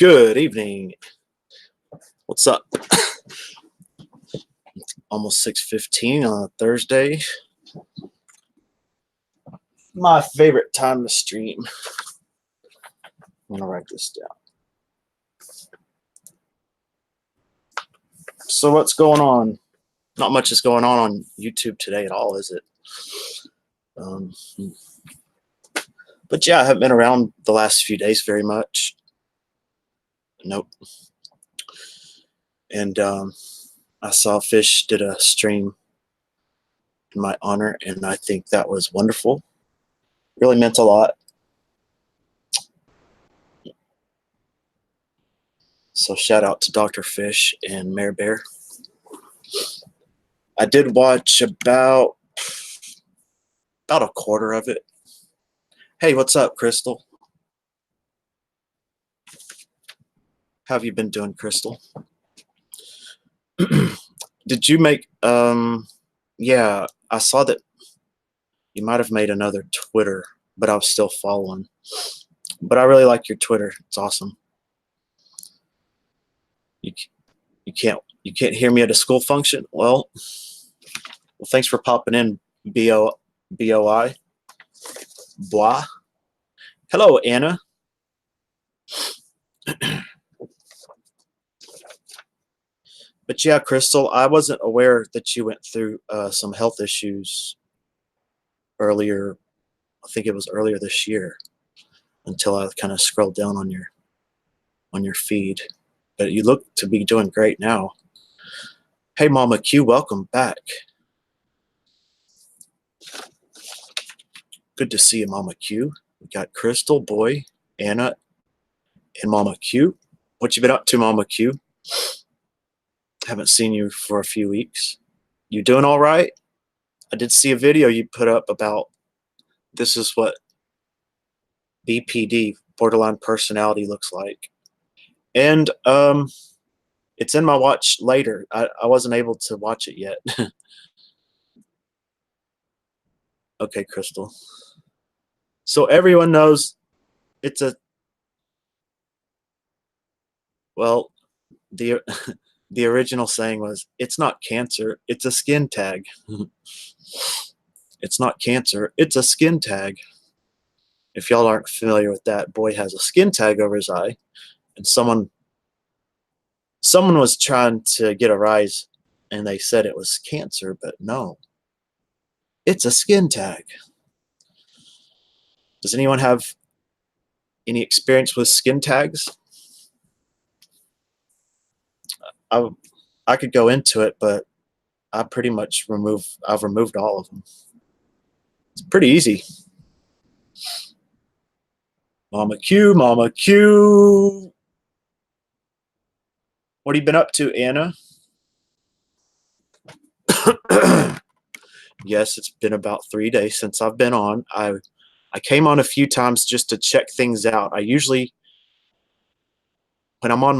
Good evening. What's up? Almost 6:15 on a Thursday. My favorite time to stream. I'm gonna write this down. So what's going on? Not much is going on YouTube today at all, is it? But yeah, I haven't been around the last few days very much. Nope. And I saw Fish did a stream in my honor, and I think that was wonderful. Really meant a lot. So shout out to Dr. Fish and Mayor Bear. I did watch about a quarter of it. Hey, what's up, Crystal? How have you been doing, Crystal? Did you make yeah, I saw that you might have made another Twitter, but I was still following. But I really like your Twitter. It's awesome. You can't hear me at a school function? Well, thanks for popping in, BOI. Blah. Hello, Anna. But yeah, Crystal, I wasn't aware that you went through some health issues earlier. I think it was earlier this year, until I kind of scrolled down on your feed. But you look to be doing great now. Hey, Mama Q, welcome back. Good to see you, Mama Q. We got Crystal, Boy, Anna, and Mama Q. What you been up to, Mama Q? Haven't seen you for a few weeks. You doing all right? I did see a video you put up about this is what BPD, borderline personality, looks like. And it's in my watch later. I wasn't able to watch it yet. Okay, Crystal. So everyone knows it's a, well, the original saying was, it's not cancer, it's a skin tag. It's not cancer, it's a skin tag. If y'all aren't familiar with that, Boy has a skin tag over his eye, and someone was trying to get a rise, and they said it was cancer, but no, it's a skin tag. Does anyone have any experience with skin tags? I could go into it, but I've removed all of them. It's pretty easy. Mama Q, Mama Q. What have you been up to, Anna? Yes, it's been about 3 days since I've been on. I came on a few times just to check things out. I usually, when I'm on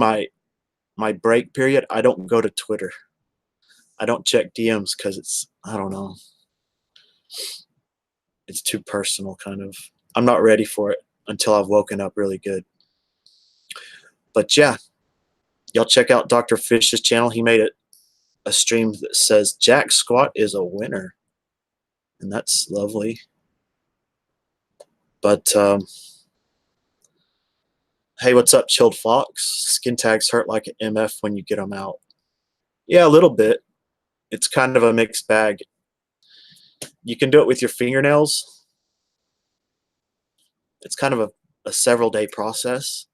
my break period, I don't go to Twitter. I don't check DMs because it's, I don't know, it's too personal, kind of. I'm not ready for it until I've woken up really good. But yeah, y'all check out Dr. Fish's channel. He made a stream that says Jack Squat is a winner, and that's lovely. But hey, what's up, Chilled Fox? Skin tags hurt like an MF when you get them out. Yeah, a little bit. It's kind of a mixed bag. You can do it with your fingernails. It's kind of a several-day process.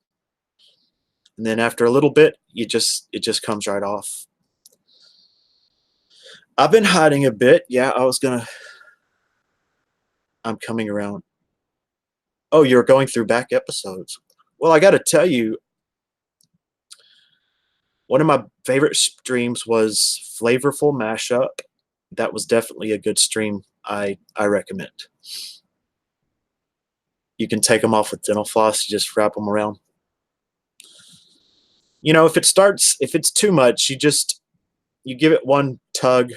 And then after a little bit, it just comes right off. I've been hiding a bit. Yeah, I'm coming around. Oh, you're going through back episodes. Well, I got to tell you, one of my favorite streams was Flavorful Mashup. That was definitely a good stream. I recommend. You can take them off with dental floss. You just wrap them around. You know, if it's too much, you give it one tug,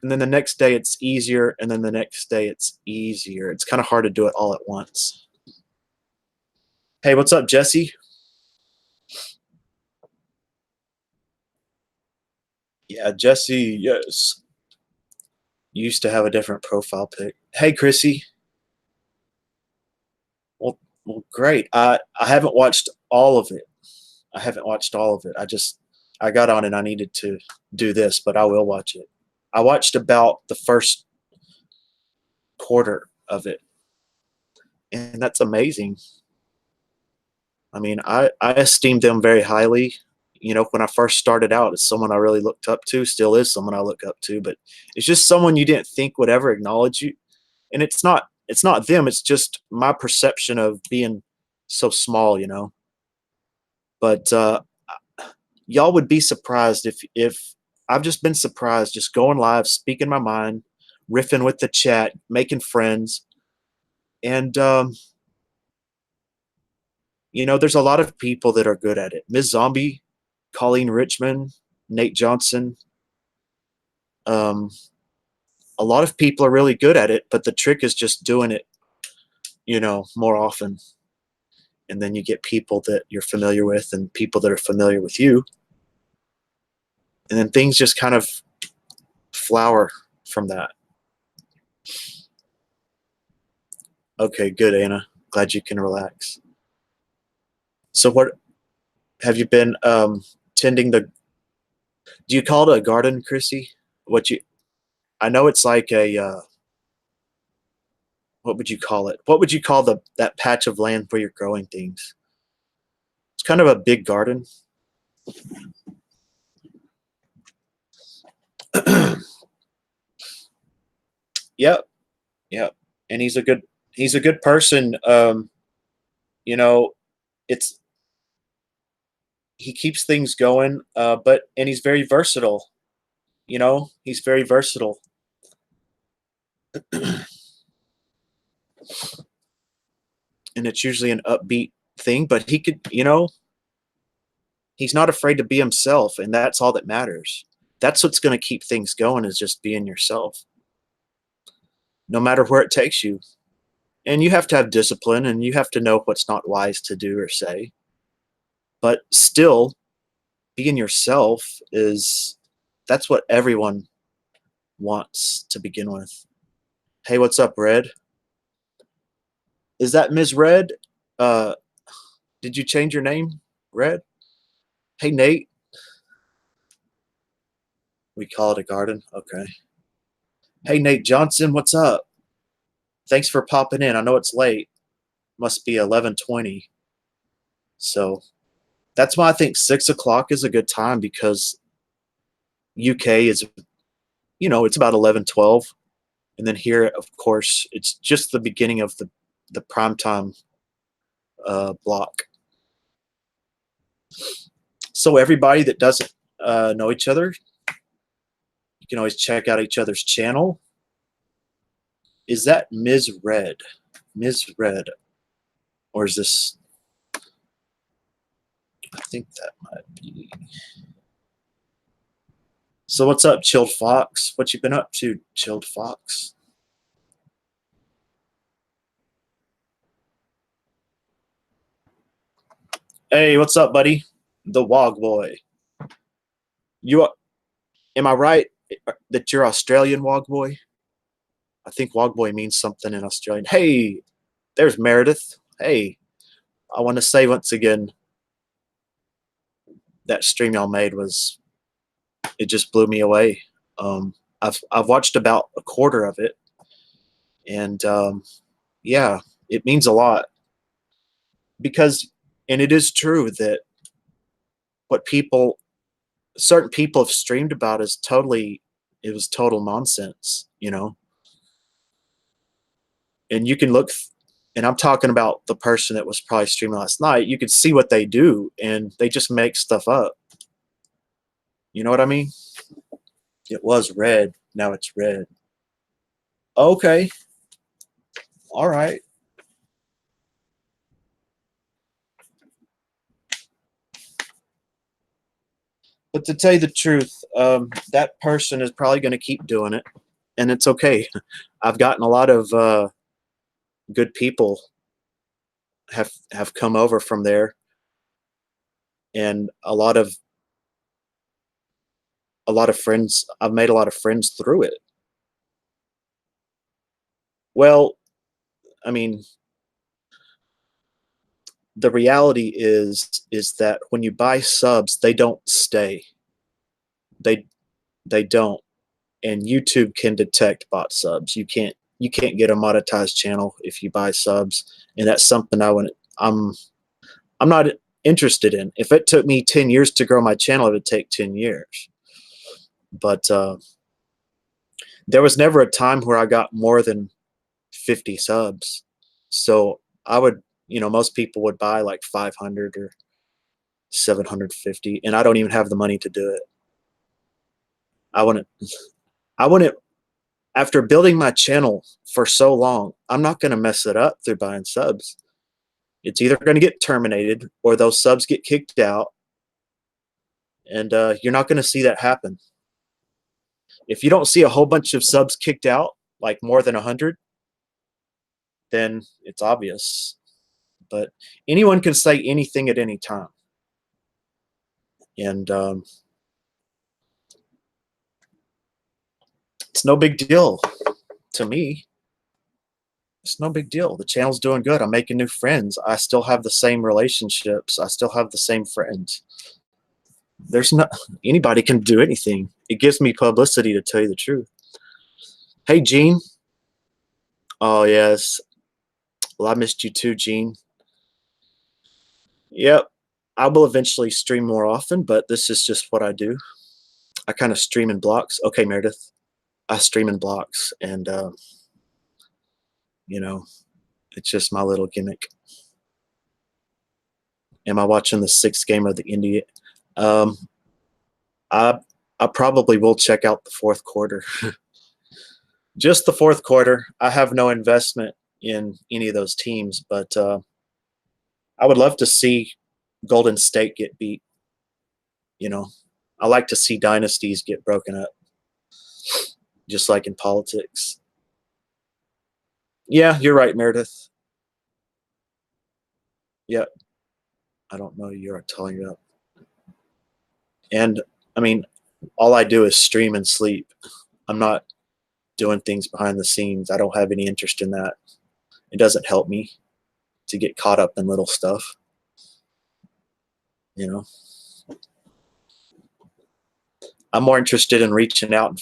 and then the next day it's easier, and then the next day it's easier. It's kind of hard to do it all at once. Hey, what's up, Jesse? Yeah, Jesse, yes. Used to have a different profile pic. Hey, Chrissy. Well, well, great. I haven't watched all of it. I haven't watched all of it. I got on and I needed to do this, but I will watch it. I watched about the first quarter of it, and that's amazing. I mean, I esteem them very highly. You know, when I first started out, it's someone I really looked up to, still is someone I look up to, but it's just someone you didn't think would ever acknowledge you. And it's not them, it's just my perception of being so small, you know. But y'all would be surprised if I've just been surprised just going live, speaking my mind, riffing with the chat, making friends, and you know, there's a lot of people that are good at it. Ms. Zombie, Colleen Richmond, Nate Johnson. Um, a lot of people are really good at it, but the trick is just doing it, you know, more often. And then you get people that you're familiar with and people that are familiar with you. And then things just kind of flower from that. Okay, good, Anna. Glad you can relax. So what have you been tending the do you call it a garden, Chrissy? What you I know it's like a what would you call it? What would you call the that patch of land where you're growing things? It's kind of a big garden. Yep, yep. And he's a good person. You know, it's he keeps things going, but and he's very versatile. You know, he's very versatile. And it's usually an upbeat thing, but he could, you know, he's not afraid to be himself, and that's all that matters. That's what's going to keep things going is just being yourself, no matter where it takes you. And you have to have discipline and you have to know what's not wise to do or say. But still, being yourself is that's what everyone wants to begin with. Hey, what's up, Red? Is that Ms. Red? Uh, did you change your name, Red? Hey, Nate. We call it a garden. Okay. Hey, Nate Johnson, what's up? Thanks for popping in. I know it's late. Must be 11:20. So that's why I think 6 o'clock is a good time because UK is, you know, it's about 11:12, and then here, of course, it's just the beginning of the prime time block. So everybody that doesn't know each other, you can always check out each other's channel. Is that Ms. Red? Ms. Red, or is this? I think that might be. So what's up, Chilled Fox? What you been up to, Chilled Fox? Hey, what's up, buddy? The Wog Boy. You am I right that you're Australian, Wog Boy? I think Wog Boy means something in Australian. Hey, there's Meredith. Hey, I want to say once again that stream y'all made was it just blew me away. I've watched about a quarter of it, and yeah, it means a lot because, and it is true that what people, certain people have streamed about is totally, it was total nonsense, you know. And you can look, and I'm talking about the person that was probably streaming last night. You could see what they do, and they just make stuff up. You know what I mean? It was red. Now it's red. Okay. All right. But to tell you the truth, that person is probably going to keep doing it, and it's okay. I've gotten a lot of good people have come over from there, and a lot of friends. I've made a lot of friends through it. Well, I mean, the reality is that when you buy subs, they don't stay. They they don't. And YouTube can detect bot subs. You can't get a monetized channel if you buy subs, and that's something I'm I'm not interested in. If it took me 10 years to grow my channel, it would take 10 years. But there was never a time where I got more than 50 subs. So I would, most people would buy like 500 or 750, and I don't even have the money to do it. I wouldn't, I wouldn't, after building my channel for so long, I'm not going to mess it up through buying subs. It's either going to get terminated or those subs get kicked out, and you're not going to see that happen. If you don't see a whole bunch of subs kicked out, like more than 100, then it's obvious. But anyone can say anything at any time. And it's no big deal to me. It's no big deal. The channel's doing good. I'm making new friends. I still have the same relationships. I still have the same friends. There's not anybody can do anything. It gives me publicity, to tell you the truth. Hey, Gene. Oh yes. Well, I missed you too, Gene. Yep. I will eventually stream more often, but this is just what I do. I kind of stream in blocks. Okay, Meredith. I stream in blocks, and you know, it's just my little gimmick. Am I watching the sixth game of the India? Um, I I probably will check out the fourth quarter. Just the fourth quarter. I have no investment in any of those teams, but I would love to see Golden State get beat. You know, I like to see dynasties get broken up, just like in politics. Yeah, you're right, Meredith. Yeah, I don't know. You're telling you up. And I mean, all I do is stream and sleep. I'm not doing things behind the scenes. I don't have any interest in that. It doesn't help me to get caught up in little stuff, you know. I'm more interested in reaching out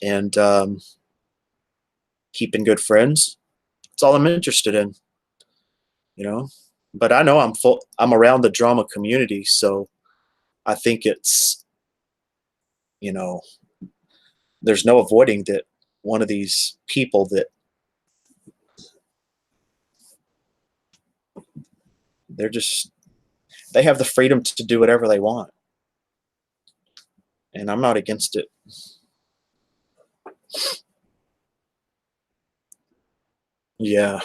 and keeping good friends. That's all I'm interested in, you know. But I know I'm around the drama community, so I think it's, you know, there's no avoiding that one of these people that they're just they have the freedom to do whatever they want, and I'm not against it. Yeah,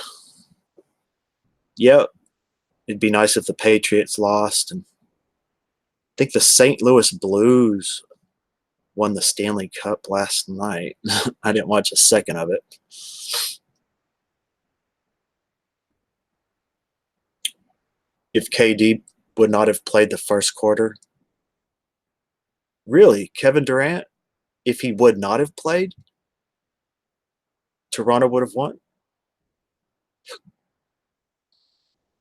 yeah. It'd be nice if the Patriots lost, and I think the St. Louis Blues won the Stanley Cup last night. I didn't watch a second of it. If KD would not have played the first quarter, really, Kevin Durant, if he would not have played, Toronto would have won.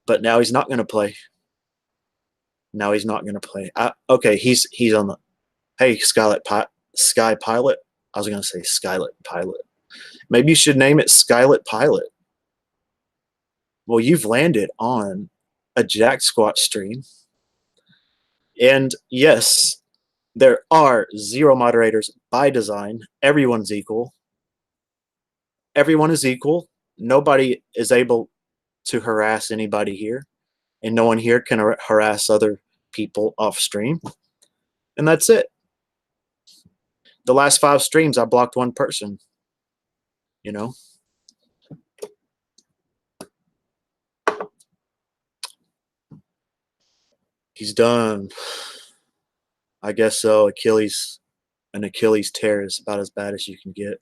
But now he's not going to play. Now he's not going to play. Okay, he's on the. Hey, Sky Pilot. I was going to say Skylit Pilot. Maybe you should name it Skylit Pilot. Well, you've landed on a Jack Squat stream. And yes, there are zero moderators by design. Everyone's equal. Everyone is equal. Nobody is able to harass anybody here, and no one here can harass other people off stream. And that's it. The last 5 streams, I blocked one person. You know, he's done. I guess so. An Achilles tear is about as bad as you can get.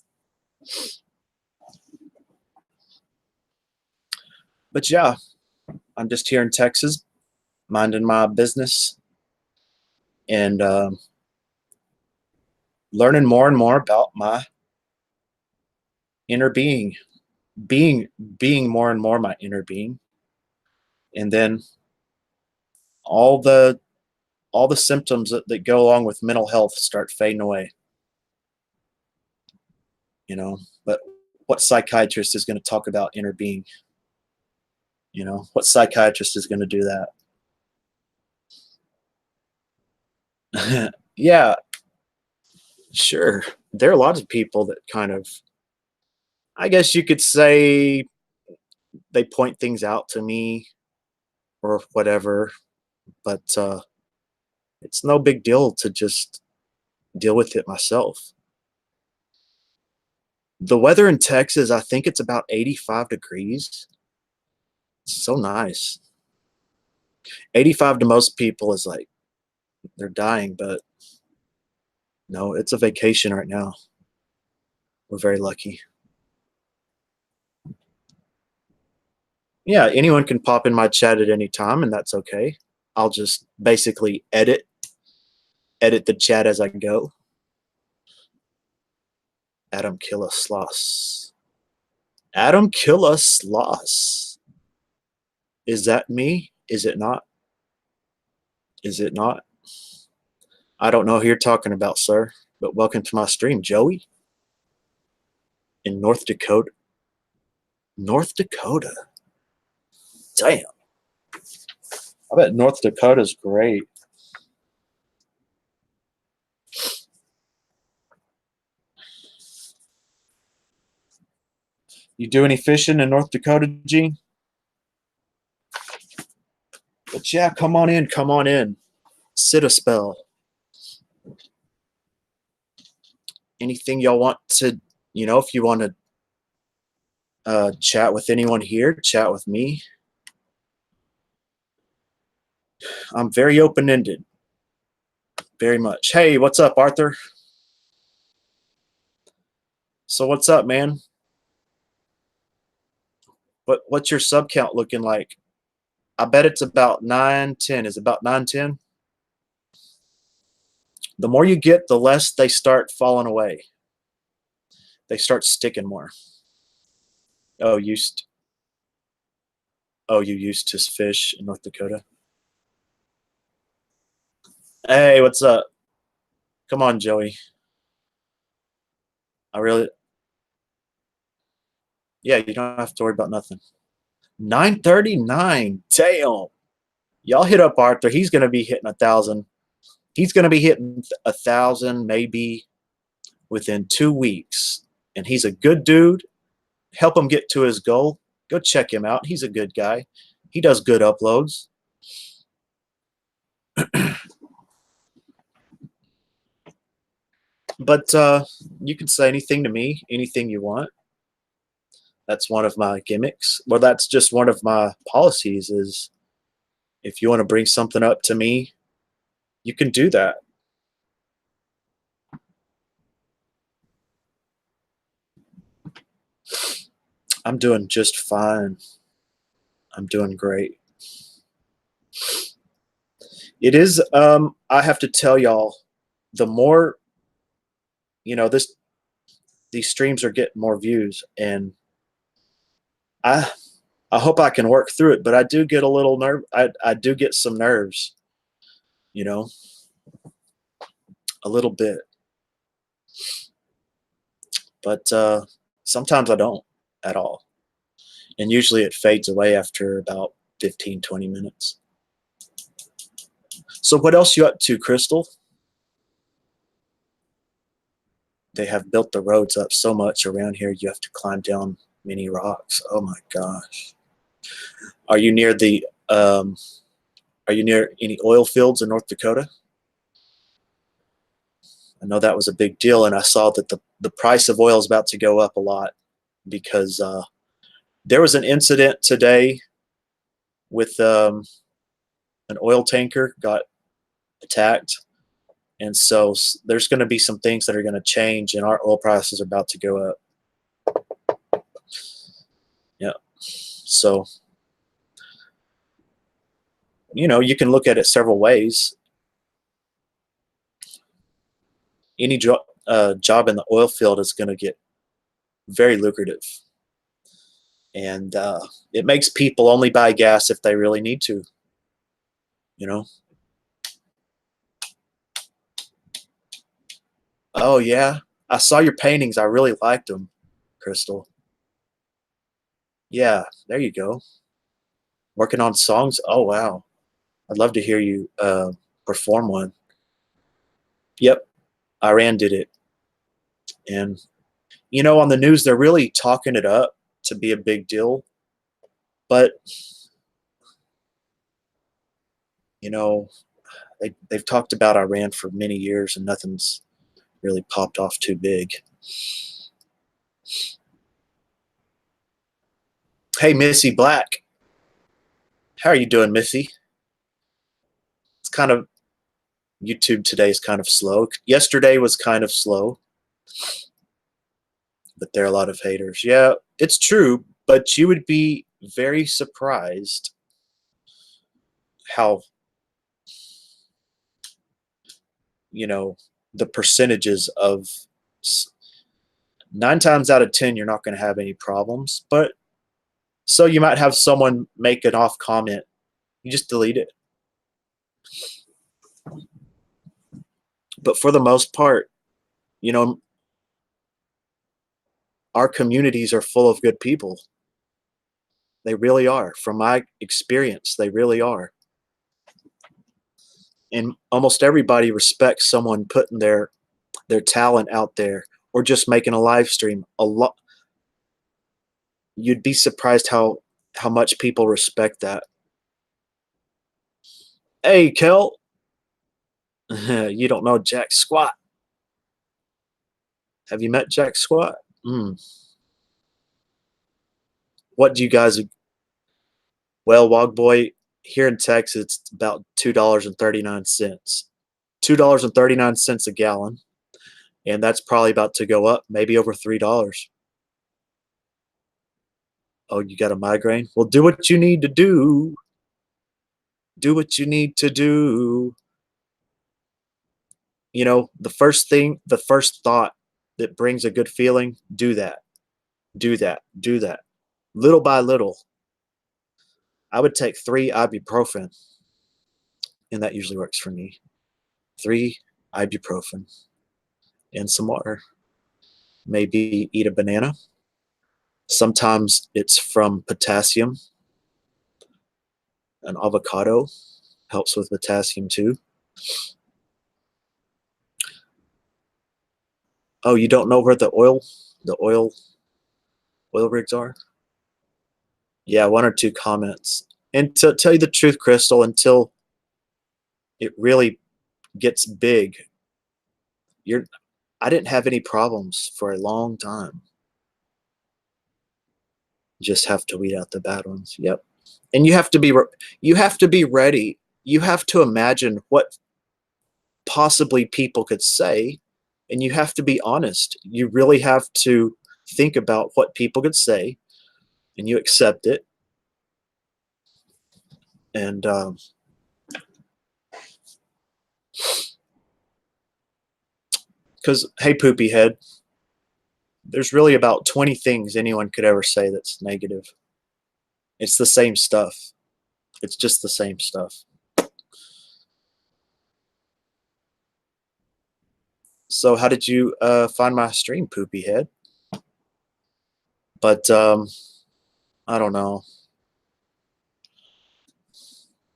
But yeah, I'm just here in Texas, minding my business. and learning more and more about my inner being, being being more and more my inner being, and then all the all the symptoms that go along with mental health start fading away. You know, but what psychiatrist is going to talk about inner being? You know, what psychiatrist is going to do that? Yeah, sure. There are lots of people that kind of, I guess you could say, they point things out to me or whatever, but it's no big deal to just deal with it myself. The weather in Texas, I think it's about 85 degrees. It's so nice. 85 to most people is like they're dying, but no, it's a vacation right now. We're very lucky. Yeah, anyone can pop in my chat at any time, and that's okay. I'll just basically edit the chat as I go. Adam Killa Sloss. Adam Killa Sloss. Is that me? Is it not? Is it not? I don't know who you're talking about, sir, but welcome to my stream, Joey, in North Dakota. North Dakota. Damn. I bet North Dakota's great. You do any fishing in North Dakota, Gene? But yeah, come on in, come on in. Sit a spell. Anything y'all want to, if you want to chat with anyone here, chat with me. I'm very open-ended, very much. Hey, what's up, Arthur? So what's up, man? What's your sub count looking like? I bet it's about 9, 10. Is it about 9, 10? The more you get, the less they start falling away. They start sticking more. Oh, you used to fish in North Dakota? Hey, what's up? Come on, Joey. Yeah, you don't have to worry about nothing. 939. Damn. Y'all hit up Arthur. He's going to be hitting 1,000. He's going to be hitting 1,000 maybe within 2 weeks. And he's a good dude. Help him get to his goal. Go check him out. He's a good guy. He does good uploads. But you can say anything to me, anything you want. That's one of my gimmicks. Well, that's just one of my policies is if you want to bring something up to me, you can do that. I'm doing just fine. I'm doing great. It is, I have to tell y'all, the more, these streams are getting more views, and I I hope I can work through it, but I do get a little I do get some nerves, you know, a little bit. But sometimes I don't at all. And usually it fades away after about 15, 20 minutes. So what else you up to, Crystal? They have built the roads up so much around here, you have to climb down many rocks. Oh my gosh. Are you near any oil fields in North Dakota? I know that was a big deal, and I saw that the price of oil is about to go up a lot because there was an incident today with an oil tanker got attacked, and so there's going to be some things that are going to change, and our oil prices are about to go up. Yeah, so you can look at it several ways. Any job in the oil field is going to get very lucrative, and it makes people only buy gas if they really need to. You know. Oh yeah, I saw your paintings. I really liked them, Crystal. Yeah, there you go. Working on songs. Oh wow, I'd love to hear you perform one. Yep, Iran did it, and on the news they're really talking it up to be a big deal, but you know they've talked about Iran for many years and nothing's really popped off too big. Hey, Missy Black, how are you doing, Missy? It's kind of YouTube today is kind of slow. Yesterday was kind of slow, but there are a lot of haters. Yeah, it's true, but you would be very surprised how you know the percentages of 9 times out of 10 you're not going to have any problems, but so you might have someone make an off comment, you just delete it. But for the most part, you know our communities are full of good people. They really are. From my experience, they really are. And almost everybody respects someone putting their talent out there or just making a live stream. A lot You'd be surprised how much people respect that. Hey, Kel, you don't know Jack Squat. Have you met Jack Squat? Mm. What do you guys? Well, Wog Boy, here in Texas, it's about $2.39. $2.39 a gallon, and that's probably about to go up, maybe over $3. Oh, you got a migraine? Well, do what you need to do. Do what you need to do. The first thought that brings a good feeling, do that. Do that. Do that. Little by little. I would take 3 ibuprofen, and that usually works for me. 3 ibuprofen and some water. Maybe eat a banana. Sometimes it's from potassium. An avocado helps with potassium too. Oh, you don't know where the oil rigs are? Yeah, 1 or 2 comments. And to tell you the truth, Crystal, until it really gets big, you're I didn't have any problems for a long time. You just have to weed out the bad ones. Yep. And you have to be ready. You have to imagine what possibly people could say, and you have to be honest. You really have to think about what people could say, and you accept it. And because, hey, poopy head, there's really about 20 things anyone could ever say that's negative. It's the same stuff. It's just the same stuff. So how did you find my stream, poopy head? But I don't know.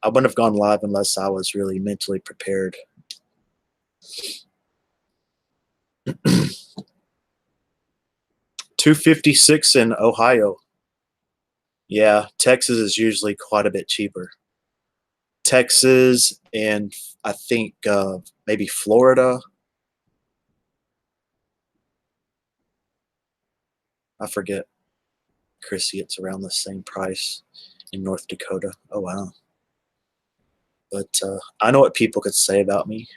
I wouldn't have gone live unless I was really mentally prepared. 256 in Ohio. Yeah, Texas is usually quite a bit cheaper. Texas and I think maybe Florida. I forget. Chrissy, it's around the same price in North Dakota. Oh wow. But I know what people could say about me.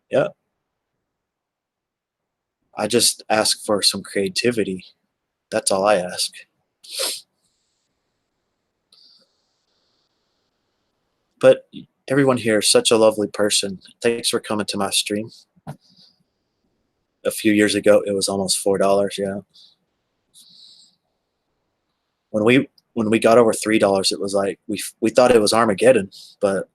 Yeah. I just ask for some creativity. That's all I ask. But Everyone here is such a lovely person. Thanks for coming to my stream. A few years ago, it was almost $4. Yeah. When we got over $3, it was like we thought it was Armageddon. But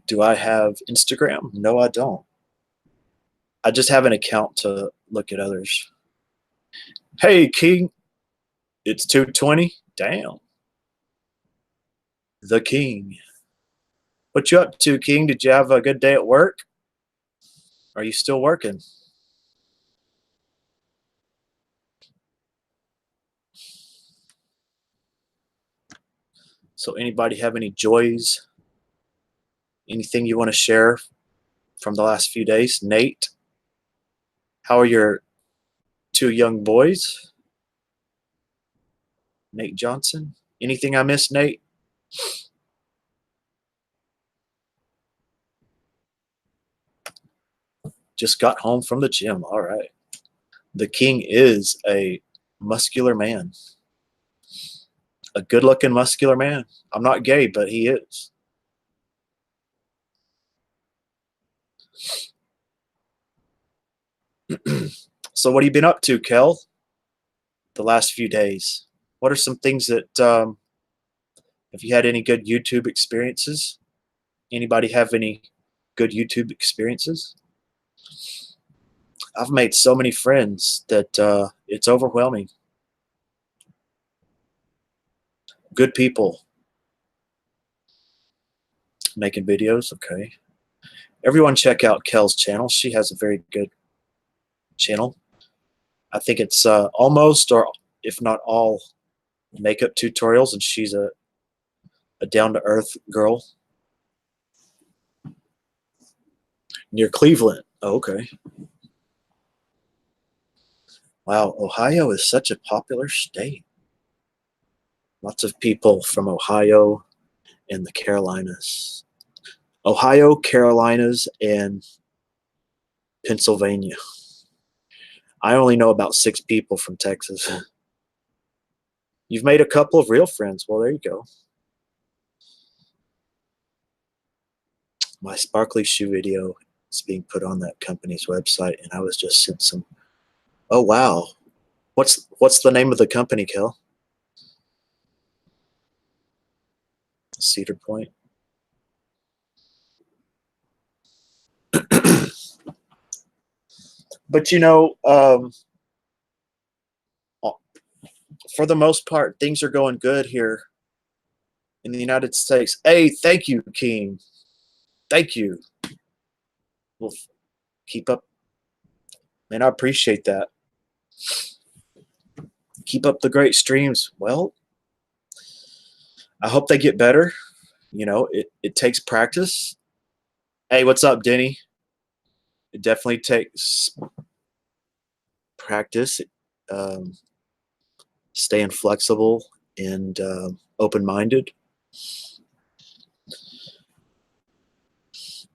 do I have Instagram? No, I don't. I just have an account to look at others. Hey, King, it's 2:20. Damn. The King. What you up to, King? Did you have a good day at work? Are you still working? So anybody have any joys? Anything you want to share from the last few days? Nate, how are your two young boys? Nate Johnson. Anything I missed, Nate? Just got home from the gym. All right. The King is a muscular man. A good-looking muscular man. I'm not gay, but he is. So what have you been up to, Kel, the last few days? What are some things that, have you had any good YouTube experiences? Anybody have any good YouTube experiences? I've made so many friends that it's overwhelming. Good people making videos. Okay. Everyone check out Kel's channel. She has a very good channel. I think it's almost, or if not all, makeup tutorials, and she's a down-to-earth girl. Near Cleveland. Oh, okay. Wow, Ohio is such a popular state. Lots of people from Ohio and the Carolinas. Ohio, Carolinas, and Pennsylvania. I only know about 6 people from Texas. You've made a couple of real friends. Well, there you go. My sparkly shoe video is being put on that company's website, and I was just sent some. Oh, wow. What's the name of the company, Kel? Cedar Point. But for the most part, things are going good here in the United States. Hey, thank you, King. Thank you. We'll keep up. Man, I appreciate that. Keep up the great streams. Well, I hope they get better. It takes practice. Hey, what's up, Denny? It definitely takes practice, um, staying flexible and open-minded.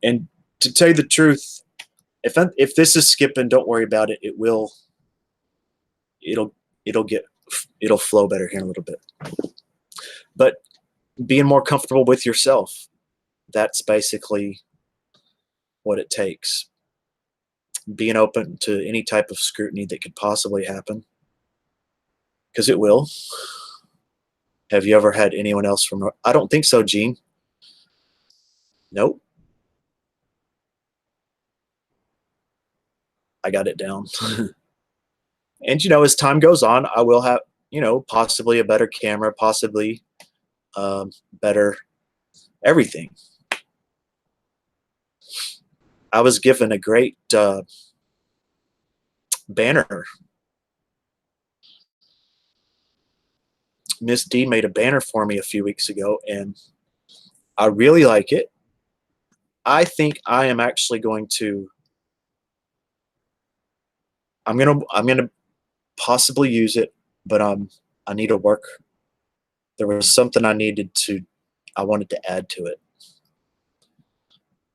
And to tell you the truth, if this is skipping, don't worry about it. It'll flow better here in a little bit. But being more comfortable with yourself, that's basically what it takes. Being open to any type of scrutiny that could possibly happen, because it will. Have you ever had anyone else from? I don't think so, Gene. Nope. I got it down. And as time goes on, I will have possibly a better camera, possibly better everything. I was given a great banner. Miss D made a banner for me a few weeks ago, and I really like it. I think I am actually going to. I'm gonna possibly use it, but I need to work. There was something I wanted to add to it.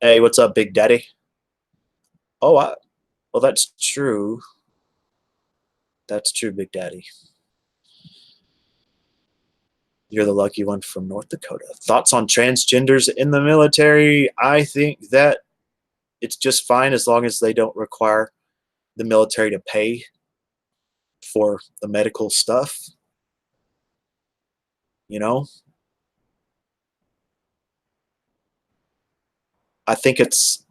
Hey, what's up, Big Daddy? Oh, well, that's true. That's true, Big Daddy. You're the lucky one from North Dakota. Thoughts on transgenders in the military? I think that it's just fine as long as they don't require the military to pay for the medical stuff. You know, I think it's,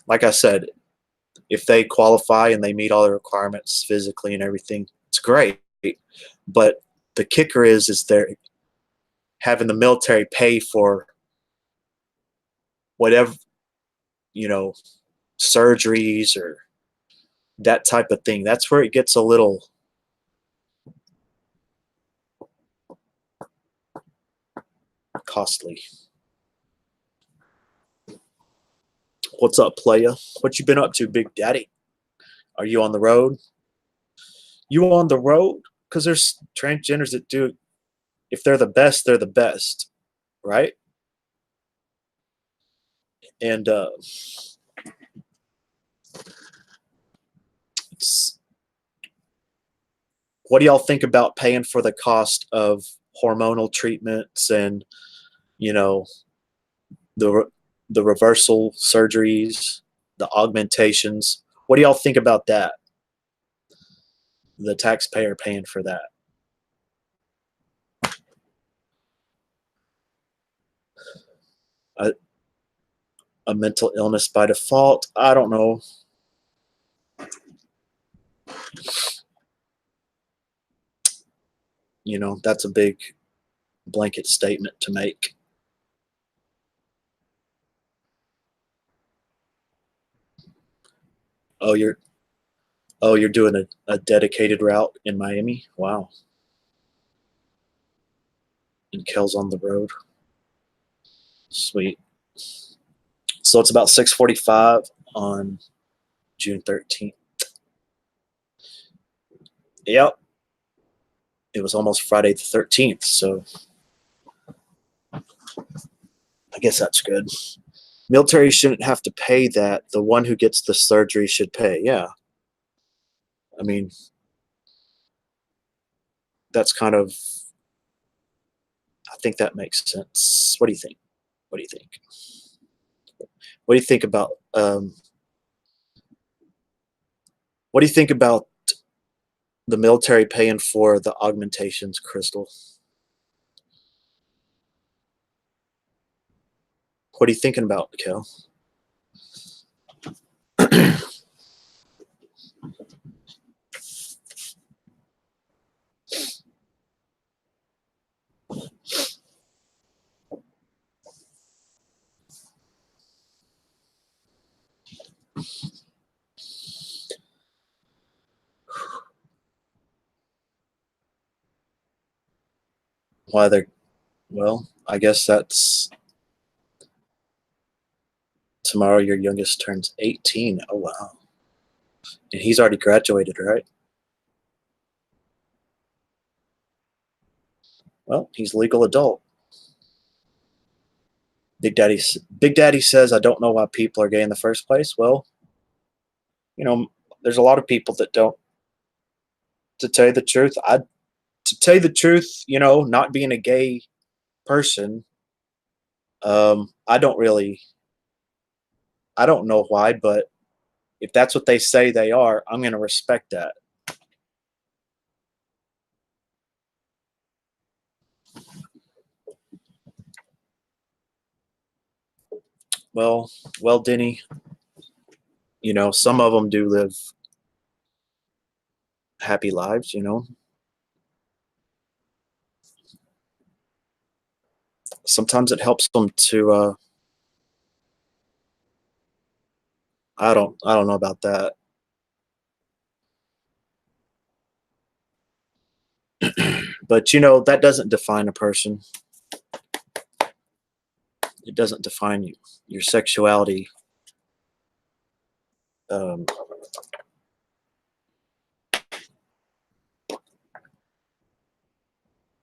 like I said, if they qualify and they meet all the requirements physically and everything, it's great. But the kicker is they're having the military pay for whatever, you know, surgeries or that type of thing. That's where it gets a little costly. What's up, playa? What you been up to, Big Daddy? Are you on the road? You on the road? Because there's transgenders that do. If they're the best, they're the best, right? And it's, what do y'all think about paying for the cost of hormonal treatments and, you know, the the reversal surgeries, the augmentations? What do y'all think about that? The taxpayer paying for that. A, a mental illness by default? I don't know. You know, that's a big blanket statement to make. Oh, you're doing a dedicated route in Miami? Wow. And Kel's on the road. Sweet. So it's about 6:45 on June 13th. Yep. It was almost Friday the 13th, so I guess that's good. Military shouldn't have to pay that. The one who gets the surgery should pay. Yeah. I mean, that's kind of, I think that makes sense. What do you think? What do you think? What do you think about what do you think about the military paying for the augmentations, Crystal? What are you thinking about, Kel? Why they're, well, I guess that's tomorrow your youngest turns 18. Oh, wow. And he's already graduated, right? Well, he's legal adult. Big Daddy says, I don't know why people are gay in the first place. Well, you know, there's a lot of people that don't. To tell you the truth, you know, not being a gay person, I don't really, I don't know why, but if that's what they say they are, I'm going to respect that. Well, Denny, you know, some of them do live happy lives, you know. Sometimes it helps them to, I don't know about that. But, you know, that doesn't define a person. It doesn't define you. Your sexuality, um,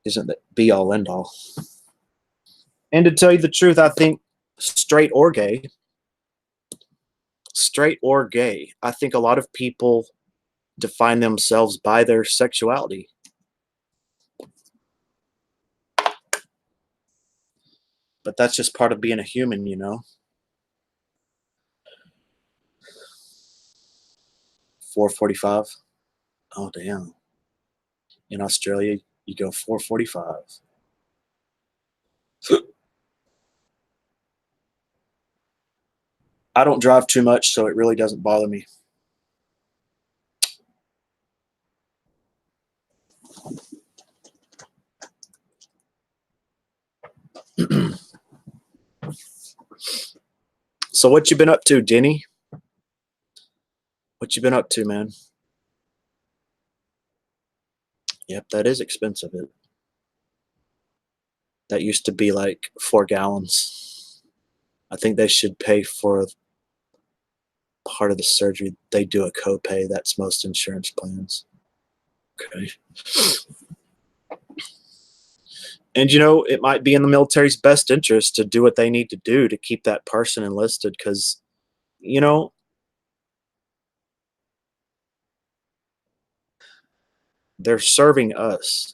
isn't the be all end all. And to tell you the truth, I think straight or gay, I think a lot of people define themselves by their sexuality. But that's just part of being a human, you know. 4:45. Oh damn. In Australia, you go 4:45. I don't drive too much, so it really doesn't bother me. So what you been up to, Denny? What you been up to, man? Yep, that is expensive. That used to be like 4 gallons. I think they should pay for part of the surgery. They do a copay. That's most insurance plans. Okay. And you know, it might be in the military's best interest to do what they need to do to keep that person enlisted because, you know, they're serving us.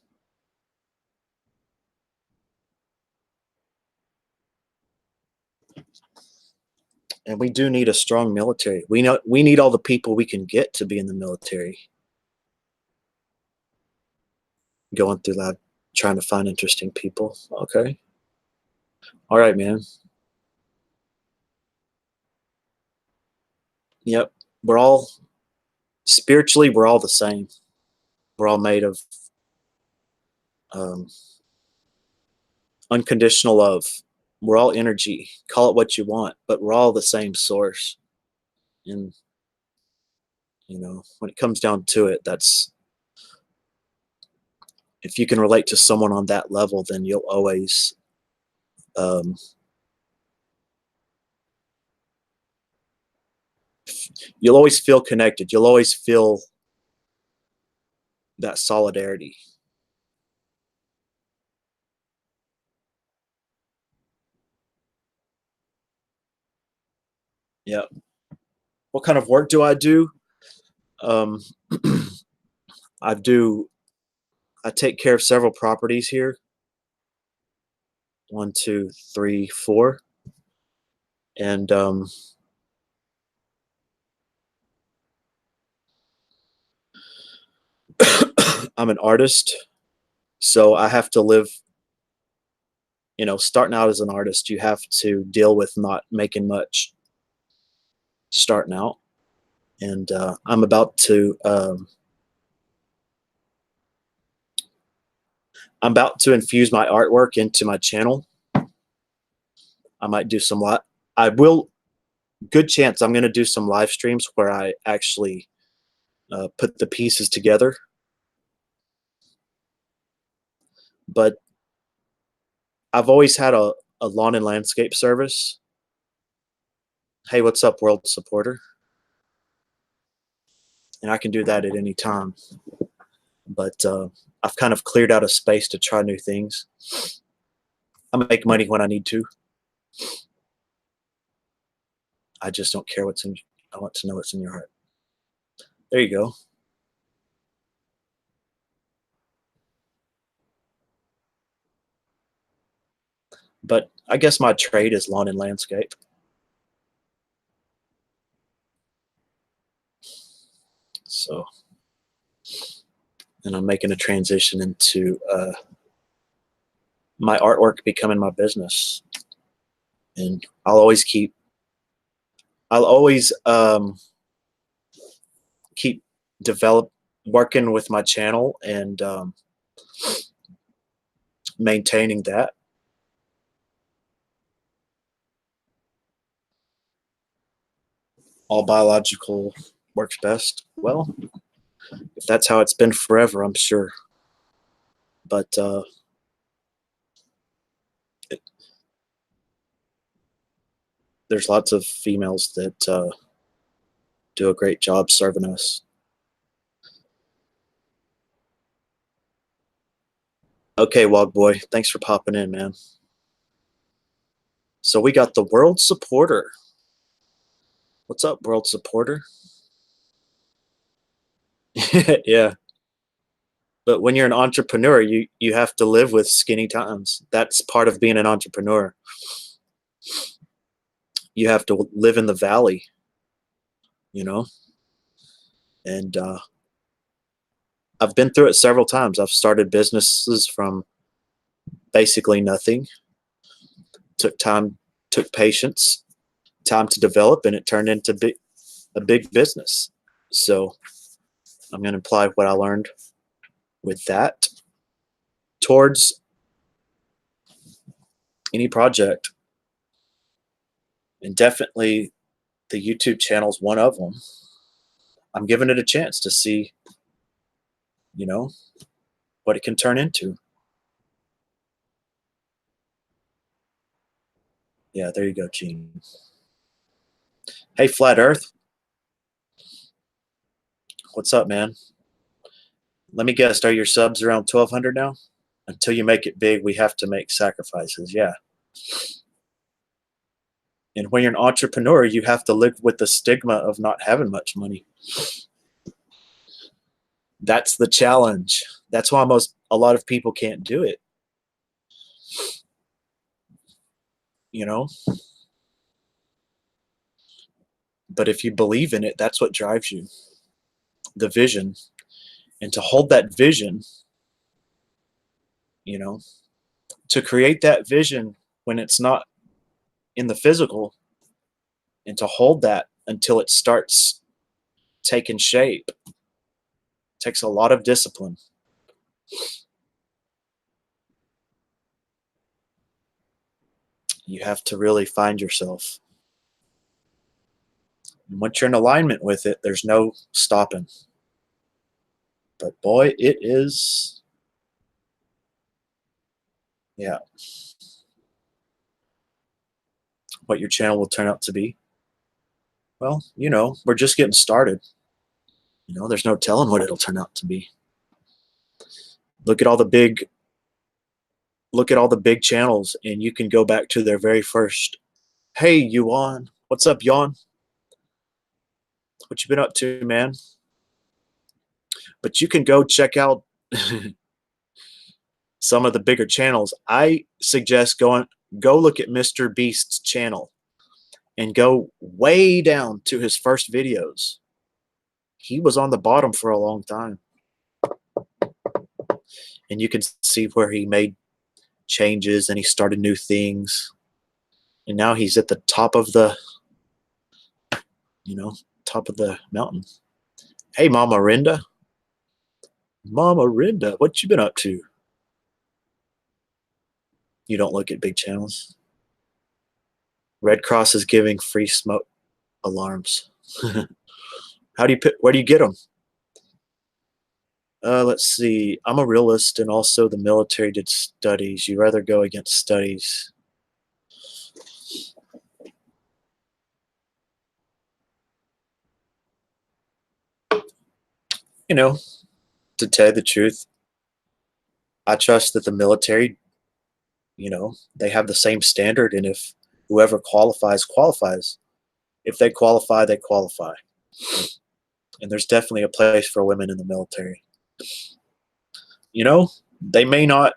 And we do need a strong military. We need all the people we can get to be in the military. Going through that, trying to find interesting people. Okay. All right, man. Yep. We're all spiritually, we're all the same. We're all made of um, unconditional love. We're all energy. Call it what you want, but we're all the same source. And you know, when it comes down to it, that's if you can relate to someone on that level, then um, you'll always feel connected. You'll always feel that solidarity. Yeah. What kind of work do I do? Um, I do. I take care of several properties here. One, two, three, four, and I'm an artist, so I have to live. You know, starting out as an artist, you have to deal with not making much starting out, and I'm about to infuse my artwork into my channel. I might do some lot. I will. Good chance I'm going to do some live streams where I actually put the pieces together. But I've always had a lawn and landscape service. Hey, what's up, world supporter? And I can do that at any time. But I've kind of cleared out a space to try new things. I make money when I need to. I just don't care what's in. I want to know what's in your heart. There you go. But I guess my trade is lawn and landscape. So, and I'm making a transition into my artwork becoming my business. And I'll always keep working with my channel and maintaining that. All biological works best. Well, if that's how it's been forever, I'm sure. But there's lots of females that do a great job serving us. Okay, Wog Boy, thanks for popping in, man. So we got the world supporter. What's up, world supporter? Yeah. But when you're an entrepreneur, you have to live with skinny times. That's part of being an entrepreneur. You have to live in the valley, you know? And I've been through it several times. I've started businesses from basically nothing. Took time, took patience, time to develop, and it turned into a big business. So I'm going to apply what I learned with that towards any project. And definitely the YouTube channel is one of them. I'm giving it a chance to see, you know, what it can turn into. Yeah, there you go, Gene. Hey, Flat Earth, what's up, man? Let me guess, are your subs around 1,200 now? Until you make it big, we have to make sacrifices. Yeah. And when you're an entrepreneur, you have to live with the stigma of not having much money. That's the challenge. That's why a lot of people can't do it. You know, but if you believe in it, that's what drives you, the vision. And to hold that vision, you know, to create that vision when it's not in the physical, and to hold that until it starts taking shape takes a lot of discipline. You have to really find yourself. And once you're in alignment with it, there's no stopping. But boy, it is, yeah, what your channel will turn out to be. Well, we're just getting started. There's no telling what it'll turn out to be. Look at all the big channels, and you can go back to their very first. Hey, Yuan, what's up, Yuan? What you been up to, man? But you can go check out some of the bigger channels. I suggest go look at Mr. Beast's channel and go way down to his first videos. He was on the bottom for a long time. And you can see where he made changes and he started new things. And now he's at the top of the, top of the mountain. Hey, Mama Rinda. Mama Rinda, what you been up to? You don't look at big channels. Red Cross is giving free smoke alarms. Where do you get them? Let's see. I'm a realist, and also the military did studies. You rather go against studies. To tell you the truth, I trust that the military, they have the same standard, and if whoever qualifies. If they qualify, they qualify. And there's definitely a place for women in the military. They may not,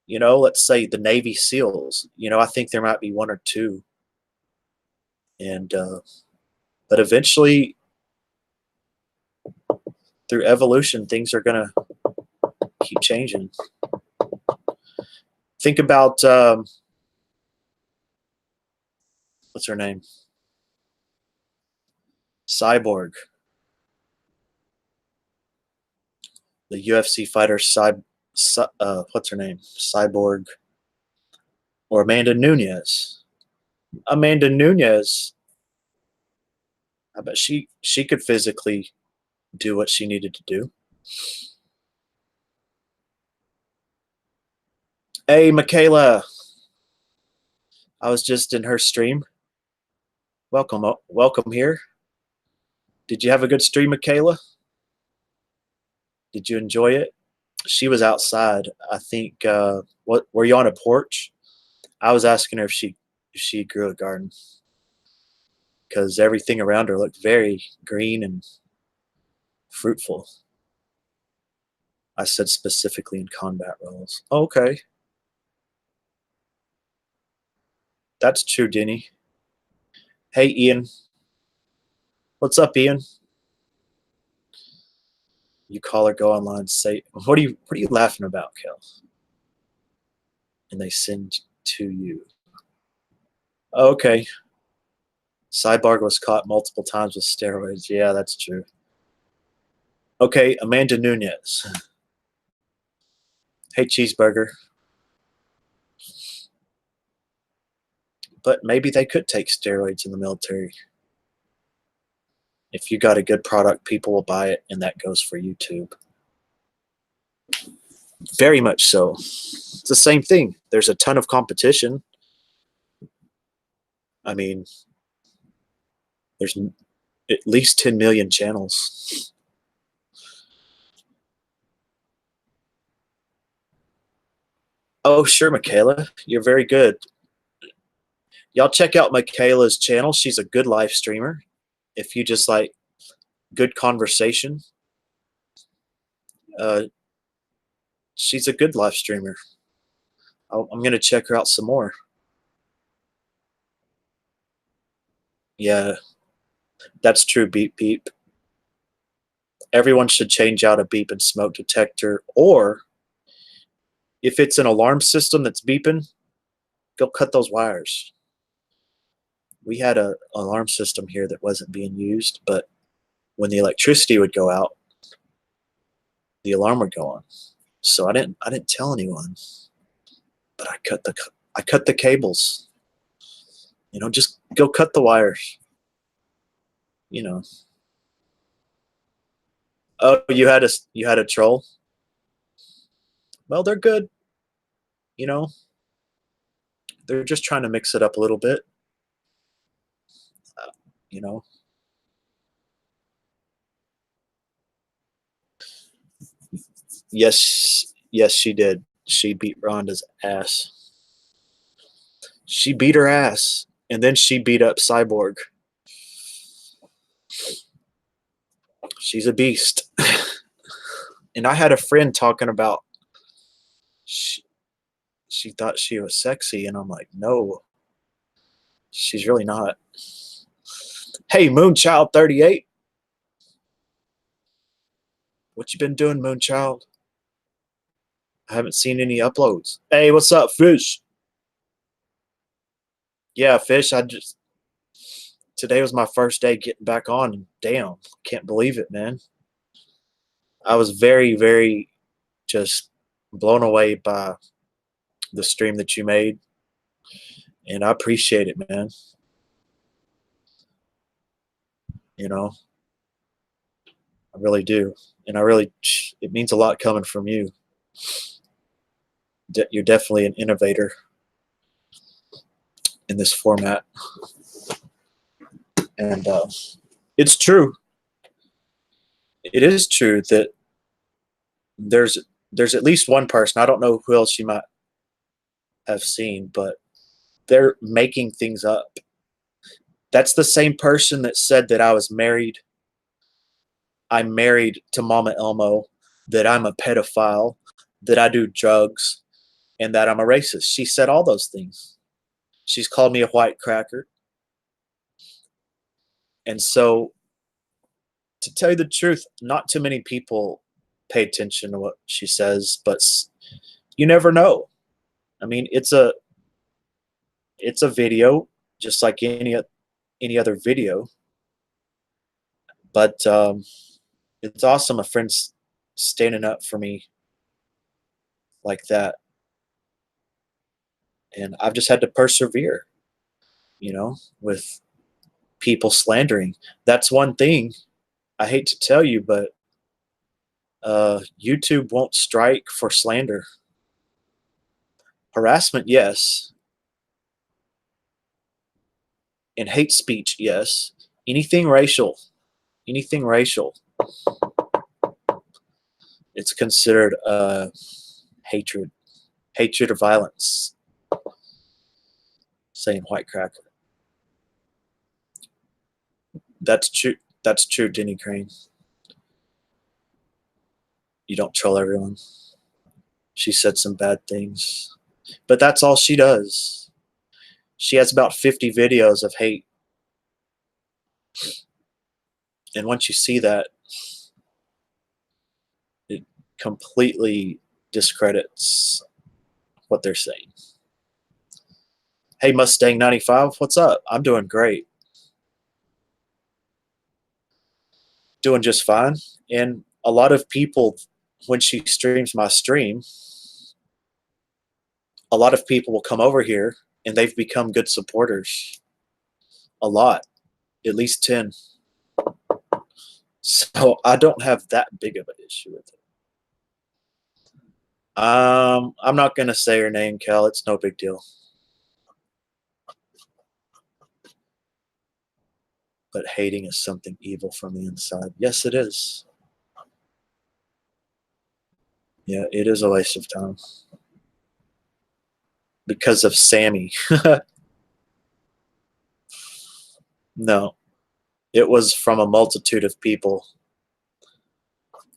let's say the Navy SEALs, I think there might be one or two. And, but eventually, through evolution, things are going to keep changing. Think about, what's her name? Cyborg. The UFC fighter, what's her name? Cyborg. Or Amanda Nunes. Amanda Nunes, I bet she could physically do what she needed to do. Hey, Michaela. I was just in her stream. Welcome here. Did you have a good stream, Michaela? Did you enjoy it? She was outside. I think. What were you on a porch? I was asking her if she grew a garden, because everything around her looked very green and fruitful. I said specifically in combat roles. Oh, okay. That's true, Denny. Hey, Ian. What's up, Ian? You call or go online, say, what are you laughing about, Kel? And they send to you. Okay. Cyborg was caught multiple times with steroids. Yeah, that's true. Okay, Amanda Nunez. Hey, cheeseburger. But maybe they could take steroids in the military. If you got a good product, people will buy it, and that goes for YouTube. Very much so. It's the same thing. There's a ton of competition. I mean, there's at least 10 million channels. Oh, sure, Michaela. You're very good. Y'all check out Michaela's channel. She's a good live streamer. If you just like good conversation, uh, she's a good live streamer. I'm going to check her out some more. Yeah, that's true, beep beep. Everyone should change out a beep and smoke detector, or if it's an alarm system that's beeping, go cut those wires. We had an alarm system here that wasn't being used, but when the electricity would go out, the alarm would go on. So I didn't tell anyone, but I cut the cables. Just go cut the wires. You know. Oh, you had a troll. Well, they're good. You know, they're just trying to mix it up a little bit. Uh, you know. Yes, yes, she did. She beat Rhonda's ass. She beat her ass, and then she beat up Cyborg. She's a beast. And I had a friend talking about she thought she was sexy, and I'm like, no, she's really not. Hey, Moonchild 38, what you been doing, Moonchild? I haven't seen any uploads. Hey, what's up, Fish? Yeah, Fish. Today was my first day getting back on, and damn, can't believe it, man. I was very, very just blown away by the stream that you made, and I appreciate it, man. You know, I really do, and it means a lot coming from you. You're definitely an innovator in this format, and it's true. It is true that there's there's at least one person. I don't know who else you might have seen, but they're making things up. That's the same person that said that I'm married to Mama Elmo, that I'm a pedophile, that I do drugs, and that I'm a racist. She said all those things. She's called me a white cracker. And so, to tell you the truth, not too many people pay attention to what she says, but you never know. I mean, it's a video just like any other video, but it's awesome a friend's standing up for me like that, and I've just had to persevere, with people slandering. That's one thing I hate to tell you, but YouTube won't strike for slander. Harassment, yes, and hate speech, yes. Anything racial, anything racial, it's considered hatred, hatred or violence. Saying white cracker. That's true. That's true, Denny Crane. You don't troll everyone. She said some bad things, but that's all she does. She has about 50 videos of hate. And once you see that, it completely discredits what they're saying. Hey, Mustang 95, what's up? I'm doing great. Doing just fine. And a lot of people, when she streams my stream, a lot of people will come over here and they've become good supporters. A lot, at least 10. So I don't have that big of an issue with it. I'm not going to say her name, Cal. It's no big deal. But hating is something evil from the inside. Yes, it is. Yeah, it is a waste of time. Because of Sammy. No, it was from a multitude of people.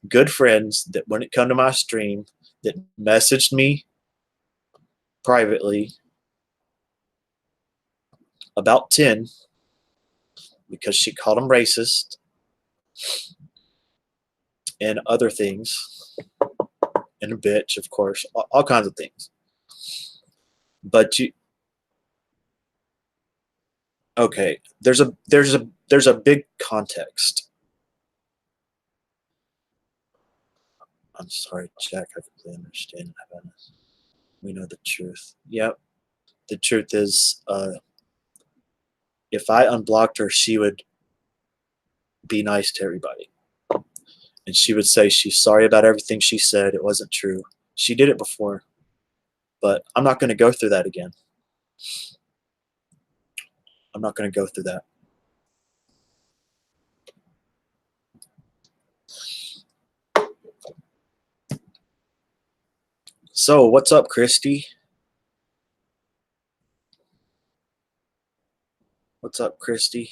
Good friends that wouldn't come to my stream, that messaged me privately, about 10, because she called them racist and other things, and a bitch, of course, all kinds of things. But okay, there's a big context. I'm sorry, Jack. I completely understand. We know the truth. Yep, the truth is, if I unblocked her, she would be nice to everybody, and she would say she's sorry about everything she said. It wasn't true. She did it before, but I'm not going to go through that again. I'm not going to go through that. So, what's up, Christy? What's up, Christy?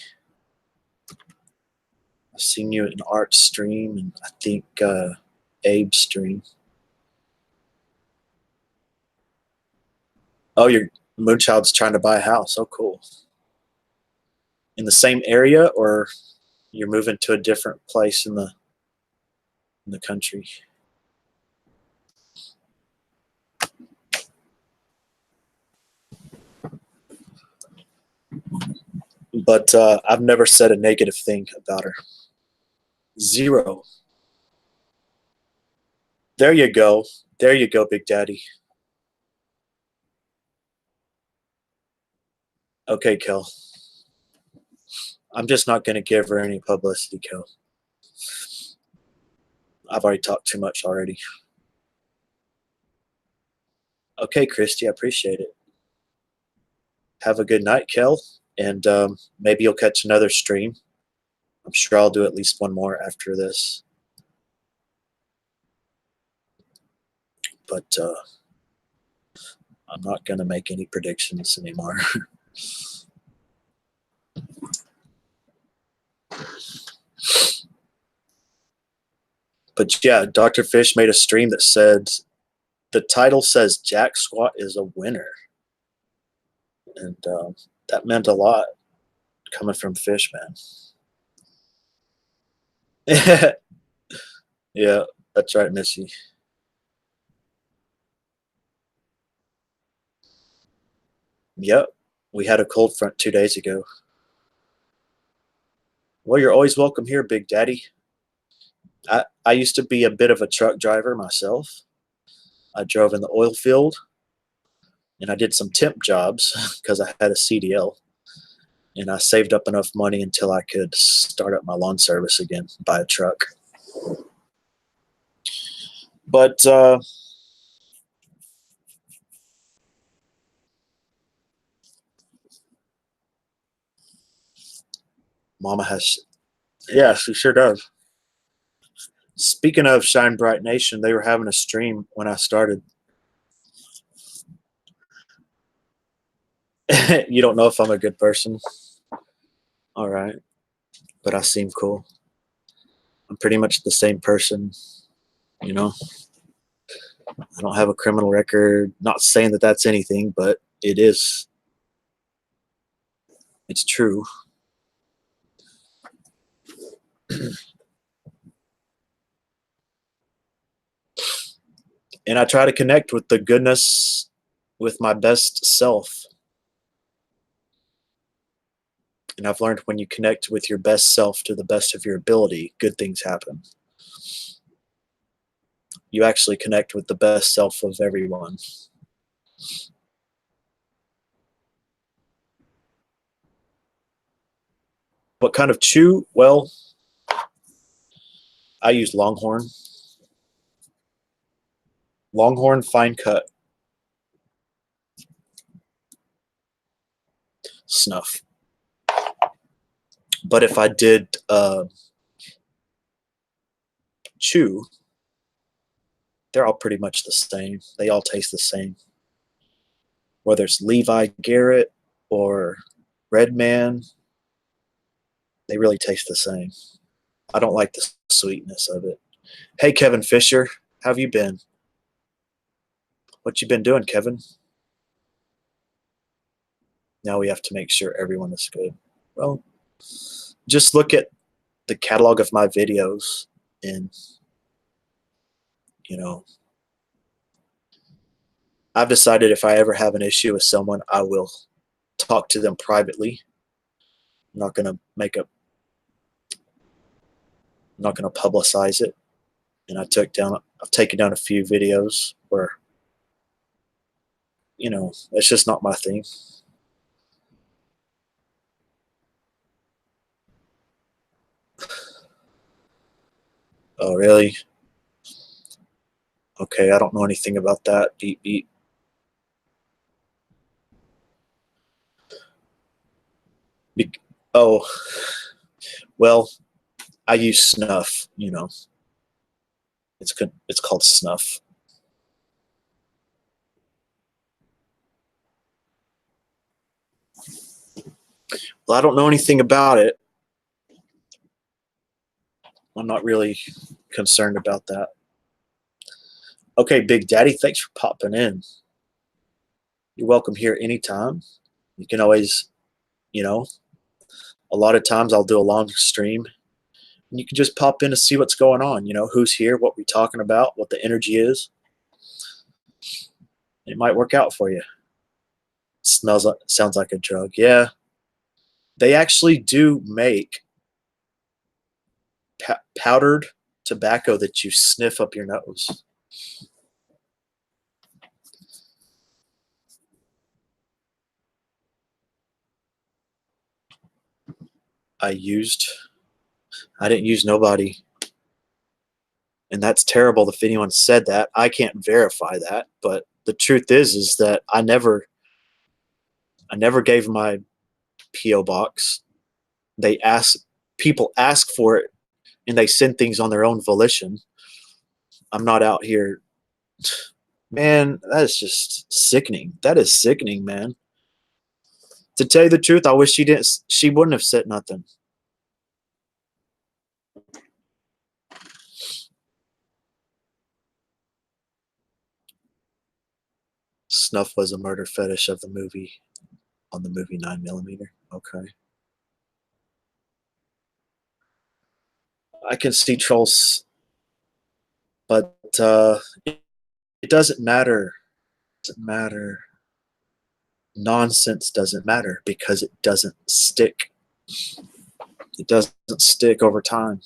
I've seen you in Art's stream, and I think Abe's stream. Oh, your Moonchild's trying to buy a house. Oh, cool. In the same area, or you're moving to a different place in the country? But I've never said a negative thing about her. Zero. There you go. There you go, Big Daddy. Okay, Kel. I'm just not going to give her any publicity, Kel. I've already talked too much already. Okay, Christy, I appreciate it. Have a good night, Kel, and maybe you'll catch another stream. I'm sure I'll do at least one more after this. But I'm not going to make any predictions anymore. But yeah, Dr. Fish made a stream that said, the title says Jack Squat is a winner. And that meant a lot coming from Fish, man. Yeah, that's right, Missy. Yep, we had a cold front 2 days ago. Well, you're always welcome here, Big Daddy. I used to be a bit of a truck driver myself. I drove in the oil field, and I did some temp jobs because I had a CDL. And I saved up enough money until I could start up my lawn service again, buy a truck. But Mama has, yeah, she sure does. Speaking of Shine Bright Nation, they were having a stream when I started. You don't know if I'm a good person. All right. But I seem cool. I'm pretty much the same person, you know. I don't have a criminal record. Not saying that that's anything, but it is. It's true. And I try to connect with the goodness, with my best self. And I've learned when you connect with your best self to the best of your ability, good things happen. You actually connect with the best self of everyone. What kind of chew? Well, I use Longhorn. Longhorn fine cut snuff. But if I did chew, they're all pretty much the same. They all taste the same. Whether it's Levi Garrett or Redman, they really taste the same. I don't like the sweetness of it. Hey, Kevin Fisher, how have you been? What you been doing, Kevin? Now we have to make sure everyone is good. Well, just look at the catalog of my videos and, you know, I've decided if I ever have an issue with someone, I will talk to them privately. I'm not gonna make a, I'm not gonna publicize it. And I've taken down a few videos where, it's just not my thing. Oh, really? Okay, I don't know anything about that. Beep beep. Be- oh, well, I use snuff. It's good. It's called snuff. Well, I don't know anything about it. I'm not really concerned about that. Okay, Big Daddy, thanks for popping in. You're welcome here anytime. You can always, you know, a lot of times I'll do a long stream and you can just pop in to see what's going on, who's here, what we're talking about, what the energy is. It might work out for you. Sounds like a drug. Yeah. They actually do make powdered tobacco that you sniff up your nose. I didn't use nobody. And that's terrible if anyone said that. I can't verify that, but the truth is that I never gave my PO box. People ask for it and they send things on their own volition. I'm not out here. Man, that is just sickening. That is sickening, man. To tell you the truth, I wish she wouldn't have said nothing. Snuff was a murder fetish of the movie, on the movie 9mm. Okay. I can see trolls, but it doesn't matter. It doesn't matter. Nonsense doesn't matter because it doesn't stick. It doesn't stick over time.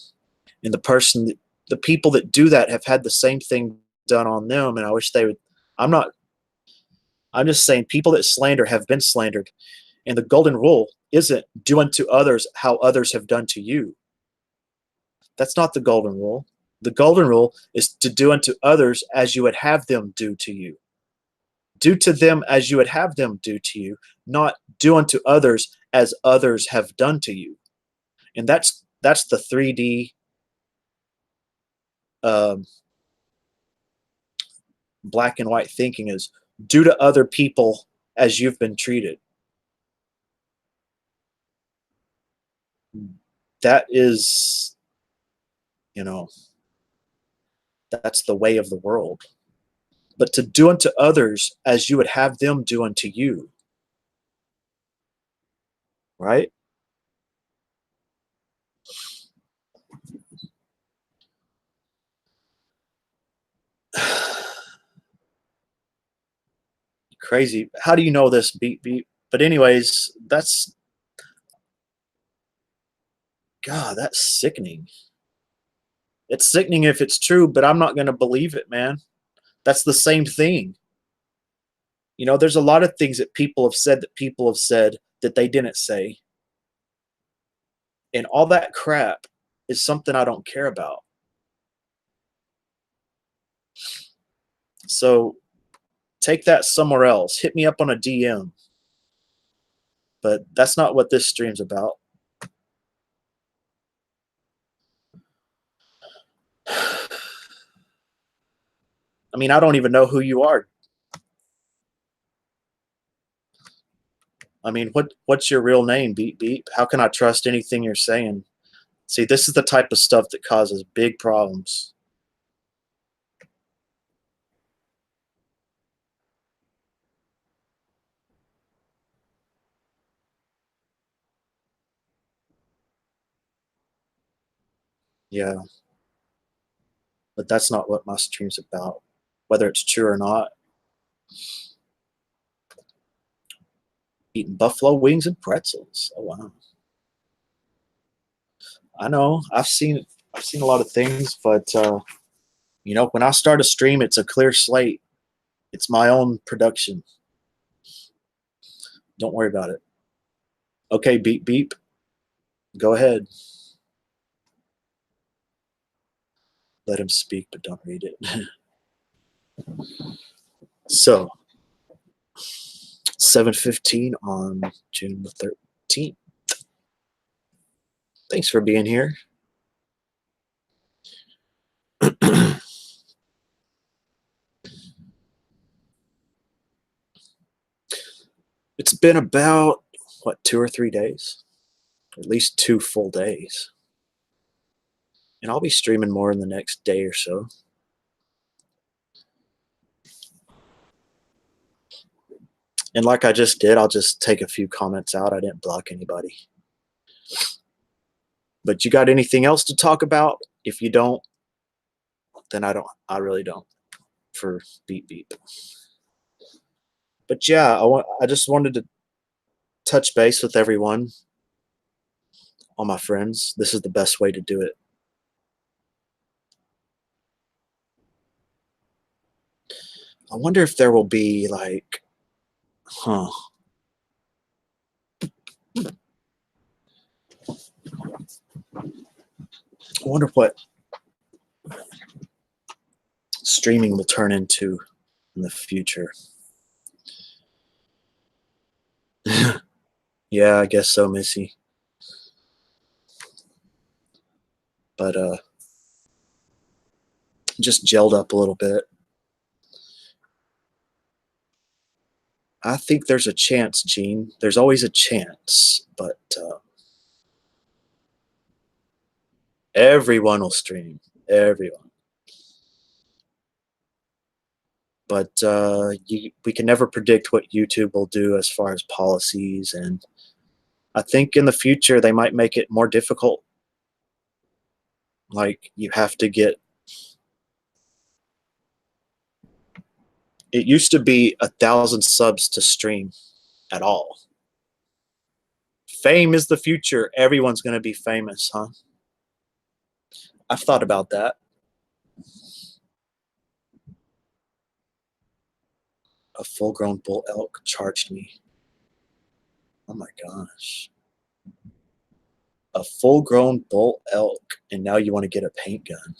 And the people that do that have had the same thing done on them, and I wish they would. I'm just saying people that slander have been slandered. And the golden rule isn't do unto others how others have done to you. That's not the golden rule. The golden rule is to do unto others as you would have them do to you. Do to them as you would have them do to you, not do unto others as others have done to you. And that's the 3D black and white thinking is do to other people as you've been treated. That is, that's the way of the world. But to do unto others as you would have them do unto you, right? Crazy. How do you know this? Beep beep. But anyways, that's God. That's sickening. It's sickening if it's true, but I'm not going to believe it, man. That's the same thing. There's a lot of things that people have said that they didn't say, and all that crap is something I don't care about. So take that somewhere else. Hit me up on a DM, but that's not what this stream's about. I mean, I don't even know who you are. I mean, what's your real name? Beep beep. How can I trust anything you're saying? See, this is the type of stuff that causes big problems. Yeah, but that's not what my stream's about, whether it's true or not. Eating buffalo wings and pretzels. Oh wow. I know. I've seen a lot of things, but when I start a stream, it's a clear slate. It's my own production. Don't worry about it. Okay, beep beep. Go ahead. Let him speak, but don't read it. So, 7:15 on June the 13th. Thanks for being here. It's been about, what, 2 or 3 days? At least 2 full days. And I'll be streaming more in the next day or so. And like I just did, I'll just take a few comments out. I didn't block anybody. But you got anything else to talk about? If you don't, then I don't. I really don't. For beep beep. But yeah, I just wanted to touch base with everyone, all my friends. This is the best way to do it. I wonder if there will be like, huh? I wonder what streaming will turn into in the future. Yeah, I guess so, Missy. But just gelled up a little bit. I think there's a chance, Gene. There's always a chance, but everyone will stream. Everyone. But we can never predict what YouTube will do as far as policies, and I think in the future they might make it more difficult. Like you have to get. It used to be 1,000 subs to stream at all. Fame is the future. Everyone's going to be famous, huh? I've thought about that. A full-grown bull elk charged me. Oh my gosh. A full-grown bull elk, and now you want to get a paint gun.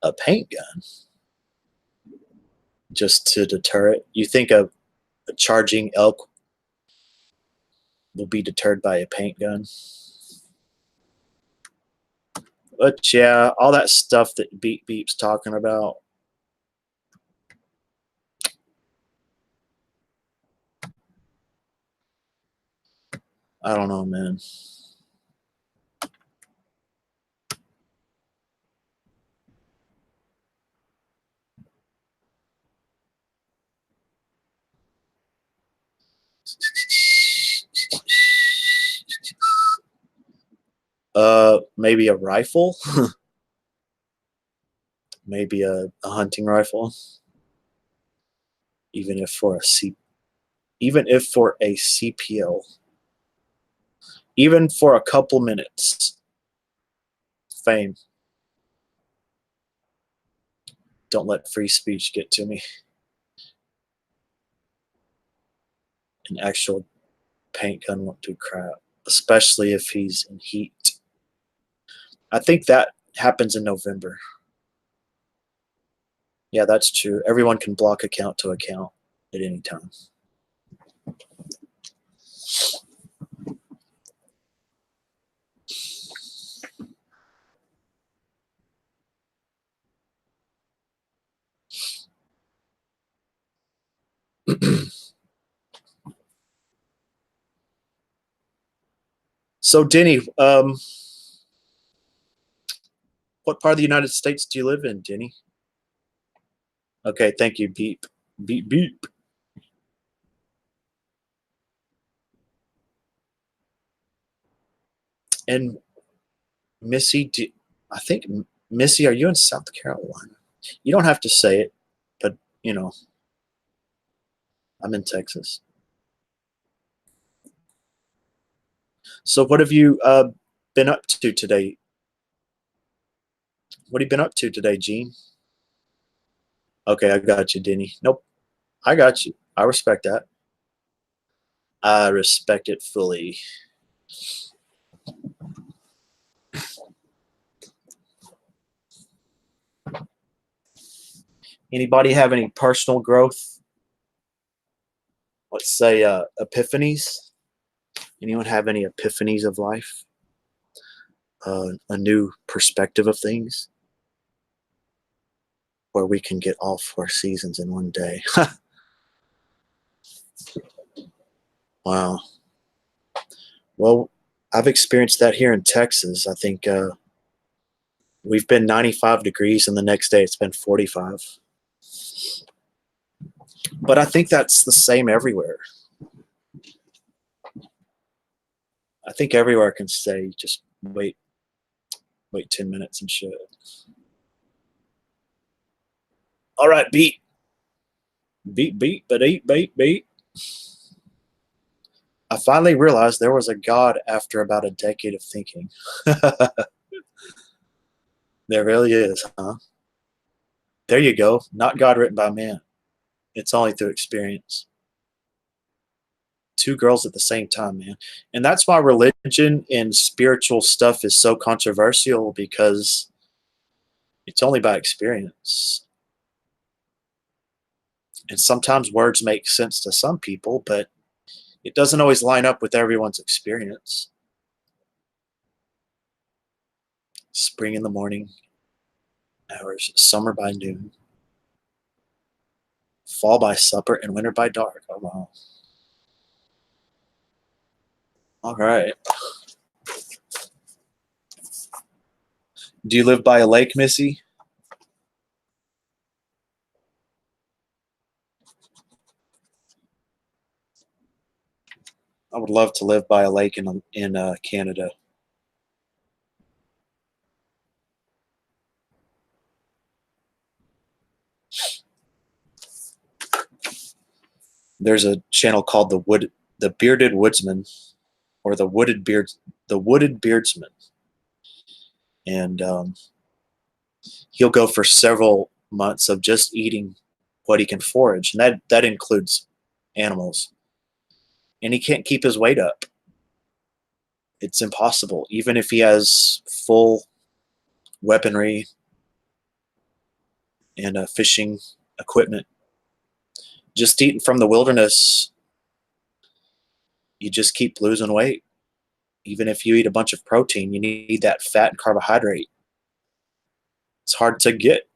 A paint gun? Just to deter it? You think a charging elk will be deterred by a paint gun? But yeah, all that stuff that Beep Beep's talking about. I don't know, man. Maybe a rifle, maybe a hunting rifle, even if for a even if for a CPO, even for a couple minutes. Fame. Don't let free speech get to me. An actual paint gun won't do crap, especially if he's in heat. I think that happens in November. Yeah, that's true. Everyone can block account to account at any time. So, Denny, what part of the United States do you live in, Denny? Okay, thank you. Beep, beep, beep. And Missy, I think Missy, are you in South Carolina? You don't have to say it, but you know, I'm in Texas. So, what have you been up to today? What have you been up to today, Gene? Okay, I got you, Denny. Nope, I got you. I respect that. I respect it fully. Anybody have any personal growth? Let's say epiphanies. Anyone have any epiphanies of life? A new perspective of things, where we can get all four seasons in one day. Wow. Well, I've experienced that here in Texas. I think we've been 95 degrees, and the next day it's been 45. But I think that's the same everywhere. I think everywhere can say, just wait 10 minutes and shit. All right, beat, but beat. I finally realized there was a God after about a decade of thinking. There really is, huh? There you go. Not God written by man. It's only through experience. Two girls at the same time, man. And that's why religion and spiritual stuff is so controversial, because it's only by experience. And sometimes words make sense to some people, but it doesn't always line up with everyone's experience. Spring in the morning hours, summer by noon, fall by supper, and winter by dark. Oh, wow. All right. Do you live by a lake, Missy? I would love to live by a lake in Canada. There's a channel called the Bearded Woodsman, or the Wooded Beardsman, and he'll go for several months of just eating what he can forage, and that includes animals. And he can't keep his weight up. It's impossible, even if he has full weaponry and fishing equipment. Just eating from the wilderness, you just keep losing weight. Even if you eat a bunch of protein, you need that fat and carbohydrate. It's hard to get.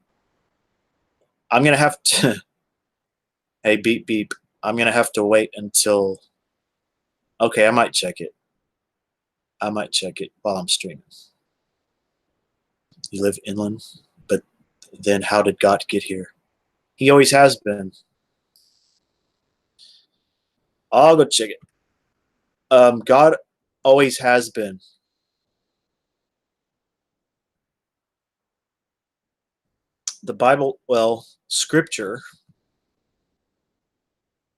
I'm gonna have to. Hey, beep beep. I'm gonna have to wait until. Okay, I might check it. I might check it while I'm streaming. You live inland, but then how did God get here? He always has been. I'll go check it. God always has been. The Bible, well, Scripture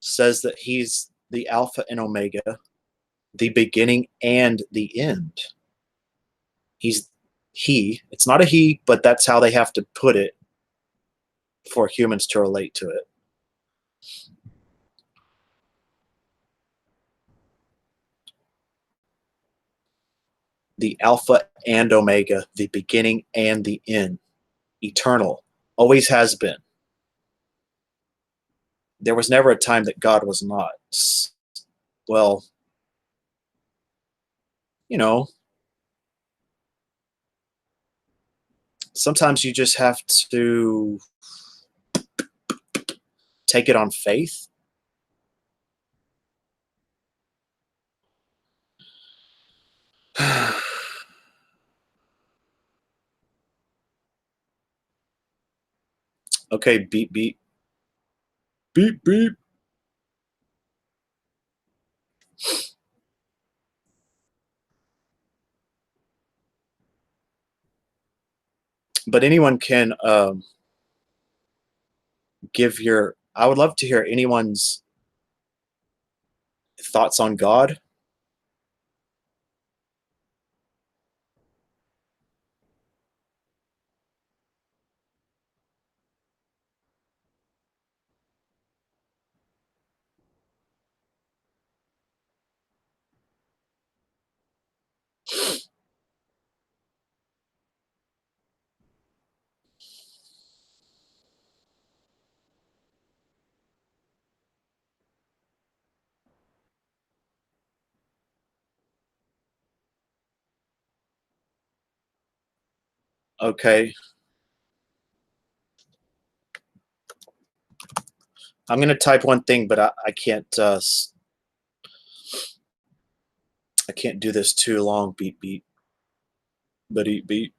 says that he's the Alpha and Omega, the beginning and the end. He's it's not a he, but that's how they have to put it for humans to relate to it. The Alpha and Omega, the beginning and the end, eternal, always has been. There was never a time that God was not. Well, you know, sometimes you just have to take it on faith. Okay, beep, beep. Beep, beep. But anyone can give your, I would love to hear anyone's thoughts on God. Okay, I'm gonna type one thing, but I can't. I can't do this too long. Beep, beep. But beep, beep.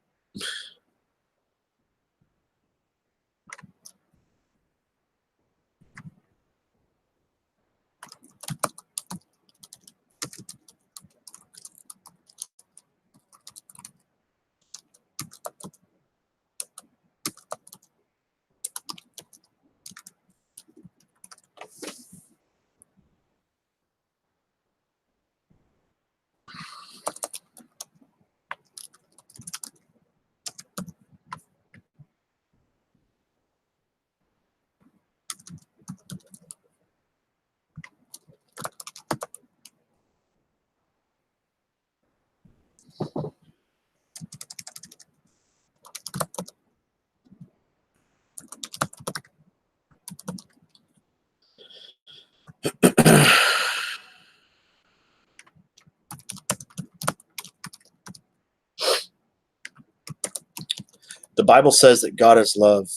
The Bible says that God is love.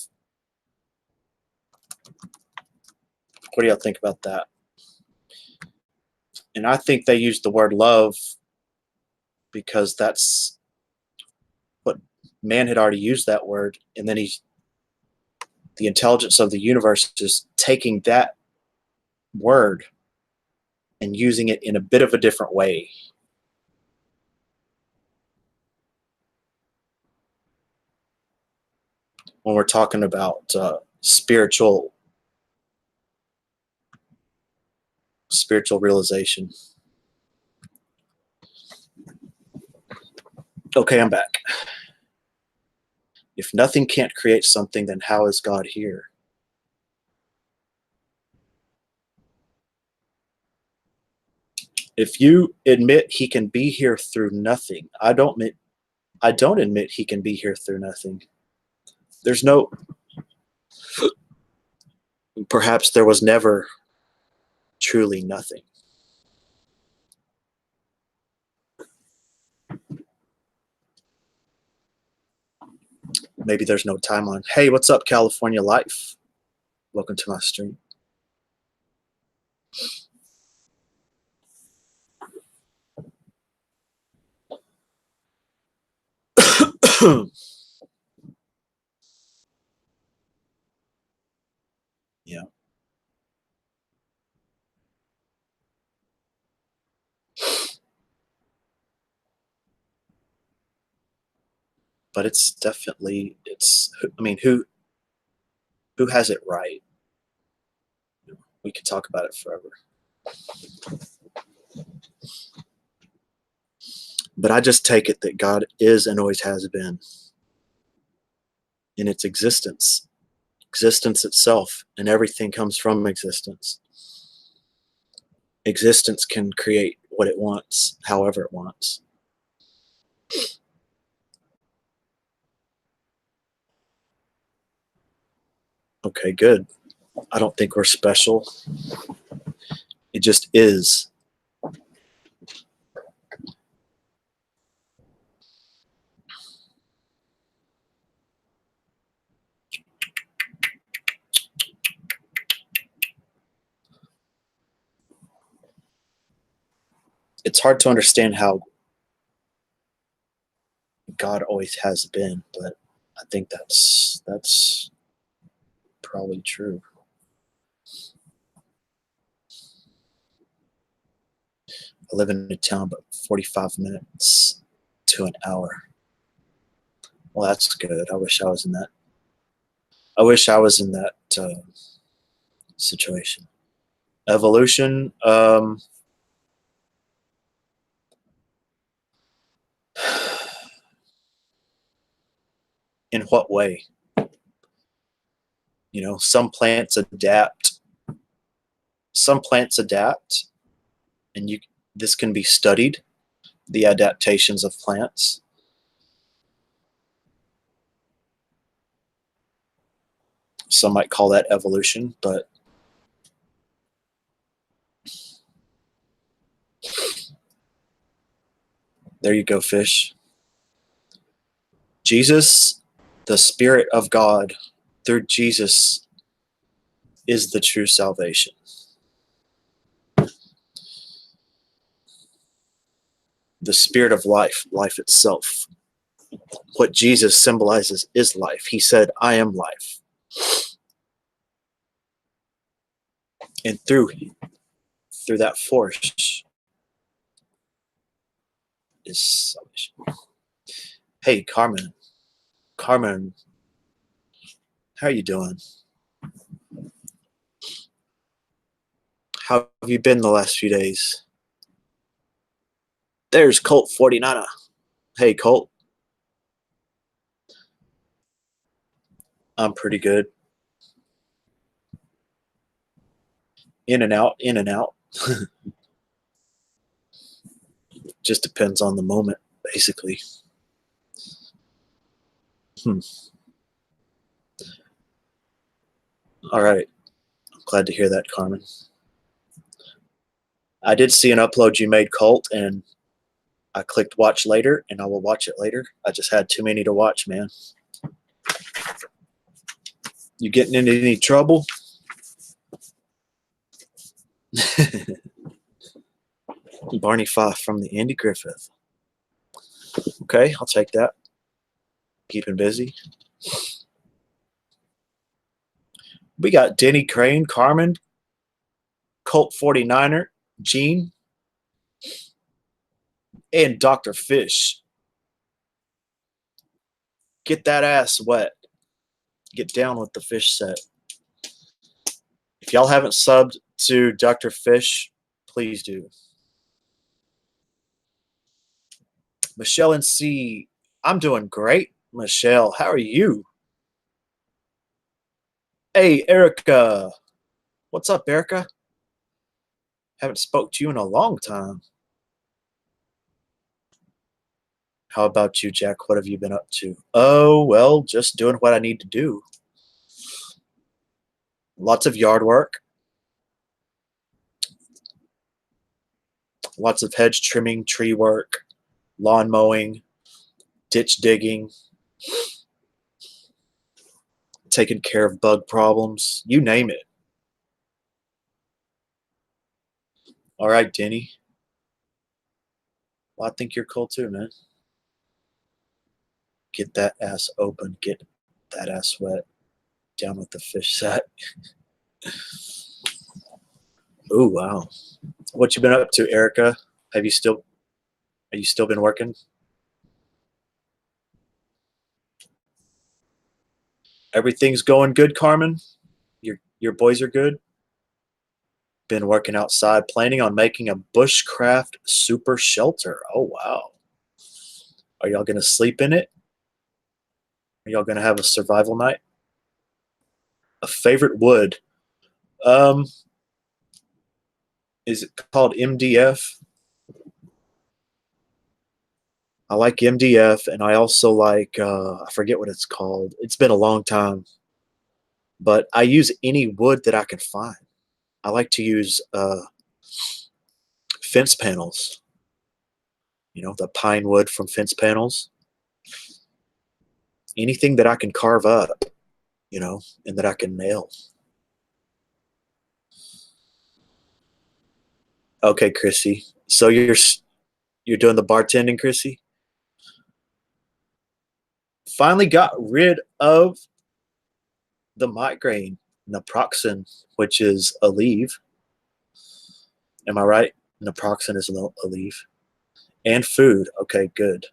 What do y'all think about that? And I think they use the word love because that's what man had already used that word, and then the intelligence of the universe is taking that word and using it in a bit of a different way. When we're talking about spiritual realization. Okay, I'm back. If nothing can't create something, then how is God here? If you admit he can be here through nothing, I don't admit he can be here through nothing. There's no, perhaps there was never truly nothing. Maybe there's no timeline. Hey, what's up, California Life? Welcome to my stream. Yeah. But it's definitely, I mean, who Who has it right? We could talk about it forever. But I just take it that God is and always has been in its existence itself, and everything comes from existence. Existence can create what it wants, however it wants. Okay, good. I don't think we're special. It just is. It's hard to understand how God always has been, but I think that's probably true. I live in a town about 45 minutes to an hour. Well, that's good. I wish I was in that. I wish I was in that situation. Evolution. In what way? Some plants adapt. Some plants adapt, and this can be studied. The adaptations of plants. Some might call that evolution, but there you go, fish. Jesus, the Spirit of God, through Jesus, is the true salvation. The Spirit of life, life itself. What Jesus symbolizes is life. He said, I am life. And through that force is salvation. Hey, Carmen. Carmen, how are you doing? How have you been the last few days? There's Colt 49er. Hey, Colt. I'm pretty good. In and out, in and out. Just depends on the moment, basically. All right. I'm glad to hear that, Carmen. I did see an upload you made, Colt, and I clicked watch later, and I will watch it later. I just had too many to watch, man. You getting into any trouble? Barney Fife from the Andy Griffith. Okay, I'll take that. Keeping busy. We got Denny Crane, Carmen, Colt 49er, Gene, and Dr. Fish. Get that ass wet. Get down with the fish set. If y'all haven't subbed to Dr. Fish, please do. Michelle and C, I'm doing great. Michelle, how are you? Hey, Erica. What's up, Erica? Haven't spoke to you in a long time. How about you, Jack? What have you been up to? Oh, well, just doing what I need to do. Lots of yard work. Lots of hedge trimming, tree work, lawn mowing, ditch digging, taking care of bug problems. You name it. All right, Denny. Well, I think you're cool too, man. Get that ass open. Get that ass wet. Down with the fish set. Oh, wow. What you been up to, Erica? Are you still been working? Everything's going good, Carmen? Your boys are good? Been working outside, planning on making a bushcraft super shelter. Oh, wow. Are y'all gonna sleep in it? Are y'all gonna have a survival night? A favorite wood. Um, is it called MDF? I like MDF, and I also like I forget what it's called. It's been a long time, but I use any wood that I can find. I like to use fence panels. You know, the pine wood from fence panels. Anything that I can carve up, you know, and that I can nail. Okay, Chrissy. So you're doing the bartending, Chrissy? Finally got rid of the migraine, naproxen, which is Aleve. Am I right? Naproxen is Aleve. And food. Okay, good.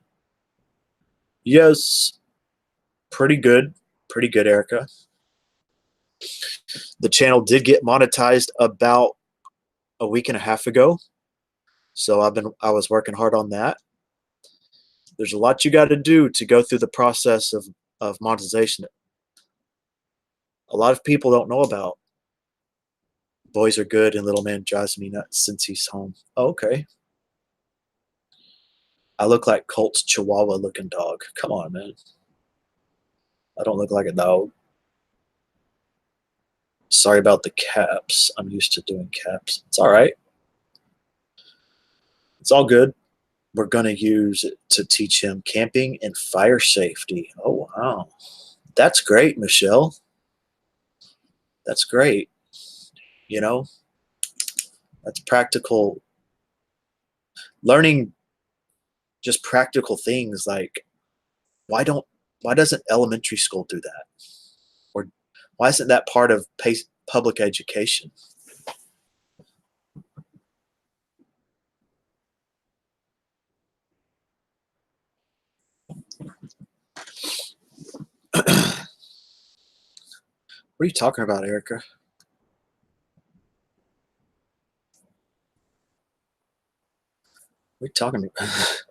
Yes, pretty good. Pretty good, Erica. The channel did get monetized about a week and a half ago. So I was working hard on that. There's a lot you got to do to go through the process of monetization. A lot of people don't know about. Boys are good and little man drives me nuts since he's home. Oh, okay. I look like Colt's Chihuahua looking dog. Come on, man. I don't look like a dog. Sorry about the caps. I'm used to doing caps. It's all right. It's all good. We're going to use it to teach him camping and fire safety. Oh, wow. That's great, Michelle. That's great. You know, that's practical. Learning just practical things like why don't why doesn't elementary school do that? Or why isn't that part of public education? What are you talking about, Erica? What are you talking about?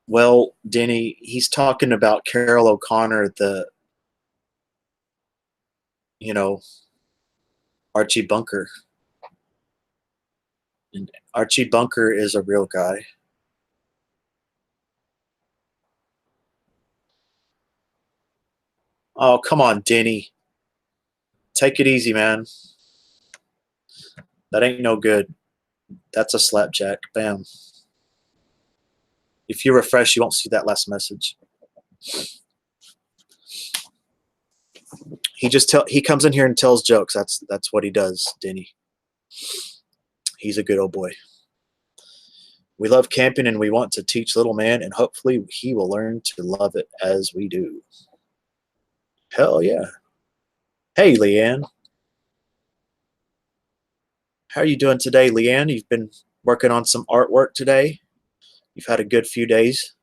Well, Denny, he's talking about Carol O'Connor, the, you know, Archie Bunker. And Archie Bunker is a real guy. Oh, come on, Denny. Take it easy, man. That ain't no good. That's a slapjack. Bam. If you refresh, you won't see that last message. He comes in here and tells jokes. That's what he does, Denny. He's a good old boy. We love camping and we want to teach little man, and hopefully he will learn to love it as we do. Hell yeah. Hey, Leanne. How are you doing today, Leanne? You've been working on some artwork today? You've had a good few days?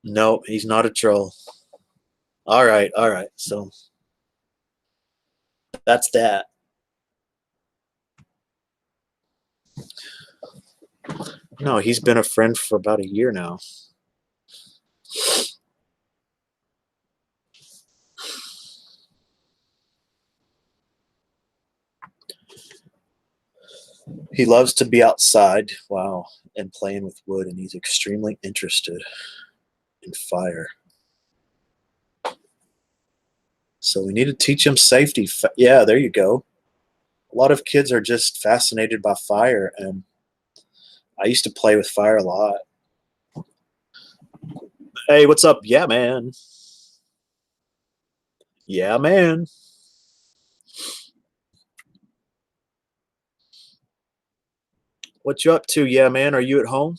No, he's not a troll. All right, all right. So that's that. No, he's been a friend for about a year now. He loves to be outside, wow, and playing with wood, and he's extremely interested in fire. So we need to teach him safety. Yeah, there you go. A lot of kids are just fascinated by fire, and I used to play with fire a lot. Hey, what's up? Yeah, man. Yeah, man. What you up to? Yeah, man. Are you at home?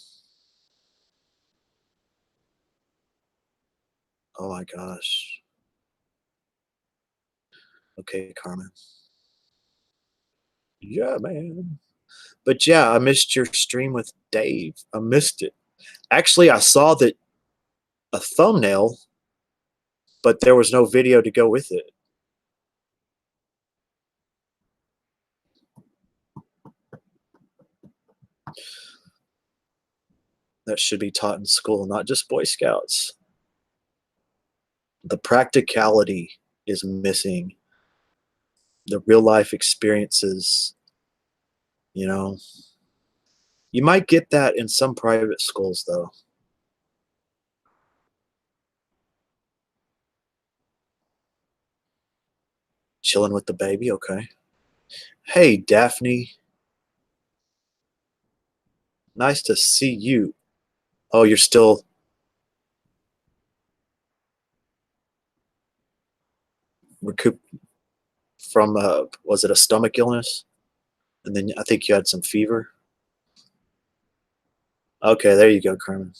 Oh my gosh. Okay, Carmen. Yeah, man. But yeah, I missed your stream with Dave. I missed it. Actually, I saw that a thumbnail, but there was no video to go with it. That should be taught in school, not just Boy Scouts. The practicality is missing. The real life experiences, you know. You might get that in some private schools, though. Chilling with the baby, okay. Hey, Daphne. Nice to see you. Oh, you're still recoup from, was it a stomach illness? And then I think you had some fever. Okay, there you go, Carmen.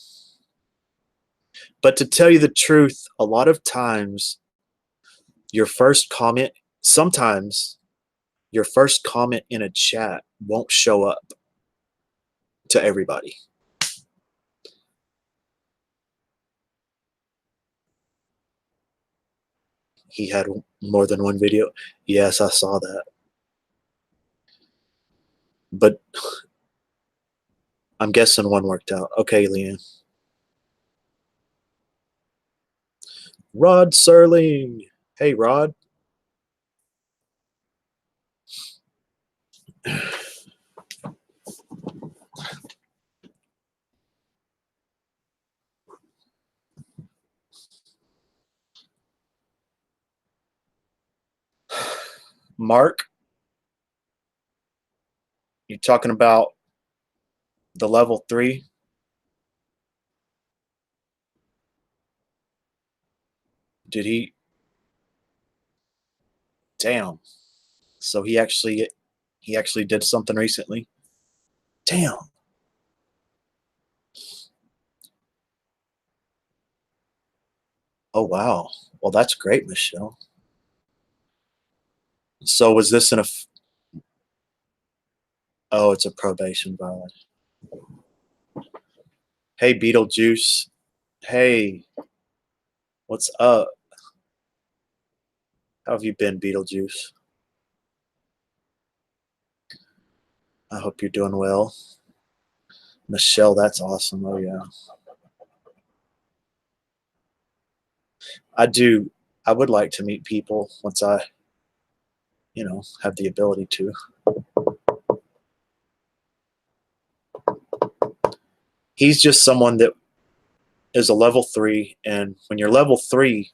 But to tell you the truth, a lot of times your first comment, sometimes your first comment in a chat won't show up to everybody. He had more than one video. Yes, I saw that. But I'm guessing one worked out. Okay, Leanne. Rod Serling. Hey, Rod. Mark, you talking about the level 3? Did he? Damn. So he actually did something recently. Damn. Oh wow. Well, that's great, Michelle. So was this in a? Oh, it's a probation violation. Hey, Beetlejuice. Hey, what's up? How have you been, Beetlejuice? I hope you're doing well. Michelle, that's awesome. Oh yeah. I do. I would like to meet people once I, have the ability to. He's just someone that is a level 3, and when you're level 3,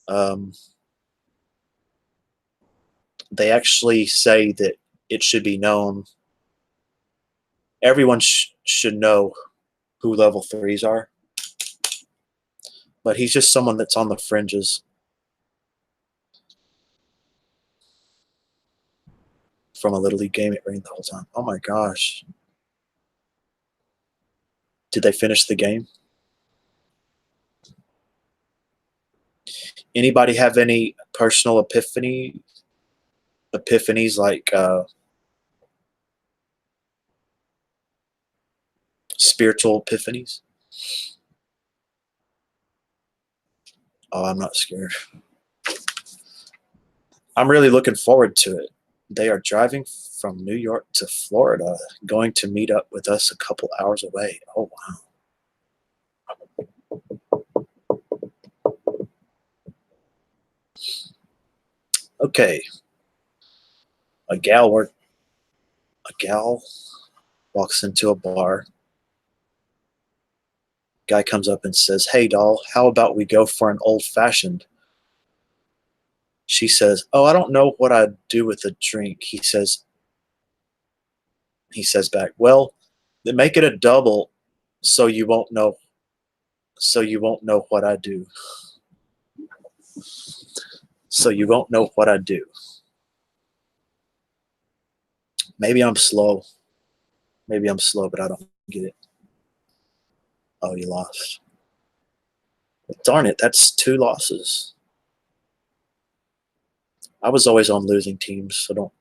um, they actually say that it should be known. Everyone should know who level 3s are, but he's just someone that's on the fringes from a Little League game. It rained the whole time. Oh my gosh. Did they finish the game? Anybody have any personal epiphanies like spiritual epiphanies? Oh, I'm not scared. I'm really looking forward to it. They are driving from New York to Florida, going to meet up with us a couple hours away. Oh, wow. Okay. A gal walks into a bar. Guy comes up and says, "Hey, doll, how about we go for an old-fashioned?" She says, "Oh, I don't know what I'd do with a drink." He says back, "Well, then make it a double so you won't know what I do. So you won't know what I do." Maybe I'm slow. But I don't get it. Oh, you lost. Well, darn it, that's 2 losses. I was always on losing teams, so don't.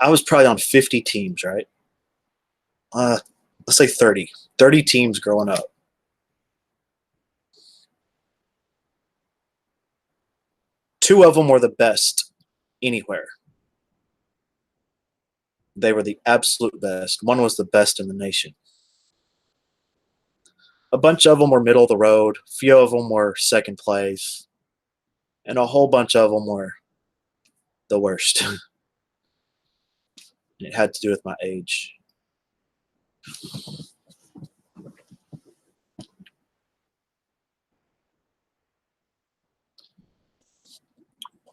I was probably on 50 teams, right? Let's say 30. 30 teams growing up. Two of them were the best anywhere. They were the absolute best. One was the best in the nation. A bunch of them were middle of the road. A few of them were second place. And a whole bunch of them were the worst. It had to do with my age.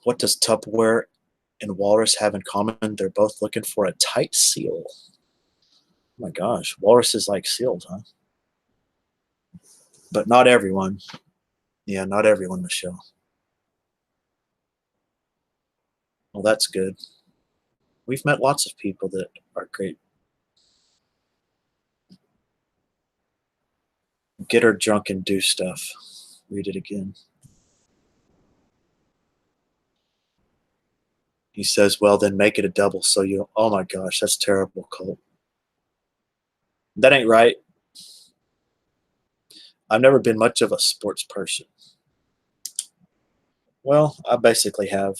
What does Tupperware and Walrus have in common? They're both looking for a tight seal. Oh my gosh, walruses like seals, huh? But not everyone. Yeah, not everyone, Michelle. Well, that's good. We've met lots of people that are great. Get her drunk and do stuff. Read it again. He says, well, then make it a double so you, oh my gosh, that's terrible, Colt. That ain't right. I've never been much of a sports person. Well, I basically have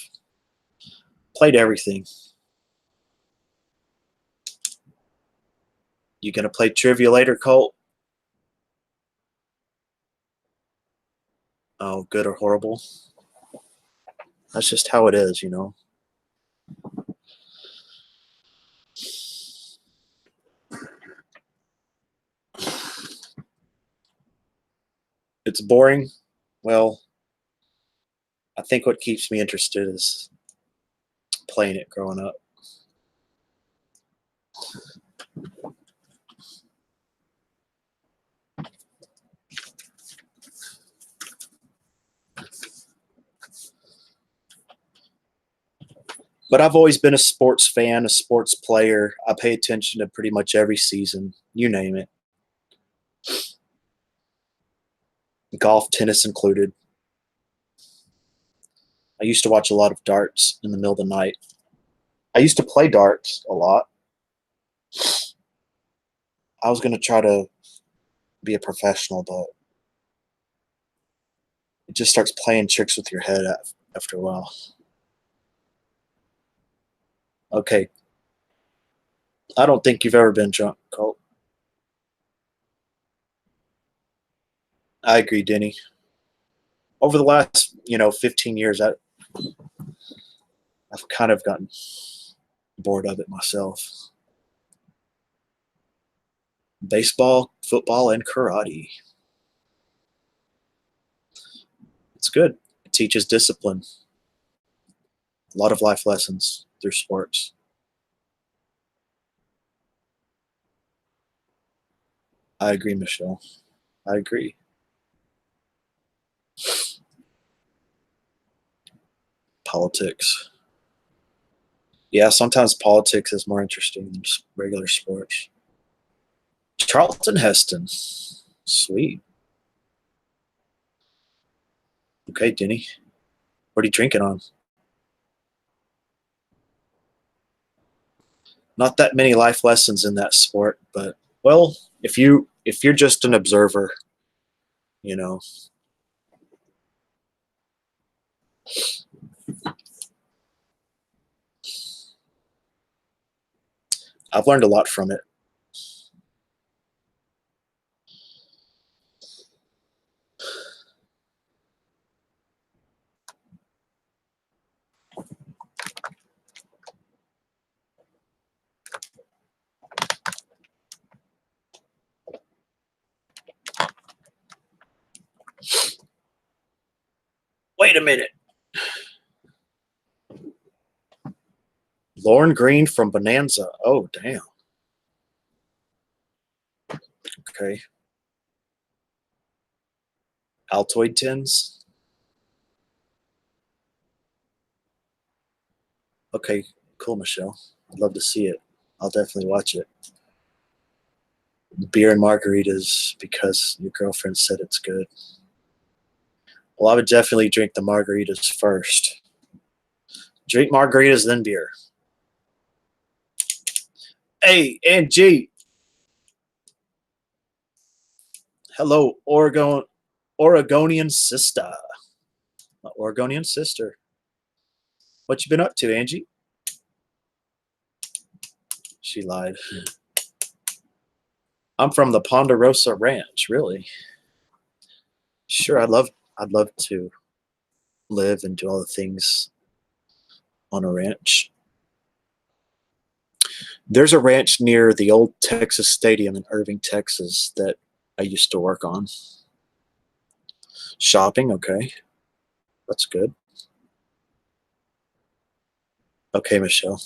played everything. You gonna play trivia later, Colt? Oh, good or horrible? That's just how it is, you know. It's boring. Well, I think what keeps me interested is playing it growing up. But I've always been a sports fan, a sports player. I pay attention to pretty much every season, you name it. Golf, tennis included. I used to watch a lot of darts in the middle of the night. I used to play darts a lot. I was going to try to be a professional, but it just starts playing tricks with your head after a while. Okay. I don't think you've ever been drunk, Colt. I agree, Denny. Over the last, 15 years, I've kind of gotten bored of it myself. Baseball, football, and karate. It's good. It teaches discipline. A lot of life lessons through sports. I agree, Michelle. I agree. Politics. Yeah, sometimes politics is more interesting than regular sports. Charlton Heston. Sweet. Okay, Denny. What are you drinking on? Not that many life lessons in that sport, but well, if you're just an observer, you know, I've learned a lot from it. Wait a minute. Lauren Green from Bonanza. Oh, damn. Okay. Altoid tins. Okay, cool, Michelle. I'd love to see it. I'll definitely watch it. Beer and margaritas because your girlfriend said it's good. Well, I would definitely drink the margaritas first. Drink margaritas, then beer. Hey, Angie. Hello, Oregonian sister. My Oregonian sister. What you been up to, Angie? She lied. I'm from the Ponderosa Ranch, really. Sure, I'd love to live and do all the things on a ranch. There's a ranch near the old Texas Stadium in Irving, Texas that I used to work on. Shopping, okay. That's good. Okay, Michelle.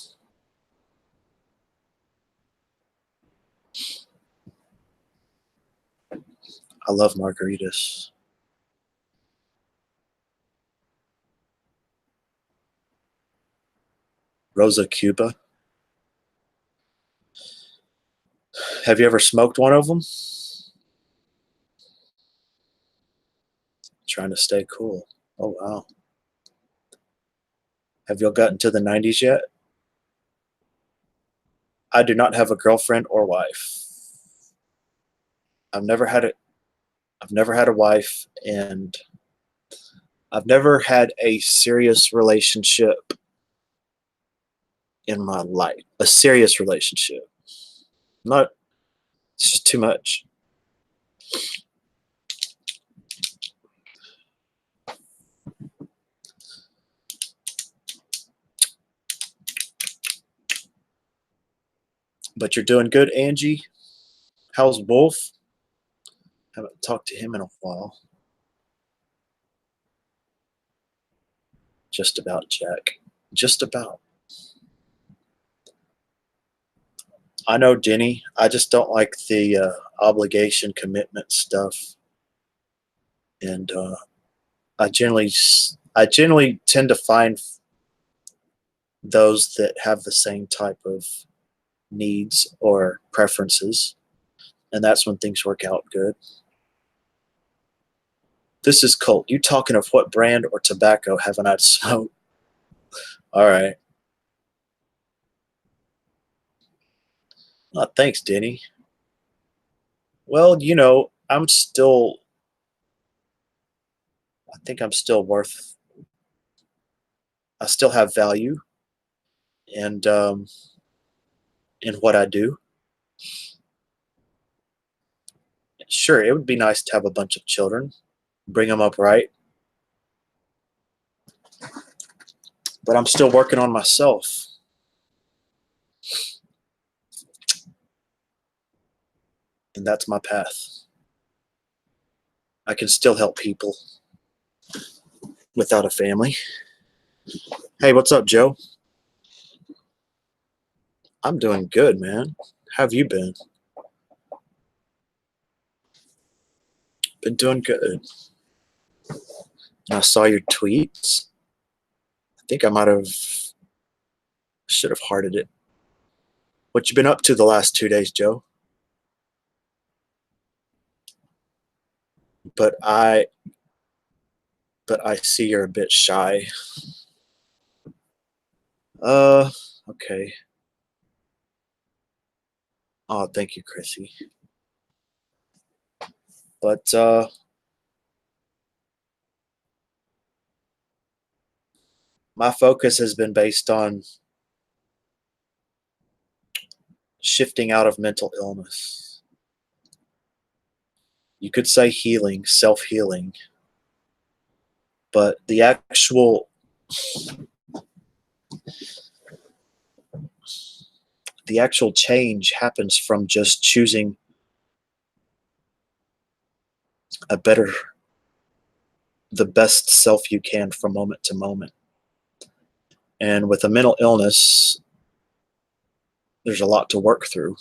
I love margaritas. Rosa Cuba. Have you ever smoked one of them? Trying to stay cool. Oh, wow. Have you gotten to the 90s yet? I do not have a girlfriend or wife. I've never had a I've never had a wife, and I've never had a serious relationship in my life. A serious relationship. Not It's just too much. But you're doing good, Angie. How's Wolf? Haven't talked to him in a while. Just about, Jack. Just about. I know Denny. I just don't like the obligation commitment stuff, and I generally tend to find those that have the same type of needs or preferences, and that's when things work out good. This is Colt. You talking of what brand or tobacco haven't I smoked? All right. Thanks, Denny. Well, I think I'm still worth, I still have value and in what I do. Sure, it would be nice to have a bunch of children, bring them up right, but I'm still working on myself, and that's my path. I can still help people without a family. Hey, what's up, Joe? I'm doing good, man. How have you been? Been doing good. And I saw your tweets. I think I should have hearted it. What you been up to the last 2 days, Joe? But I, but I see you're a bit shy. Uh, okay. Oh, thank you, Chrissy. But my focus has been based on shifting out of mental illness. You could say healing, self-healing, but the actual change happens from just choosing a better the best self you can from moment to moment. And with a mental illness, there's a lot to work through.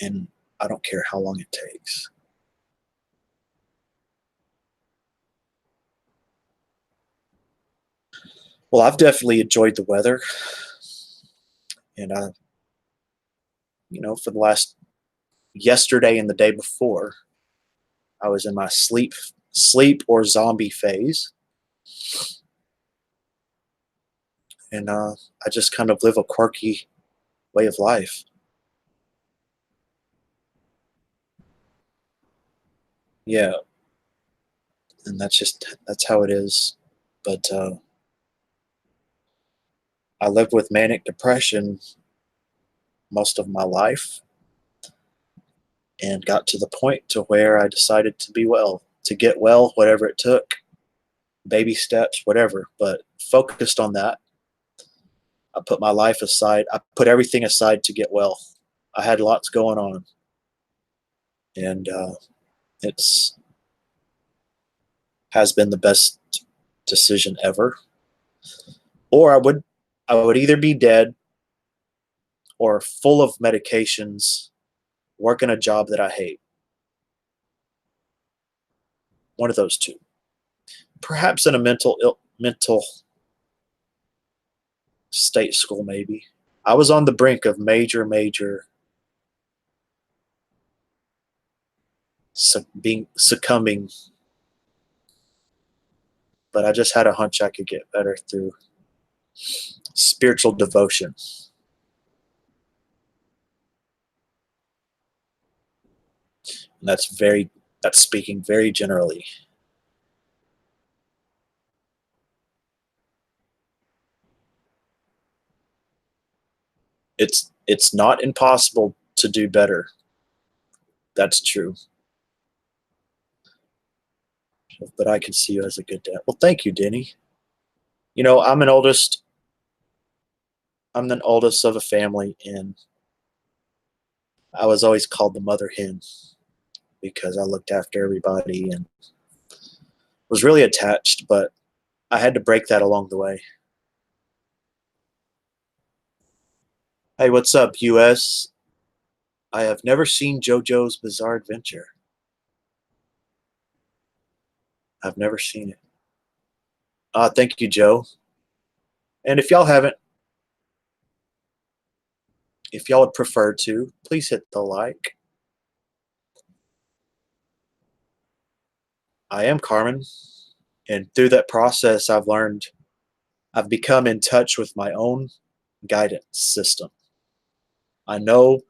And I don't care how long it takes. Well, I've definitely enjoyed the weather, and for the last yesterday and the day before, I was in my sleep or zombie phase. And I just kind of live a quirky way of life. Yeah, and that's how it is. But I lived with manic depression most of my life and got to the point to where I decided to be well, to get well, whatever it took, baby steps, whatever, but focused on that. I put my life aside. I put everything aside to get well. I had lots going on, and it's has been the best decision ever. Or I would either be dead or full of medications, working a job that I hate. One of those two. Perhaps in a mental state school, maybe. I was on the brink of major succumbing, but I just had a hunch I could get better through spiritual devotion. And that's speaking very generally. It's not impossible to do better. That's true. But I can see you as a good dad. Well, thank you, Denny. You know, I'm the oldest of a family, and I was always called the mother hen because I looked after everybody and was really attached, but I had to break that along the way. Hey, what's up, US? I have never seen JoJo's Bizarre Adventure. I've never seen it. Thank you, Joe. And if y'all would prefer to, please hit the like. I am Carmen, and through that process, I've become in touch with my own guidance system. I know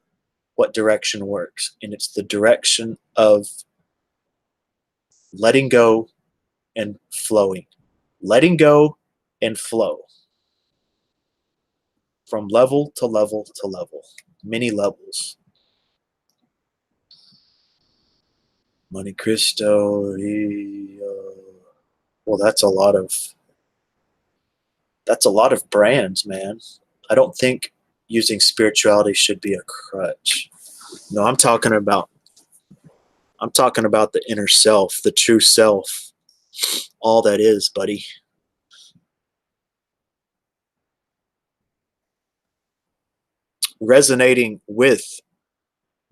what direction works, and it's the direction of letting go and flowing. Letting go and flow from level to level to level, many levels. Monte Cristo, well, that's a lot of brands, man. I don't think using spirituality should be a crutch. No, I'm talking about the inner self, the true self, all that is, buddy. Resonating with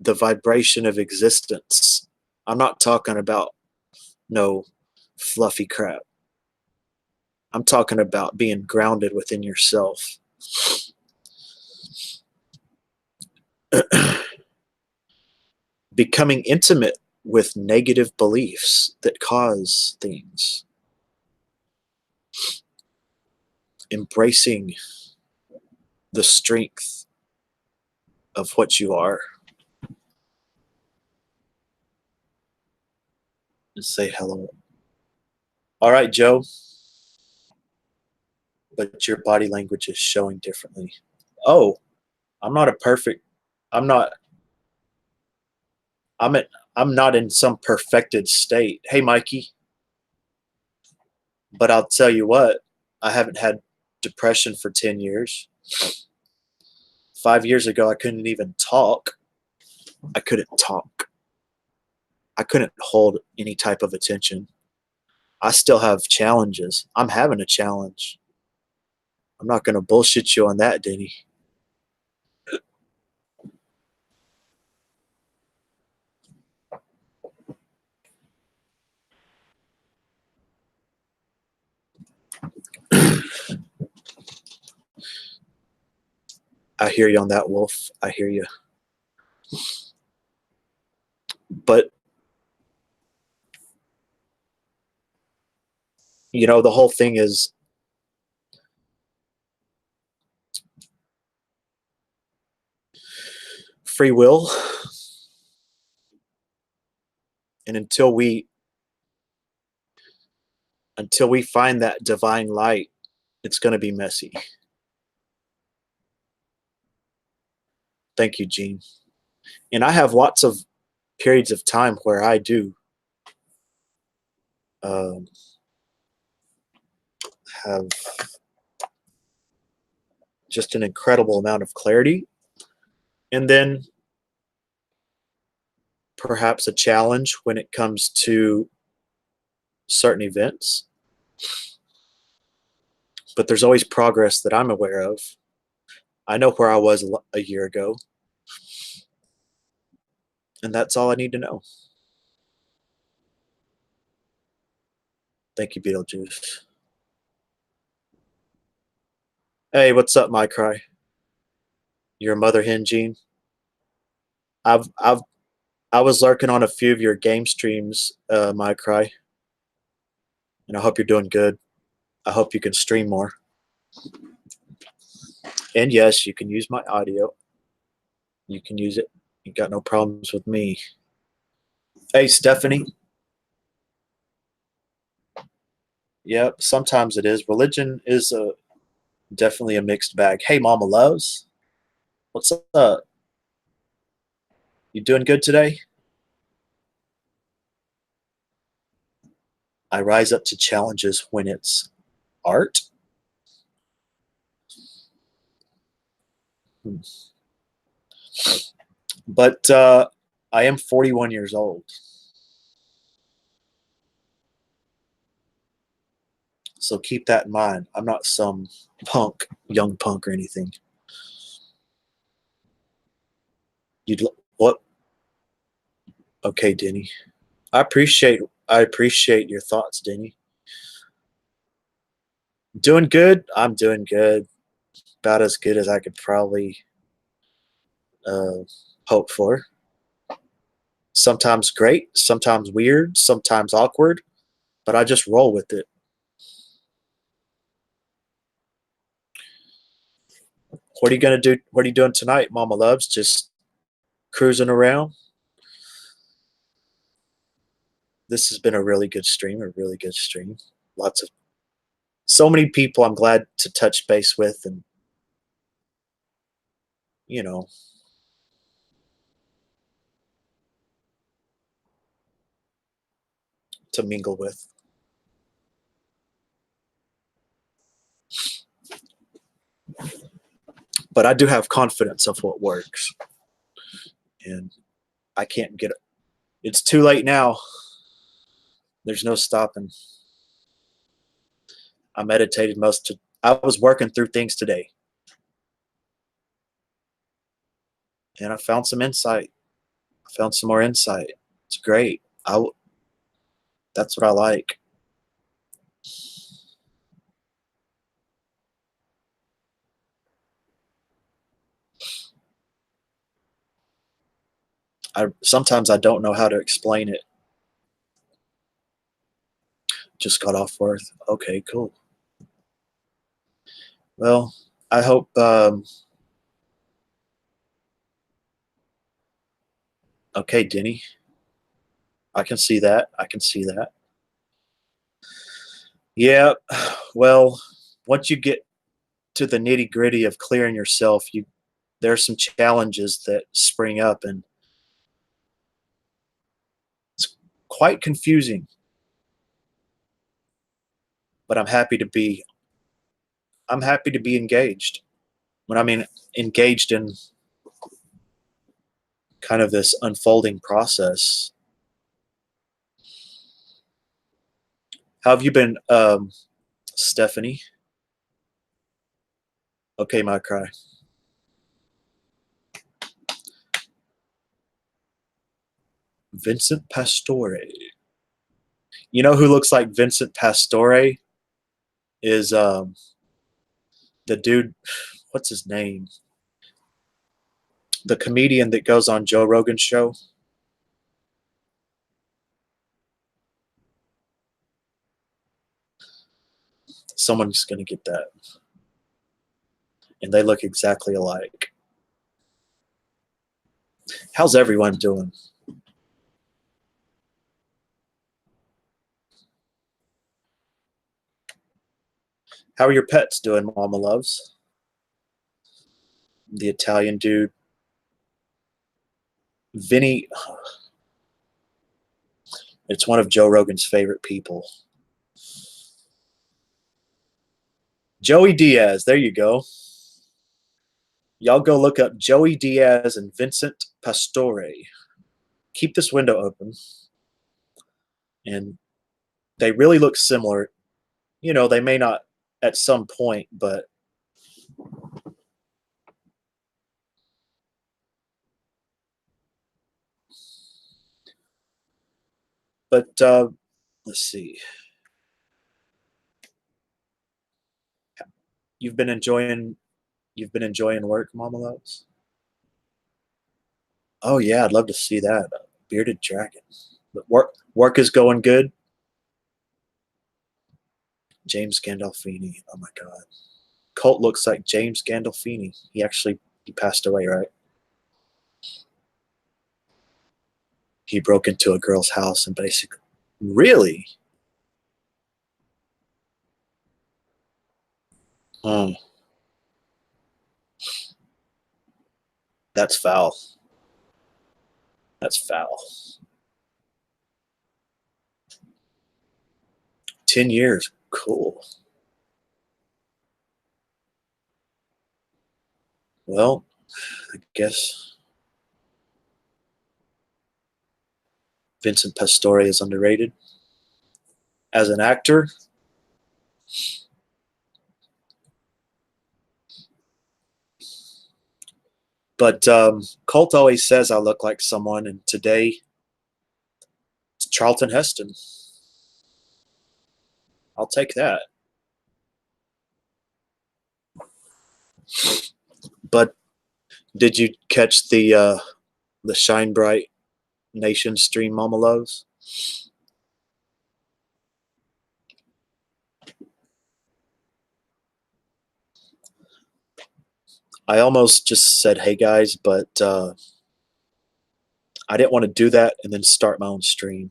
the vibration of existence. I'm not talking about no fluffy crap. I'm talking about being grounded within yourself. Becoming intimate with negative beliefs that cause things. Embracing the strength of what you are. And say hello. All right, Joe. But your body language is showing differently. Oh, I'm not a perfect. I'm not. I'm at. I'm not in some perfected state. Hey, Mikey. But I'll tell you what. I haven't had depression for 10 years. 5 years ago, I couldn't even talk. I couldn't talk. I couldn't hold any type of attention. I still have challenges. I'm having a challenge. I'm not going to bullshit you on that, Denny. I hear you on that, Wolf. I hear you. But The whole thing is free will, and until we find that divine light, it's going to be messy. Thank you, Gene. And I have lots of periods of time where I do um, have just an incredible amount of clarity, and then perhaps a challenge when it comes to certain events. But there's always progress that I'm aware of. I know where I was a year ago, and that's all I need to know. Thank you, Beetlejuice. Hey, what's up, my cry? Your mother hen, Gene. I've I was lurking on a few of your game streams, my cry, and I hope you're doing good. I hope you can stream more. And yes, you can use my audio. You can use it. You got no problems with me. Hey, Stephanie. Yep, sometimes it is. Religion is definitely a mixed bag. Hey, Mama Loves. What's up? You doing good today? I rise up to challenges when it's art. Hmm. But I am 41 years old. So keep that in mind. I'm not some young punk or anything. What? Okay, Denny. I appreciate your thoughts, Denny. Doing good. I'm doing good. About as good as I could probably uh, hope for. Sometimes great, sometimes weird, sometimes awkward, but I just roll with it. What are you gonna do? What are you doing tonight, Mama Loves? Just cruising around. This has been a really good stream. A really good stream. Lots of so many people I'm glad to touch base with, and you know to mingle with. But I do have confidence of what works, and I can't get it. It's too late now. There's no stopping. I meditated most of. I was working through things today, and I found some insight. I found some more insight. It's great. That's what I like. I sometimes I don't know how to explain it. Just got off work. Okay, cool. Well, I hope. Okay, Denny. I can see that. I can see that. Yeah. Well, once you get to the nitty gritty of clearing yourself, there's some challenges that spring up, and it's quite confusing. But I'm happy to be engaged. When I mean engaged in kind of this unfolding process. How have you been, Stephanie? Okay, my cry. Vincent Pastore. You know who looks like Vincent Pastore is the dude. What's his name? The comedian that goes on Joe Rogan's show. Someone's going to get that. And they look exactly alike. How's everyone doing? How are your pets doing, Mama Loves? The Italian dude. Vinny. It's one of Joe Rogan's favorite people. Joey Diaz. There you go. Y'all go look up Joey Diaz and Vincent Pastore. Keep this window open. And they really look similar. You know, they may not at some point, but let's see. You've been enjoying work, Mama Loves? Oh yeah, I'd love to see that. Bearded dragon. But work is going good. James Gandolfini. Oh my god. Colt looks like James Gandolfini. He passed away, right? He broke into a girl's house and basically really? Hmm. That's foul. That's foul. 10 years. Cool. Well, I guess Vincent Pastore is underrated. As an actor, but Colt always says I look like someone, and today it's Charlton Heston. I'll take that. But did you catch the Shine Bright Nation stream, Mama Loves? I almost just said, hey guys, but I didn't want to do that and then start my own stream.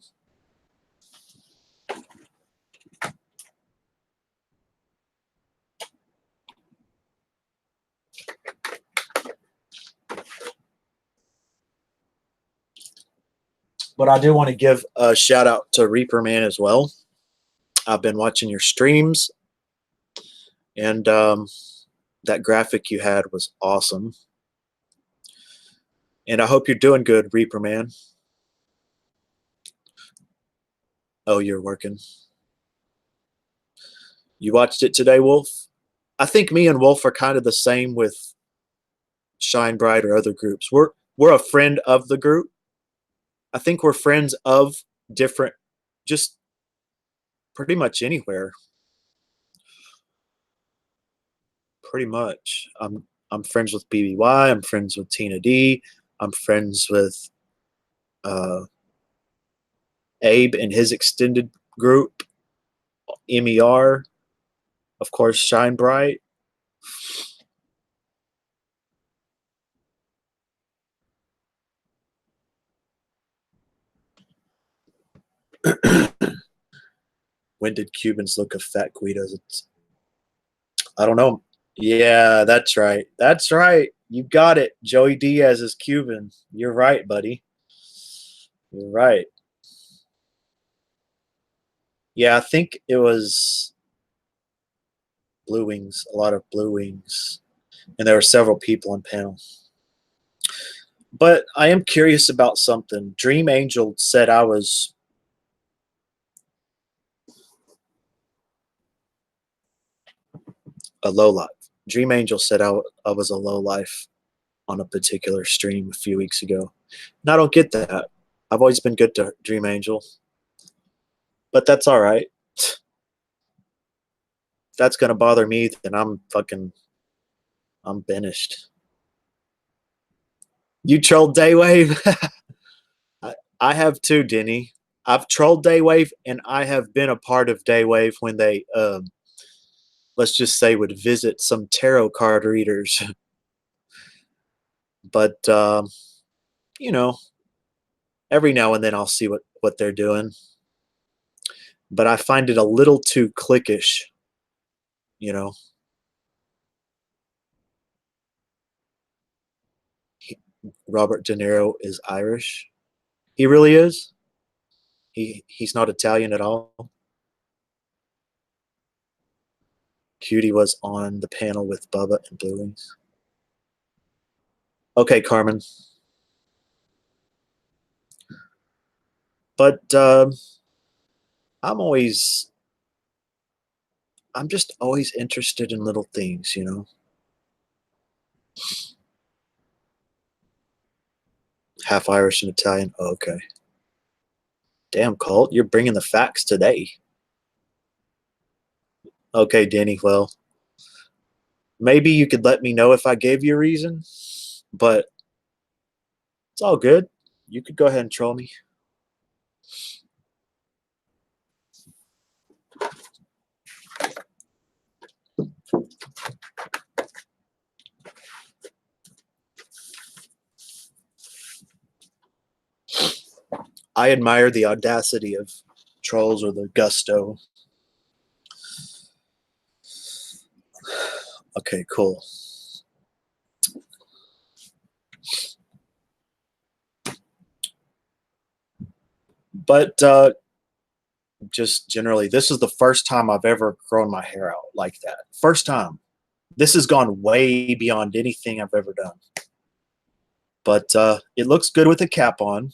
But I do want to give a shout out to Reaper Man as well. I've been watching your streams, and that graphic you had was awesome. And I hope you're doing good, Reaper Man. Oh, you're working. You watched it today, Wolf? I think me and Wolf are kind of the same with Shine Bright or other groups. We're a friend of the group. I think we're friends of different, just pretty much anywhere. Pretty much. I'm friends with BBY. I'm friends with Tina D. I'm friends with Abe and his extended group, MER, of course, Shine Bright. When did Cubans look of fat Guidos? I don't know. Yeah, that's right. That's right. You got it. Joey Diaz is Cuban. You're right, buddy. You're right. Yeah, I think it was Blue Wings, a lot of Blue Wings. And there were several people on panel. But I am curious about something. Dream Angel said I was a lowlife. Dream Angel said I was a lowlife on a particular stream a few weeks ago. And I don't get that. I've always been good to Dream Angel. But that's all right. If that's going to bother me, then I'm finished. You trolled Daywave? I have too, Denny. I've trolled Daywave, and I have been a part of Daywave when they let's just say, would visit some tarot card readers. But you know, every now and then I'll see what they're doing. But I find it a little too cliquish, you know. He, Robert De Niro is Irish. He really is. He's not Italian at all. Cutie was on the panel with Bubba and Blue Wings. Okay, Carmen. But I'm always, I'm just always interested in little things, you know. Half Irish and Italian. Oh, okay. Damn, Colt, you're bringing the facts today. Okay, Danny. Well, maybe you could let me know if I gave you a reason, but it's all good. You could go ahead and troll me. I admire the audacity of trolls, or the gusto. Okay, cool. But just generally, this is the first time I've ever grown my hair out like that. First time. This has gone way beyond anything I've ever done. But it looks good with the cap on.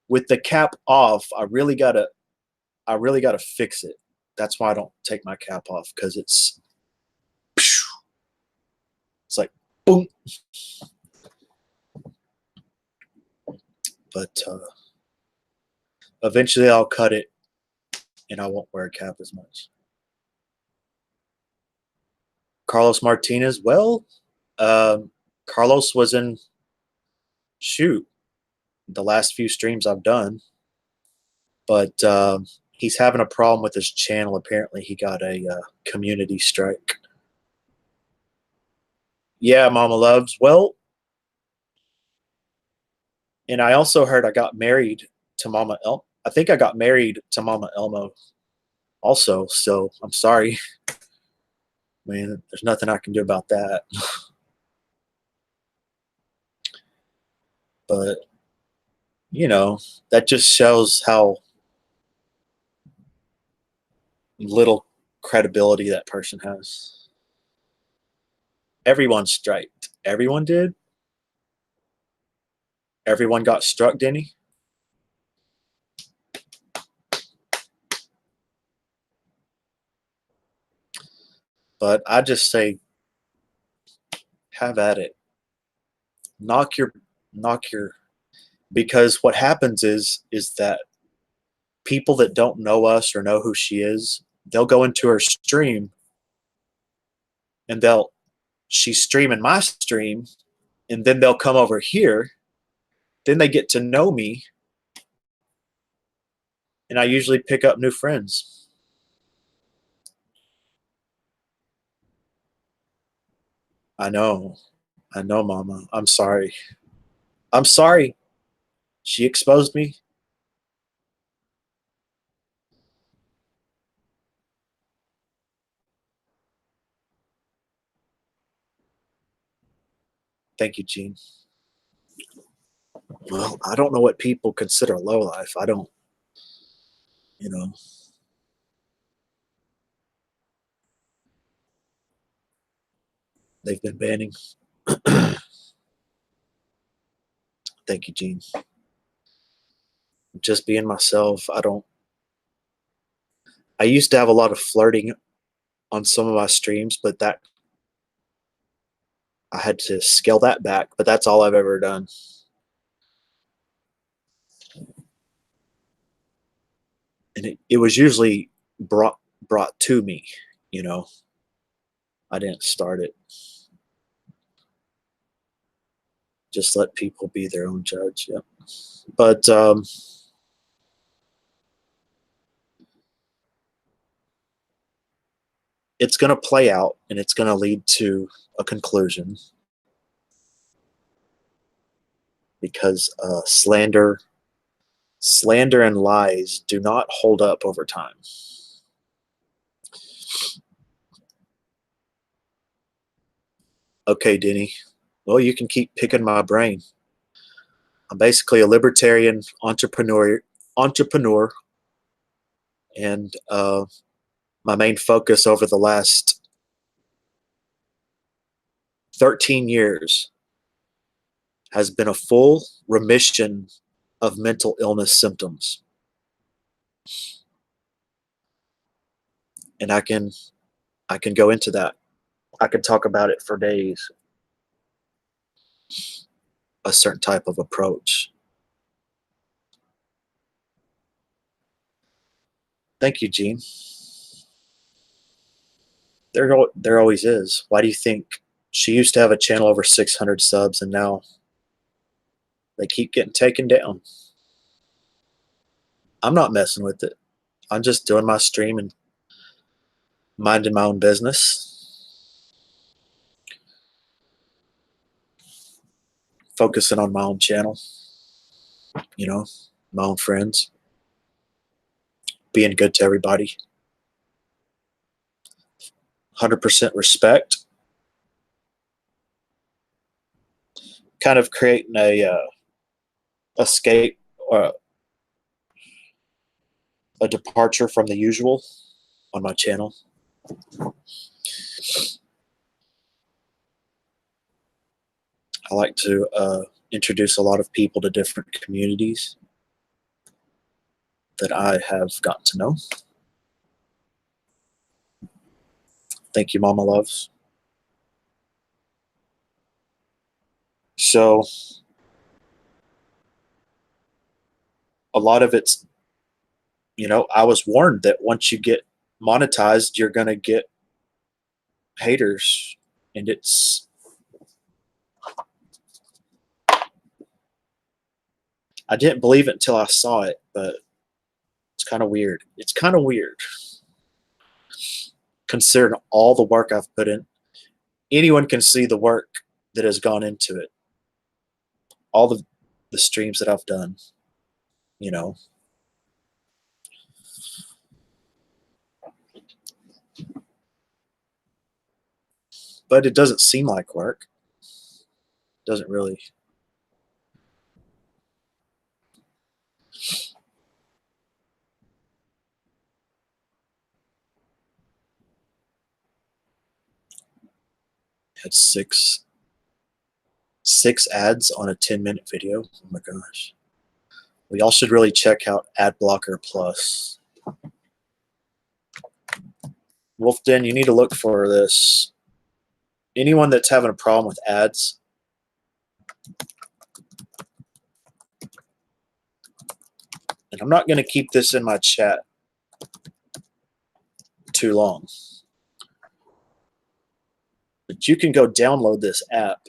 With the cap off, I really gotta fix it. That's why I don't take my cap off, because it's like boom. But eventually I'll cut it and I won't wear a cap as much. Carlos Martinez, well, Carlos was in, shoot, the last few streams I've done, but he's having a problem with his channel. Apparently, he got a community strike. Yeah, Mama Loves. Well, and I also heard I got married to Mama El. I think I got married to Mama Elmo also. So I'm sorry. Man, there's nothing I can do about that. But, you know, that just shows how little credibility that person has. Everyone striked. Everyone did. Everyone got struck, didn't he? But I just say, have at it. Knock your, knock your. Because what happens is that people that don't know us or know who she is, they'll go into her stream and she's streaming my stream, and then they'll come over here. Then they get to know me, and I usually pick up new friends. I know. I know, Mama. I'm sorry. I'm sorry. She exposed me. Thank you, Gene. Well, I don't know what people consider low life. I don't, you know. They've been banning. Thank you, Gene. Just being myself. I used to have a lot of flirting on some of my streams, but that I had to scale that back. But that's all I've ever done. And it was usually brought to me, you know. I didn't start it. Just let people be their own judge. Yep. But it's going to play out and it's going to lead to a conclusion, because slander and lies do not hold up over time. Okay, Denny. Well, you can keep picking my brain. I'm basically a libertarian entrepreneur, and my main focus over the last 13 years has been a full remission of mental illness symptoms. And I can go into that. I could talk about it for days. A certain type of approach. Thank you, Gene. There always is. Why do you think she used to have a channel over 600 subs and now they keep getting taken down? I'm not messing with it. I'm just doing my stream and minding my own business, focusing on my own channel, my own friends, being good to everybody, 100% respect, kind of creating a escape or a departure from the usual on my channel. I like to introduce a lot of people to different communities that I have gotten to know. Thank you, Mama Loves. So a lot of it's, I was warned that once you get monetized, you're going to get haters. And I didn't believe it until I saw it, but it's kind of weird. It's kind of weird considering all the work I've put in. Anyone can see the work that has gone into it. All the streams that I've done, you know. But it doesn't seem like work. It doesn't really. Had six ads on a 10-minute video. Oh my gosh. We all should really check out Ad Blocker Plus. Wolfden, you need to look for this. Anyone that's having a problem with ads, and I'm not going to keep this in my chat too long, but you can go download this app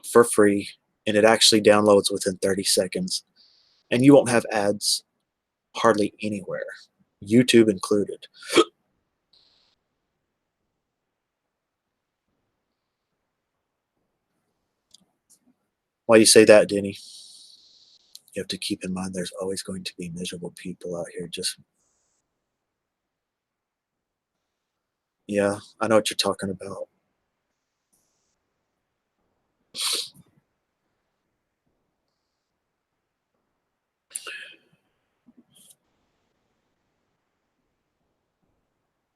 for free, and it actually downloads within 30 seconds, and you won't have ads hardly anywhere, YouTube included. Why you say that, Denny? You have to keep in mind there's always going to be miserable people out here. Yeah, I know what you're talking about.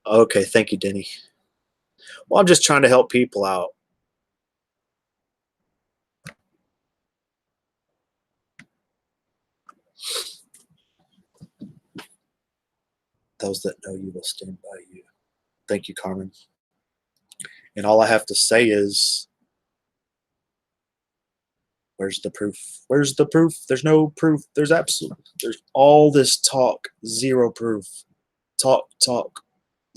Okay, thank you, Denny. Well, I'm just trying to help people out. Those that know you will stand by you. Thank you, Carmen. And all I have to say is, where's the proof? Where's the proof? There's no proof. There's all this talk, zero proof. Talk,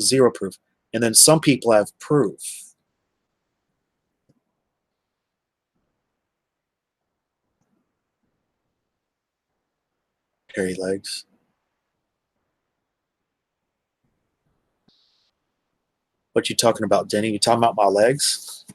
zero proof. And then some people have proof. Hairy legs. What you talking about, Denny? You talking about my legs?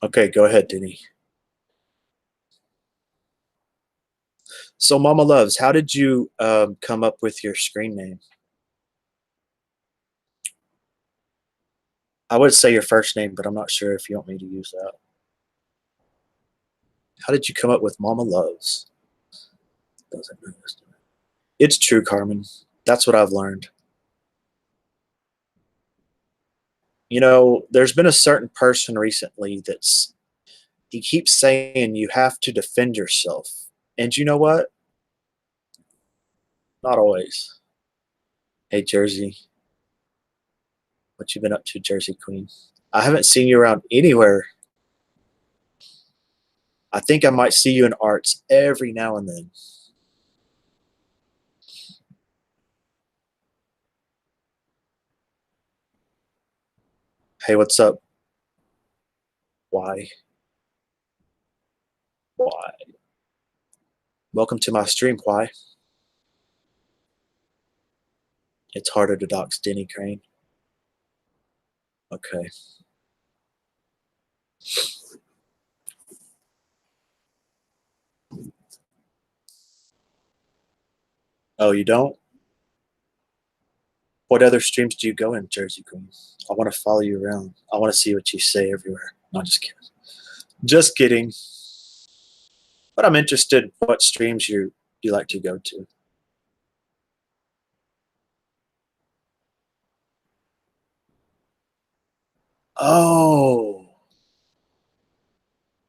Okay, go ahead, Denny. So, Mama Loves, how did you come up with your screen name? I would say your first name, but I'm not sure if you want me to use that. How did you come up with Mama Loves? Doesn't know this. It's true, Carmen. That's what I've learned. You know, there's been a certain person recently he keeps saying you have to defend yourself. And you know what? Not always. Hey, Jersey, what you been up to, Jersey Queen? I haven't seen you around anywhere. I think I might see you in arts every now and then. Hey, what's up? Why? Why? Welcome to my stream. Why? It's harder to dox Denny Crane. Okay. Oh, you don't? What other streams do you go in, Jersey Queen? I want to follow you around. I want to see what you say everywhere. No, just kidding. Just kidding. But I'm interested in what streams you like to go to. Oh,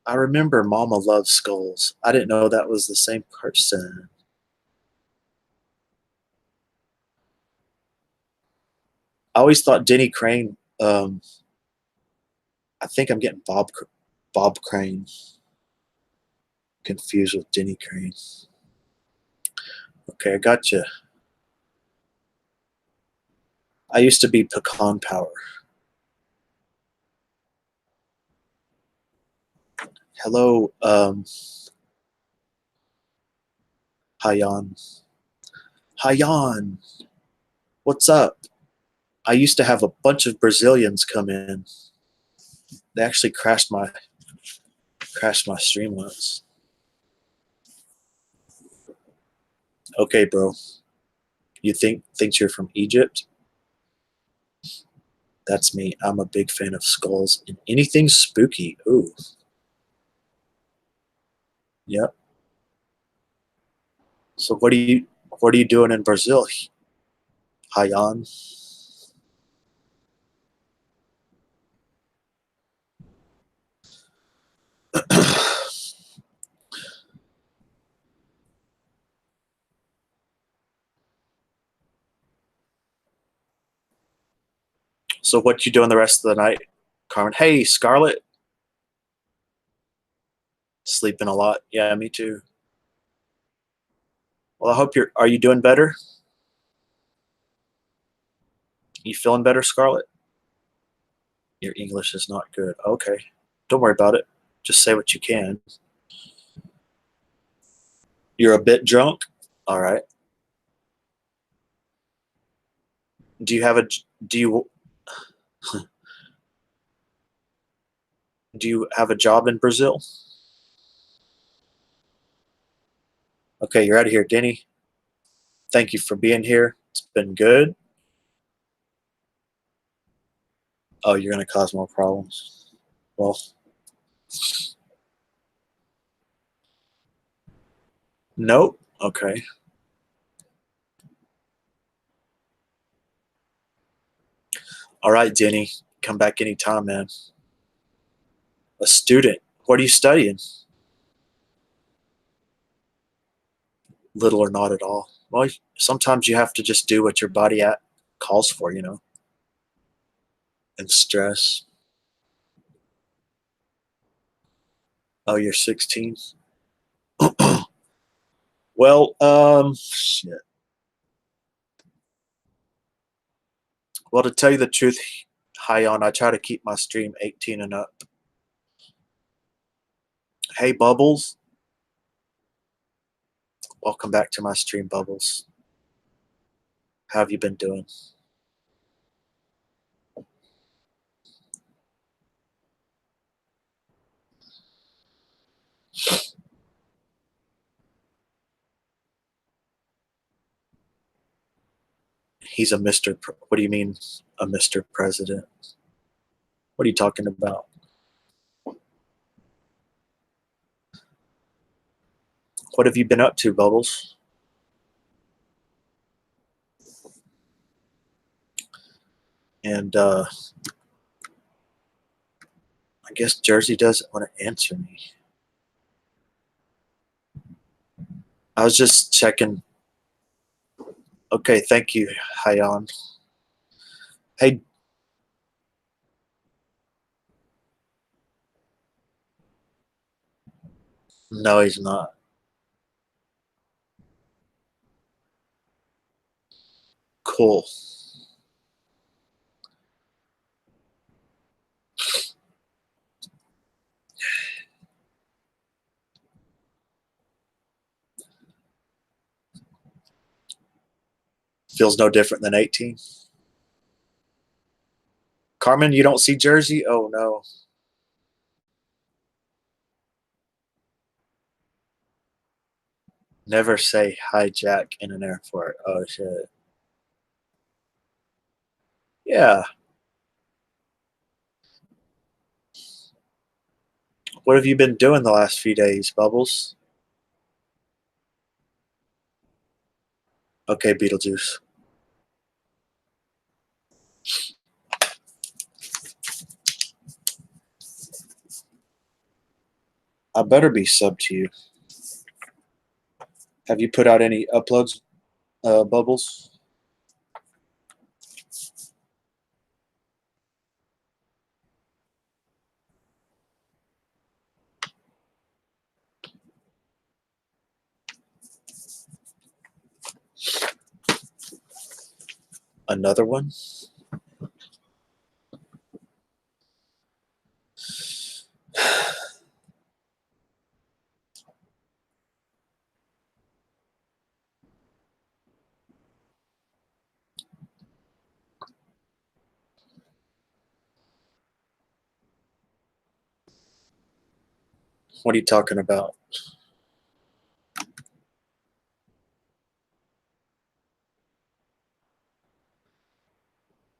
I remember Mama Loves Skulls. I didn't know that was the same person. I always thought Denny Crane. I think I'm getting Bob Crane confused with Denny Crane. Okay, I got you. I used to be Pecan Power. Hello, Hayan. Hayan, what's up? I used to have a bunch of Brazilians come in. They actually crashed my stream once. Okay, bro. You thinks you're from Egypt? That's me. I'm a big fan of skulls and anything spooky. Ooh, yep. So what are you doing in Brazil, Hayan? So what you doing the rest of the night, Carmen? Hey, Scarlett. Sleeping a lot. Yeah, me too. Well, I hope are you doing better? You feeling better, Scarlett? Your English is not good. Okay. Don't worry about it. Just say what you can. You're a bit drunk? All right. Do you have a do you do you have a job in Brazil? Okay, you're out of here, Denny. Thank you for being here. It's been good. Oh, you're gonna cause more problems. Well, nope. Okay. All right, Denny. Come back anytime, man. A student. What are you studying? Little or not at all. Well, sometimes you have to just do what your body calls for, and stress. Oh, you're 16. Well, shit. Well, to tell you the truth, hi on. I try to keep my stream 18 and up. Hey, Bubbles. Welcome back to my stream, Bubbles. How have you been doing? He's a Mr. What do you mean, a Mr. President? What are you talking about? What have you been up to, Bubbles? And I guess Jersey doesn't want to answer me. I was just checking. Okay, thank you, Hayan. Hey, no, he's not. Cool. Feels no different than 18. Carmen, you don't see Jersey? Oh, no. Never say hi, Jack, in an airport. Oh, shit. Yeah. What have you been doing the last few days, Bubbles? Okay, Beetlejuice. I better be sub to you. Have you put out any uploads, Bubbles? Another one? What are you talking about?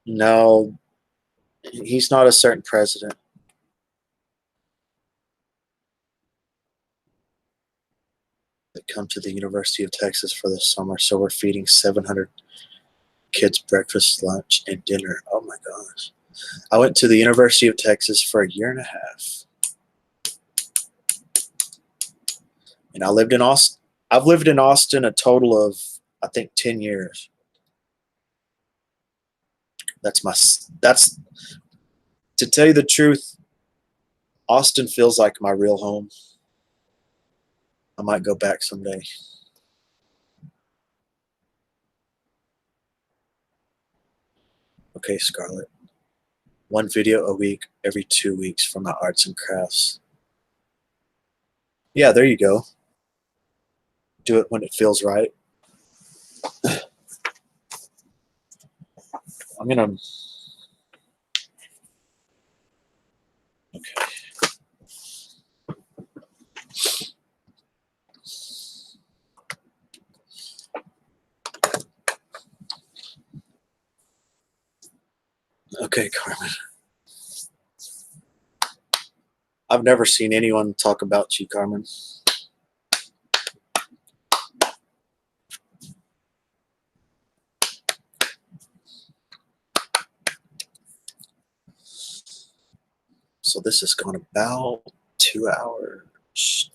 No, he's not a certain president. That come to the University of Texas for the summer, so we're feeding 700 kids breakfast, lunch, and dinner. Oh my gosh. I went to the University of Texas for a year and a half. And I lived in Austin. I've lived in Austin a total of, I think, 10 years. That's to tell you the truth, Austin feels like my real home. I might go back someday. Okay, Scarlett. One video a week every 2 weeks for my arts and crafts. Yeah, there you go. Do it when it feels right. I'm gonna. Okay. Okay, Carmen. I've never seen anyone talk about you, Carmen. So this has gone about 2 hours.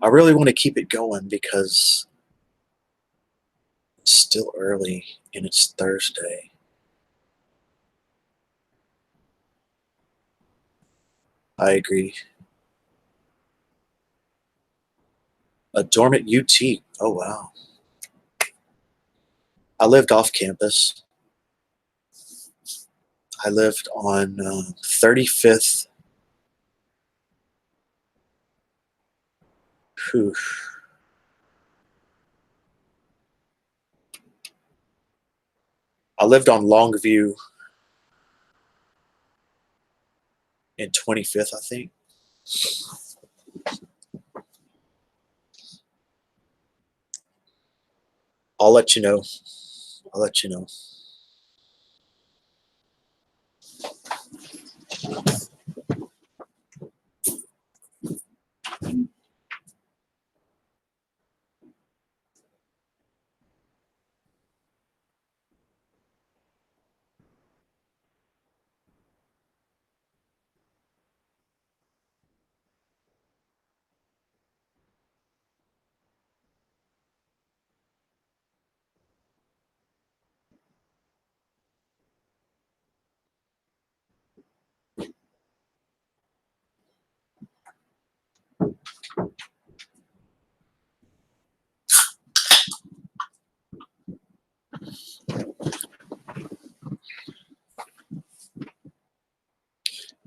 I really want to keep it going because it's still early and it's Thursday. I agree. A dorm at UT. Oh, wow. I lived off campus. I lived on 35th. Whew. I lived on Longview in 25th, I think. I'll let you know. I'll let you know.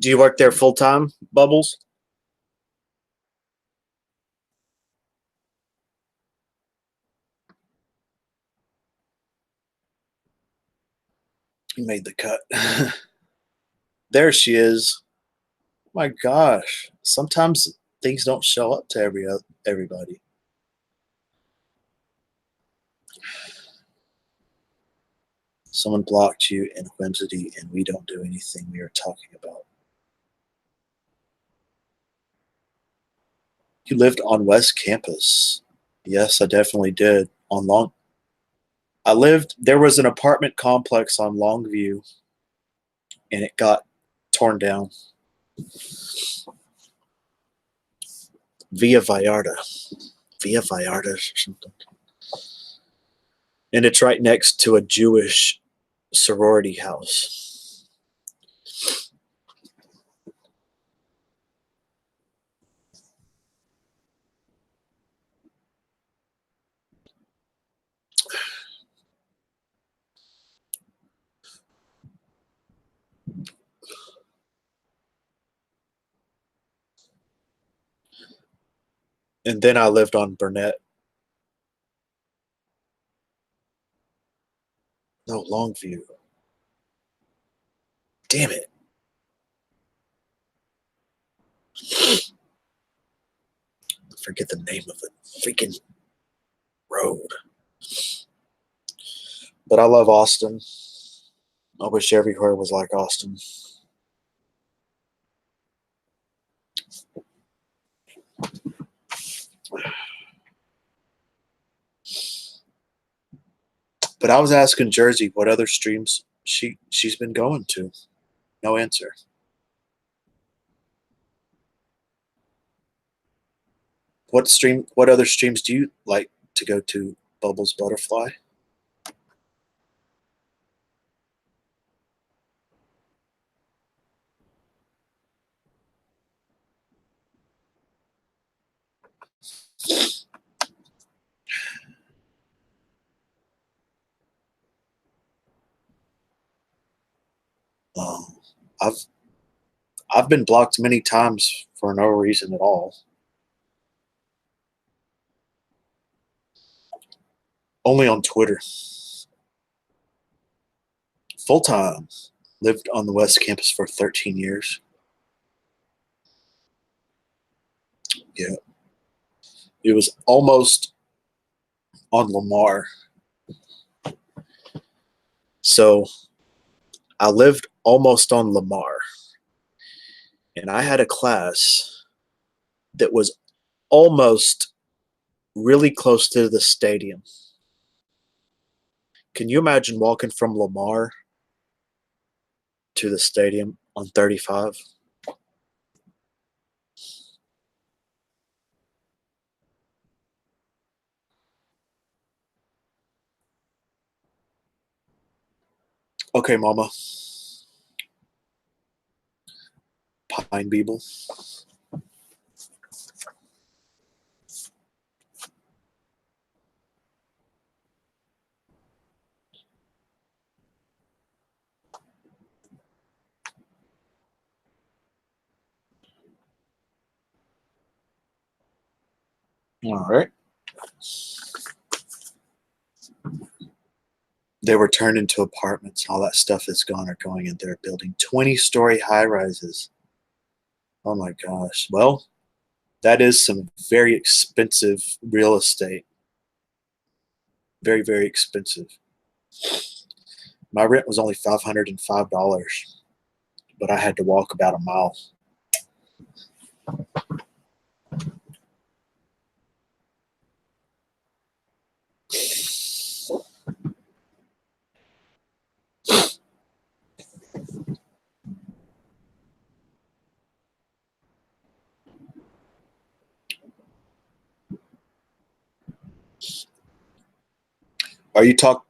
Do you work there full time, Bubbles? You made the cut. There she is. My gosh. Sometimes things don't show up to everybody. Someone blocked you in Whimsity, and we don't do anything we are talking about. You lived on West Campus. Yes, I definitely did. There was an apartment complex on Longview, and it got torn down. Via Vallarta. Via Vallarta or something. And it's right next to a Jewish sorority house. And then I lived on Burnett. No, Longview. Damn it. I forget the name of the freaking road. But I love Austin. I wish everywhere was like Austin. But I was asking Jersey what other streams she's been going to. No answer. What other streams do you like to go to, Bubbles Butterfly? Um, I've I've been blocked many times for no reason at all. Only on Twitter. Full time. Lived on the West Campus for 13 years. Yeah. It was almost on Lamar. So I lived almost on Lamar. And I had a class that was almost really close to the stadium. Can you imagine walking from Lamar to the stadium on 35? Okay, Mama. Pine Beetle. All right. They were turned into apartments. All that stuff is gone or going, and they're building 20-story high rises. Oh my gosh. Well, that is some very expensive real estate. Very, very expensive. My rent was only $505, but I had to walk about a mile. Are you talk?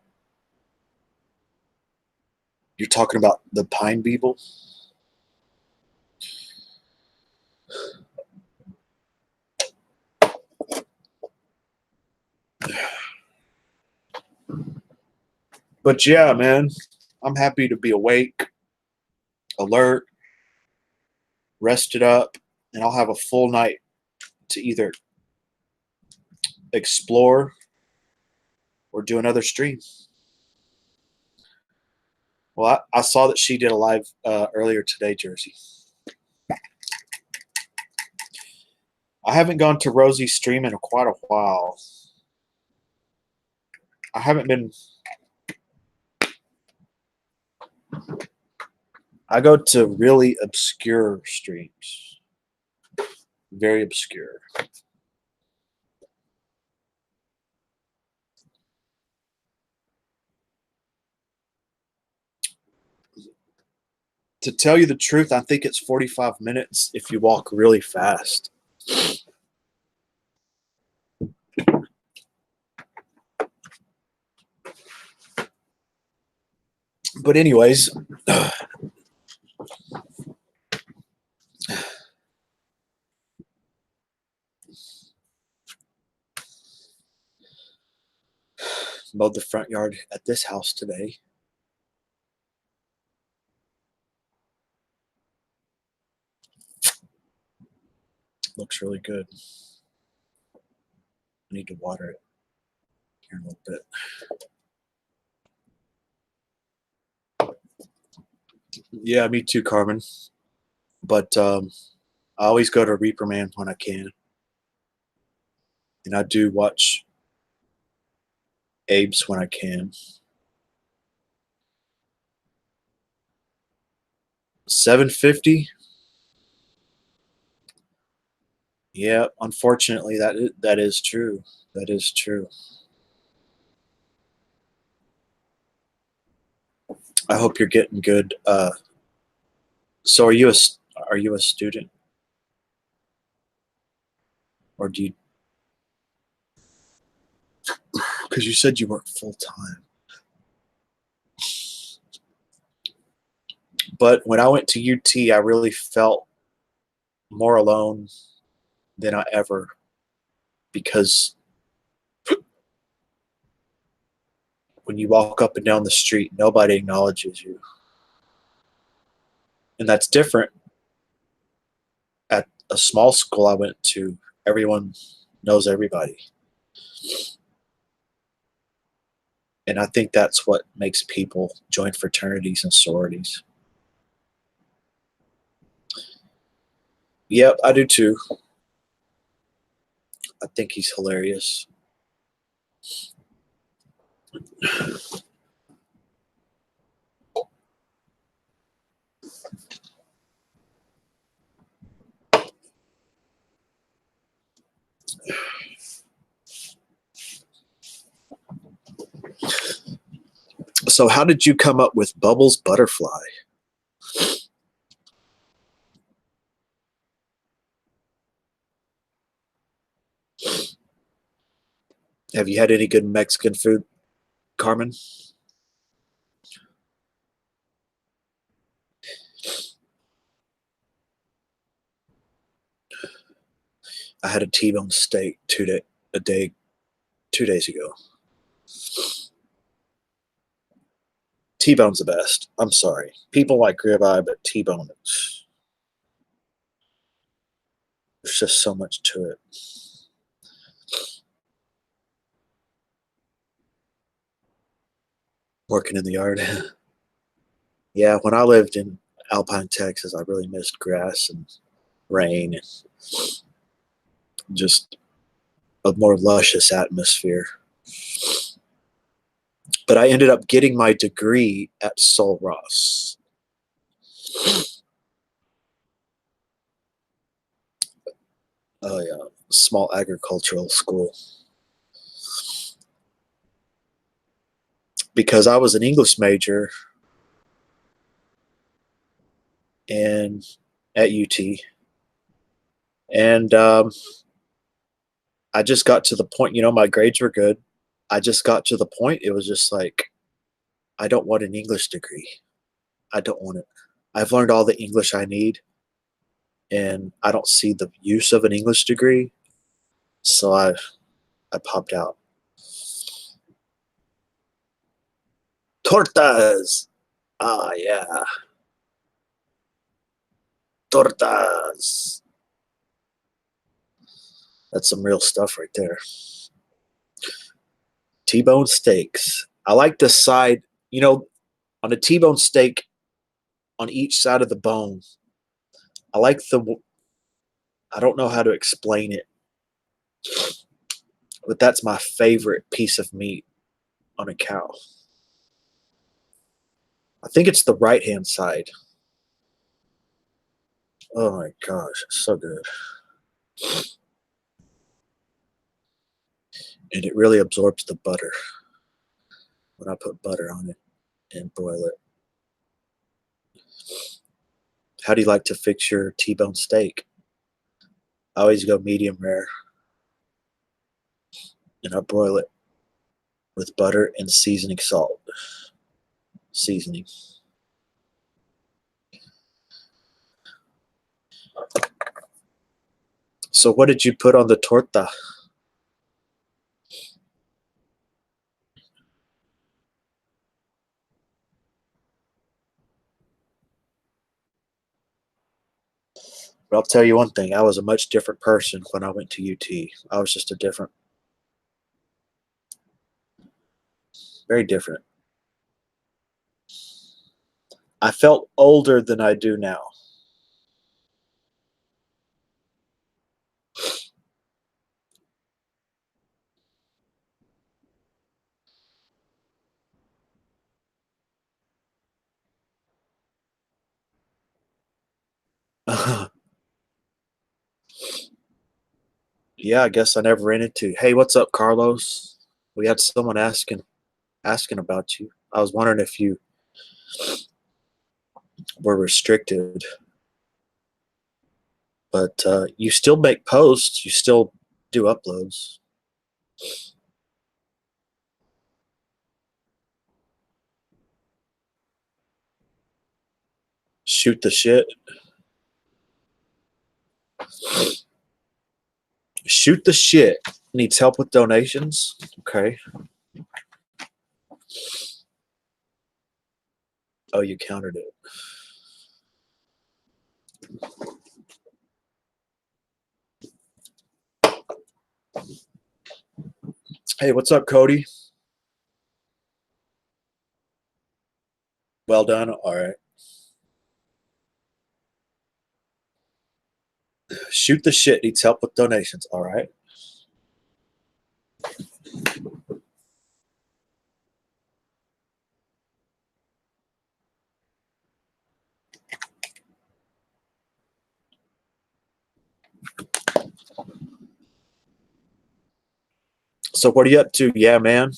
You're talking about the Pine Beetle? But yeah, man, I'm happy to be awake, alert, rested up, and I'll have a full night to either explore or do another stream. Well, I saw that she did a live earlier today, Jersey. I haven't gone to Rosie's stream in quite a while. I haven't been. I go to really obscure streams. Very obscure. To tell you the truth, I think it's 45 minutes if you walk really fast. But anyways, mowed the front yard at this house today. Looks really good. I need to water it here in a little bit. Yeah, me too, Carmen. But I always go to Reaper Man when I can. And I do watch Abe's when I can. 750. Yeah, unfortunately, that is true. That is true. I hope you're getting good. So are you a student, or do you? Because you said you work full time. But when I went to UT, I really felt more alone than I ever, because when you walk up and down the street, nobody acknowledges you. And that's different. At a small school I went to, everyone knows everybody. And I think that's what makes people join fraternities and sororities. Yep, I do too. I think he's hilarious. So how did you come up with Bubbles Butterfly? Have you had any good Mexican food, Carmen? I had a T-bone steak a day 2 days ago. T-bone's the best. I'm sorry. People like ribeye, but T-bone, there's just so much to it. Working in the yard. Yeah, when I lived in Alpine, Texas, I really missed grass and rain and just a more luscious atmosphere. But I ended up getting my degree at Sul Ross. Oh yeah, small agricultural school. Because I was an English major and at UT, and I just got to the point. My grades were good. I just got to the point. It was just like, I don't want an English degree. I don't want it. I've learned all the English I need, and I don't see the use of an English degree. So I popped out. Tortas. Ah, yeah. Tortas. That's some real stuff right there. T-bone steaks. I like the side, on a T-bone steak, on each side of the bone. I like I don't know how to explain it, but that's my favorite piece of meat on a cow. I think it's the right-hand side. Oh my gosh, it's so good. And it really absorbs the butter when I put butter on it and broil it. How do you like to fix your T-bone steak? I always go medium rare, and I broil it with butter and seasoning salt. Seasoning. So what did you put on the torta? But I'll tell you one thing, I was a much different person when I went to UT. I was just very different. I felt older than I do now. Yeah, I guess I never ran into. Hey, what's up, Carlos? We had someone asking about you. I was wondering if you were restricted, but you still make posts. You still do uploads. Shoot the shit. Shoot the shit. Needs help with donations. Okay. Oh, you countered it. Hey, what's up, Cody? Well done. All right. Shoot the shit. Needs help with donations. All right. So what are you up to? Yeah, man.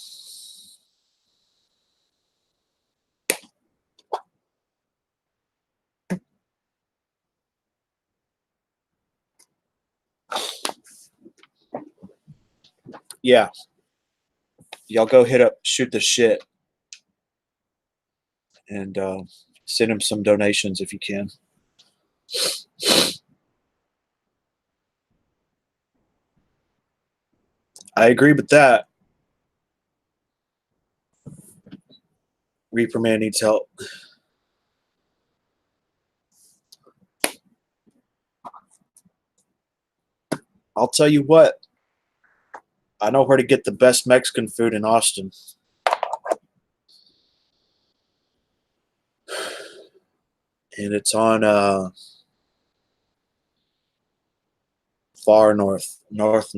Yeah. Y'all go hit up Shoot the Shit and send him some donations if you can. I agree with that. Reaper Man needs help. I'll tell you what. I know where to get the best Mexican food in Austin. And it's on far north. North.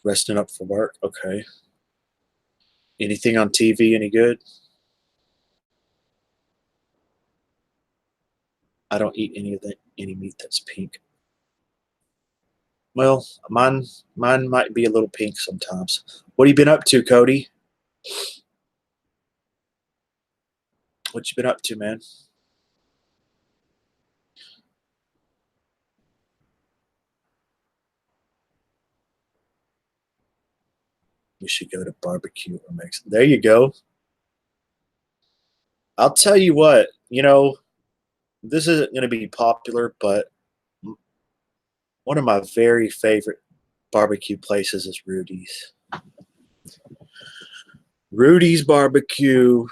Resting up for work. Okay. Anything on TV any good? I don't eat any meat that's pink. Well, mine might be a little pink sometimes. What have you been up to, Cody? What you been up to, man? We should go to barbecue or Mexican. There you go. I'll tell you what, this isn't going to be popular, but one of my very favorite barbecue places is Rudy's. Rudy's Barbecue,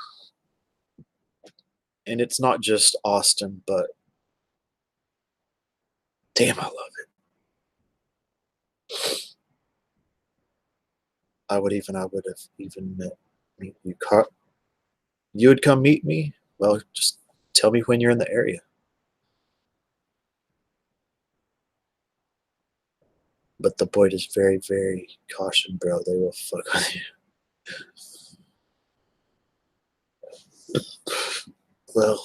and it's not just Austin, but damn, I love it. I would have even meet you. You would come meet me? Well, just tell me when you're in the area. But the boy is very, very caution, bro. They will fuck with you. Well,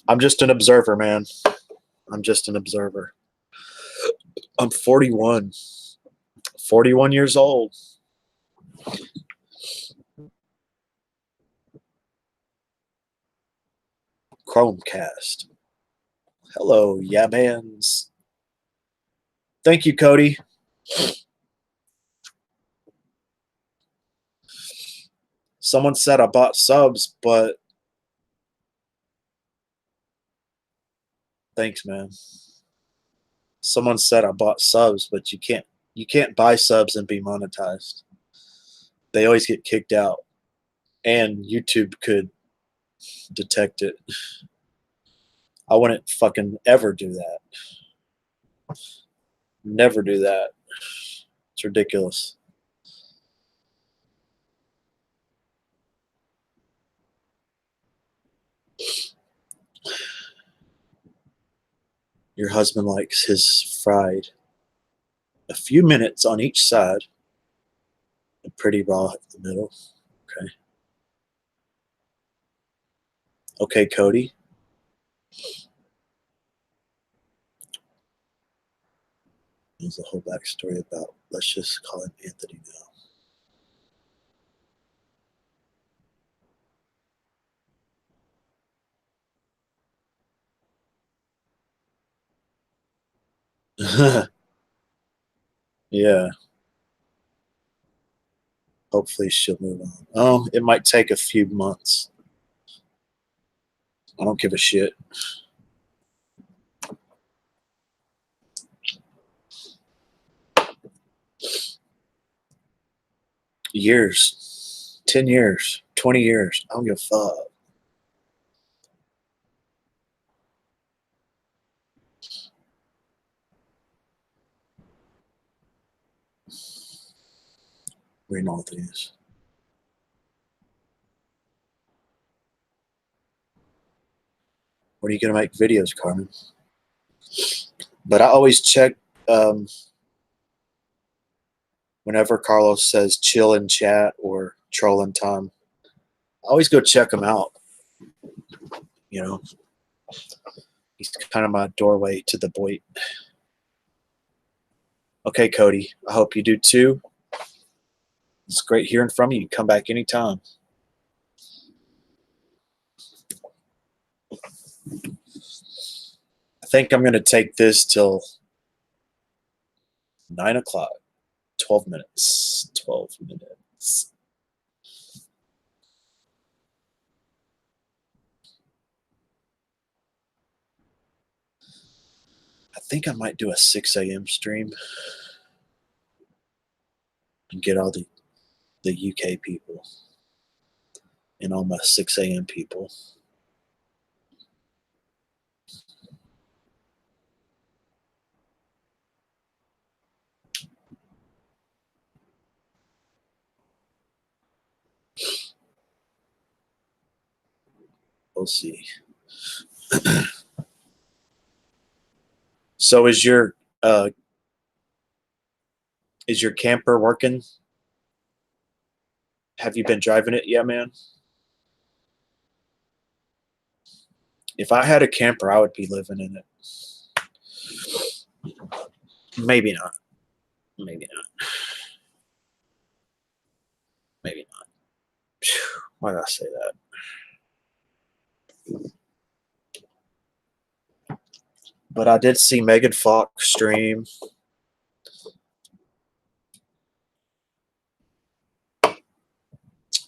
I'm just an observer, man. I'm just an observer. I'm 41. 41 years old. Chromecast. Hello, yeah, mans. Thank you, Cody. Someone said I bought subs, but thanks, man. Someone said I bought subs, but you can't buy subs and be monetized. They always get kicked out, and YouTube could detect it. I wouldn't fucking ever do that. Never do that. It's ridiculous. Your husband likes his fried. A few minutes on each side and pretty raw at the middle. Okay. Okay, Cody. There's a whole backstory about, let's just call him Anthony now. Yeah. Hopefully she'll move on. Oh, it might take a few months. I don't give a shit. Years. 10 years. 20 years. I don't give a fuck. Reading all these. What are you going to make videos, Carmen? But I always check um, whenever Carlos says chill in chat or troll in time. I always go check him out. You know, he's kind of my doorway to the boy. Okay, Cody. I hope you do too. It's great hearing from you. Come back anytime. I think I'm going to take this till 9 o'clock. 12 minutes. 12 minutes. think I might do a 6 a.m. stream and get all the UK people and all my 6 a.m. people. We'll see. So is your camper working? Have you been driving it yet, man? If I had a camper, I would be living in it. Maybe not. Maybe not. Maybe not. Why did I say that? But I did see Megan Fox stream.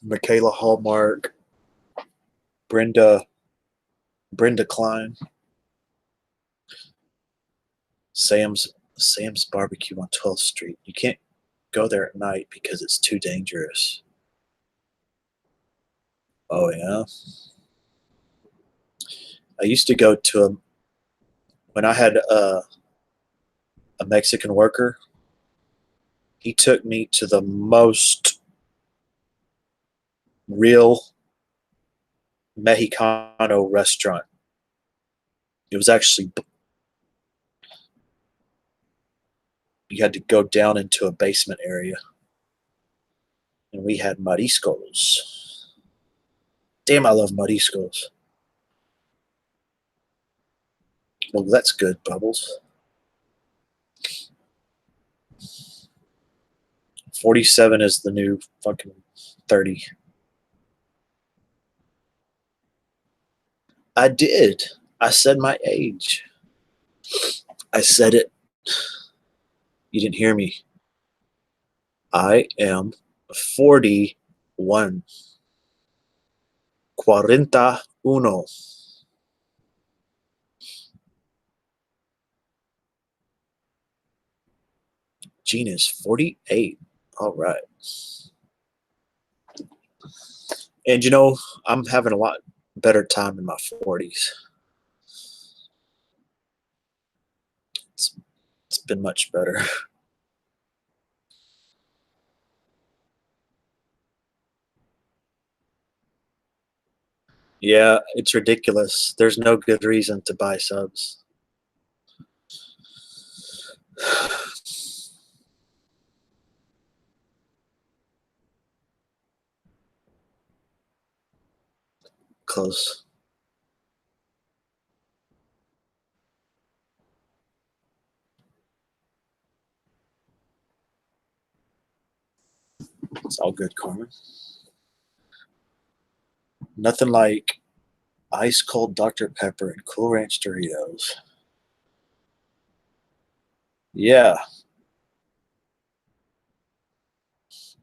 Michaela Hallmark. Brenda Klein. Sam's Barbecue on 12th Street. You can't go there at night because it's too dangerous. Oh yeah. I used to go to when I had a Mexican worker. He took me to the most real Mexicano restaurant. It was actually, you had to go down into a basement area, and we had mariscos. Damn, I love mariscos. Well, that's good, Bubbles. 47 is the new fucking 30. I did. I said my age. I said it. You didn't hear me. I am 41. 41. Gene is 48. All right. And you know, I'm having a lot better time in my 40s. It's been much better. Yeah, it's ridiculous. There's no good reason to buy subs. Close. It's all good, Carmen. Nothing like ice cold Dr. Pepper and Cool Ranch Doritos. Yeah,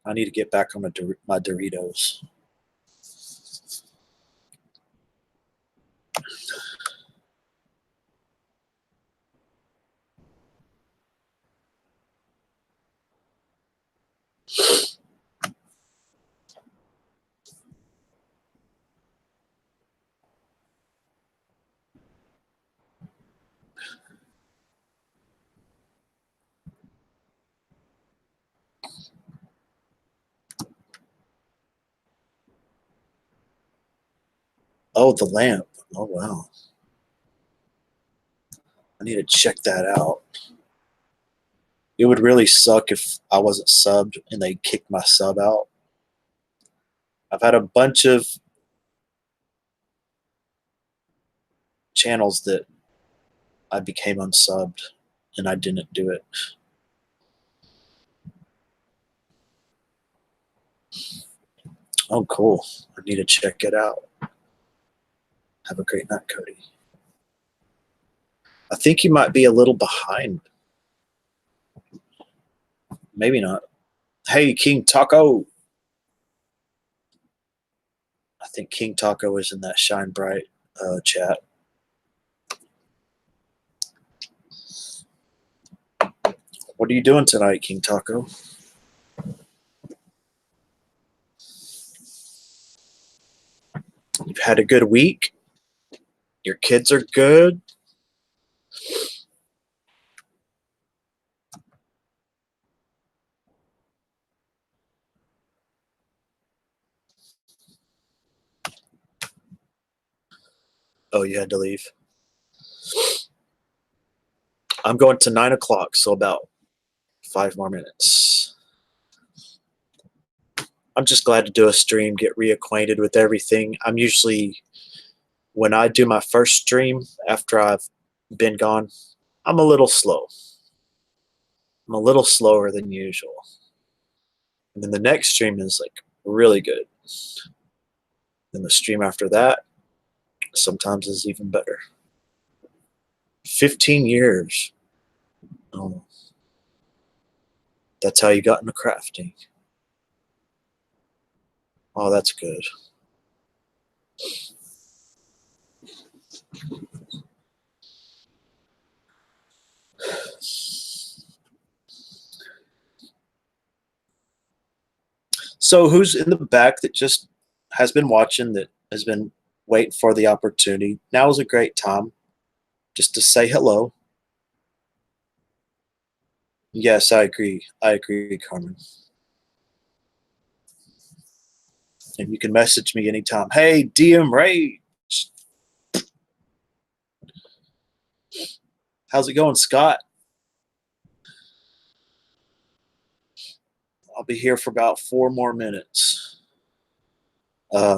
I need to get back on my Doritos. Oh, the lamp. Oh, wow. I need to check that out. It would really suck if I wasn't subbed and they kicked my sub out. I've had a bunch of channels that I became unsubbed and I didn't do it. Oh, cool. I need to check it out. Have a great night, Cody. I think you might be a little behind. Maybe not. Hey, King Taco. I think King Taco is in that Shine Bright chat. What are you doing tonight, King Taco? You've had a good week? Your kids are good? Oh, you had to leave. I'm going to 9 o'clock, so about 5 more minutes. I'm just glad to do a stream, get reacquainted with everything. I'm usually, when I do my first stream after I've been gone, I'm a little slow. I'm a little slower than usual. And then the next stream is like really good. Then the stream after that sometimes is even better. 15 years. Oh, that's how you got into crafting. Oh, that's good. So who's in the back that just has been watching, that has been waiting for the opportunity? Now is a great time just to say hello. Yes, I agree. I agree, Carmen. And you can message me anytime. Hey, DM Ray. How's it going, Scott? I'll be here for about 4 more minutes.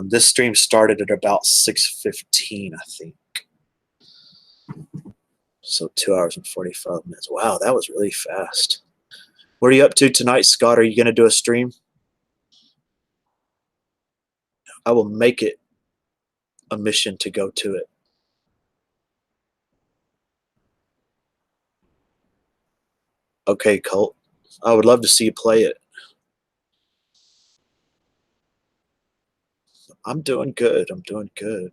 This stream started at about 6:15, I think. So 2 hours and 45 minutes. Wow, that was really fast. What are you up to tonight, Scott? Are you going to do a stream? I will make it a mission to go to it. Okay, Colt. I would love to see you play it. I'm doing good. I'm doing good.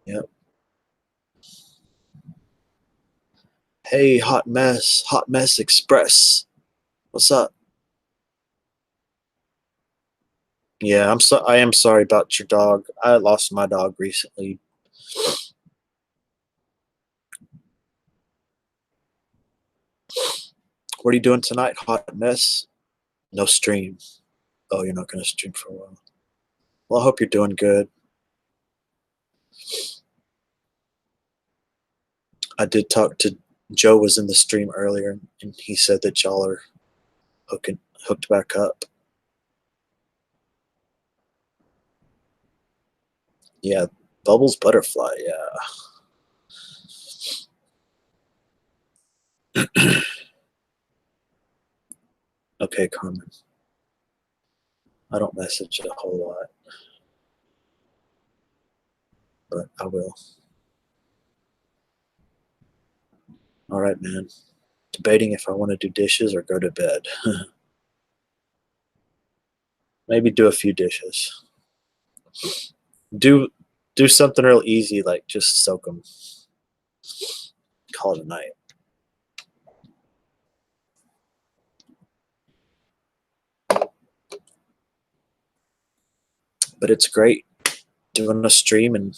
Yep. Hey, Hot Mess Express. What's up? Yeah, I am sorry about your dog. I lost my dog recently. What are you doing tonight, Hot Mess? No stream. Oh, you're not going to stream for a while. Well, I hope you're doing good. I did talk to Joe, was in the stream earlier, and he said that y'all are hooked back up. Yeah, Bubbles Butterfly, yeah. Okay, Carmen. I don't message a whole lot, but I will. All right, man. Debating if I want to do dishes or go to bed. Maybe do a few dishes. Do something real easy, like just soak them. Call it a night. But it's great doing a stream and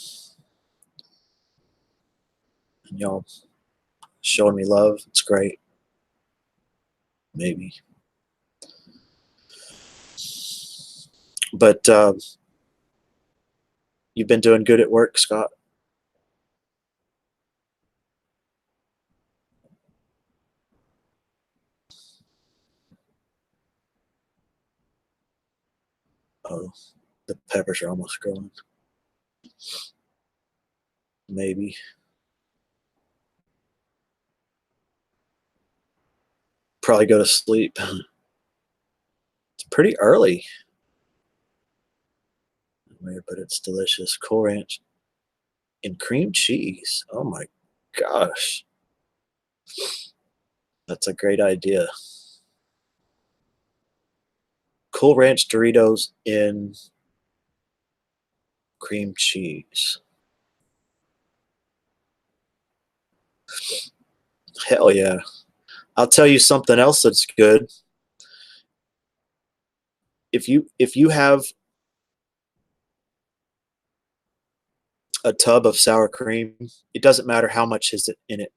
y'all showing me love. It's great. Maybe. But you've been doing good at work, Scott? Oh, the peppers are almost growing. Maybe. Probably go to sleep. It's pretty early. Weird, but it's delicious. Cool Ranch and cream cheese. Oh my gosh. That's a great idea. Cool Ranch Doritos in cream cheese. Hell yeah. I'll tell you something else that's good. If you have a tub of sour cream, it doesn't matter how much is in it.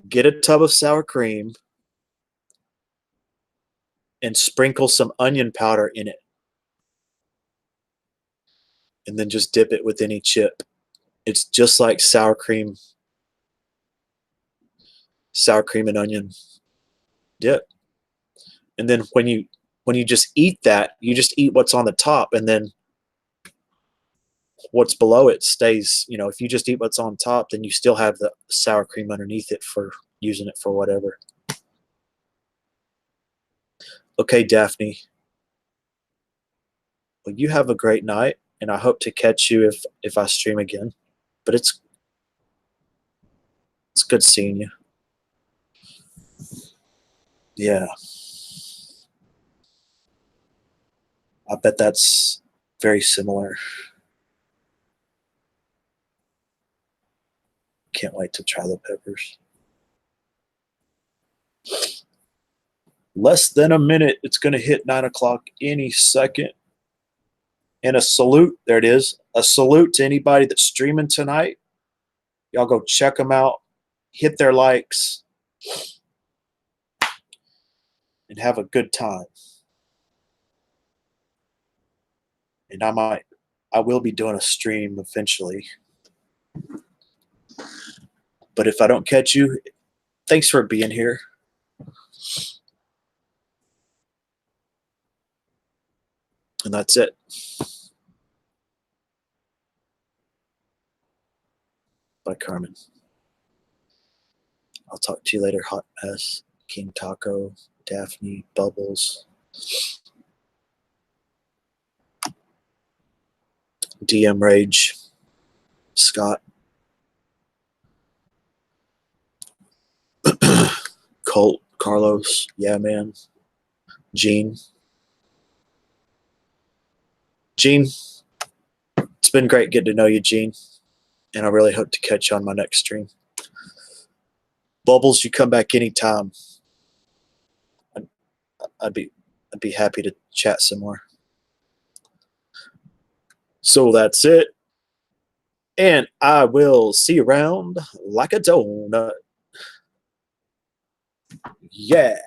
Get a tub of sour cream and sprinkle some onion powder in it, and then just dip it with any chip. It's just like sour cream and onion dip. And then when you just eat that, you just eat what's on the top, and then what's below it stays. If you just eat what's on top, then you still have the sour cream underneath it for using it for whatever. Okay, Daphne. Well, you have a great night, and I hope to catch you if I stream again. But it's good seeing you. Yeah, I bet that's very similar. Can't wait to try the peppers. Less than a minute. It's going to hit 9 o'clock any second. And a salute. There it is. A salute to anybody that's streaming tonight. Y'all go check them out. Hit their likes. And have a good time. And I will be doing a stream eventually. But if I don't catch you, thanks for being here. And that's it. Bye, Carmen. I'll talk to you later, Hot Mess, King Taco, Daphne, Bubbles, DM Rage, Scott, Colt, Carlos, Yeah Man, Gene. Gene, it's been great getting to know you, Gene, and I really hope to catch you on my next stream. Bubbles, you come back anytime. I'd be happy to chat some more. So that's it. And I will see you around like a donut. Yeah.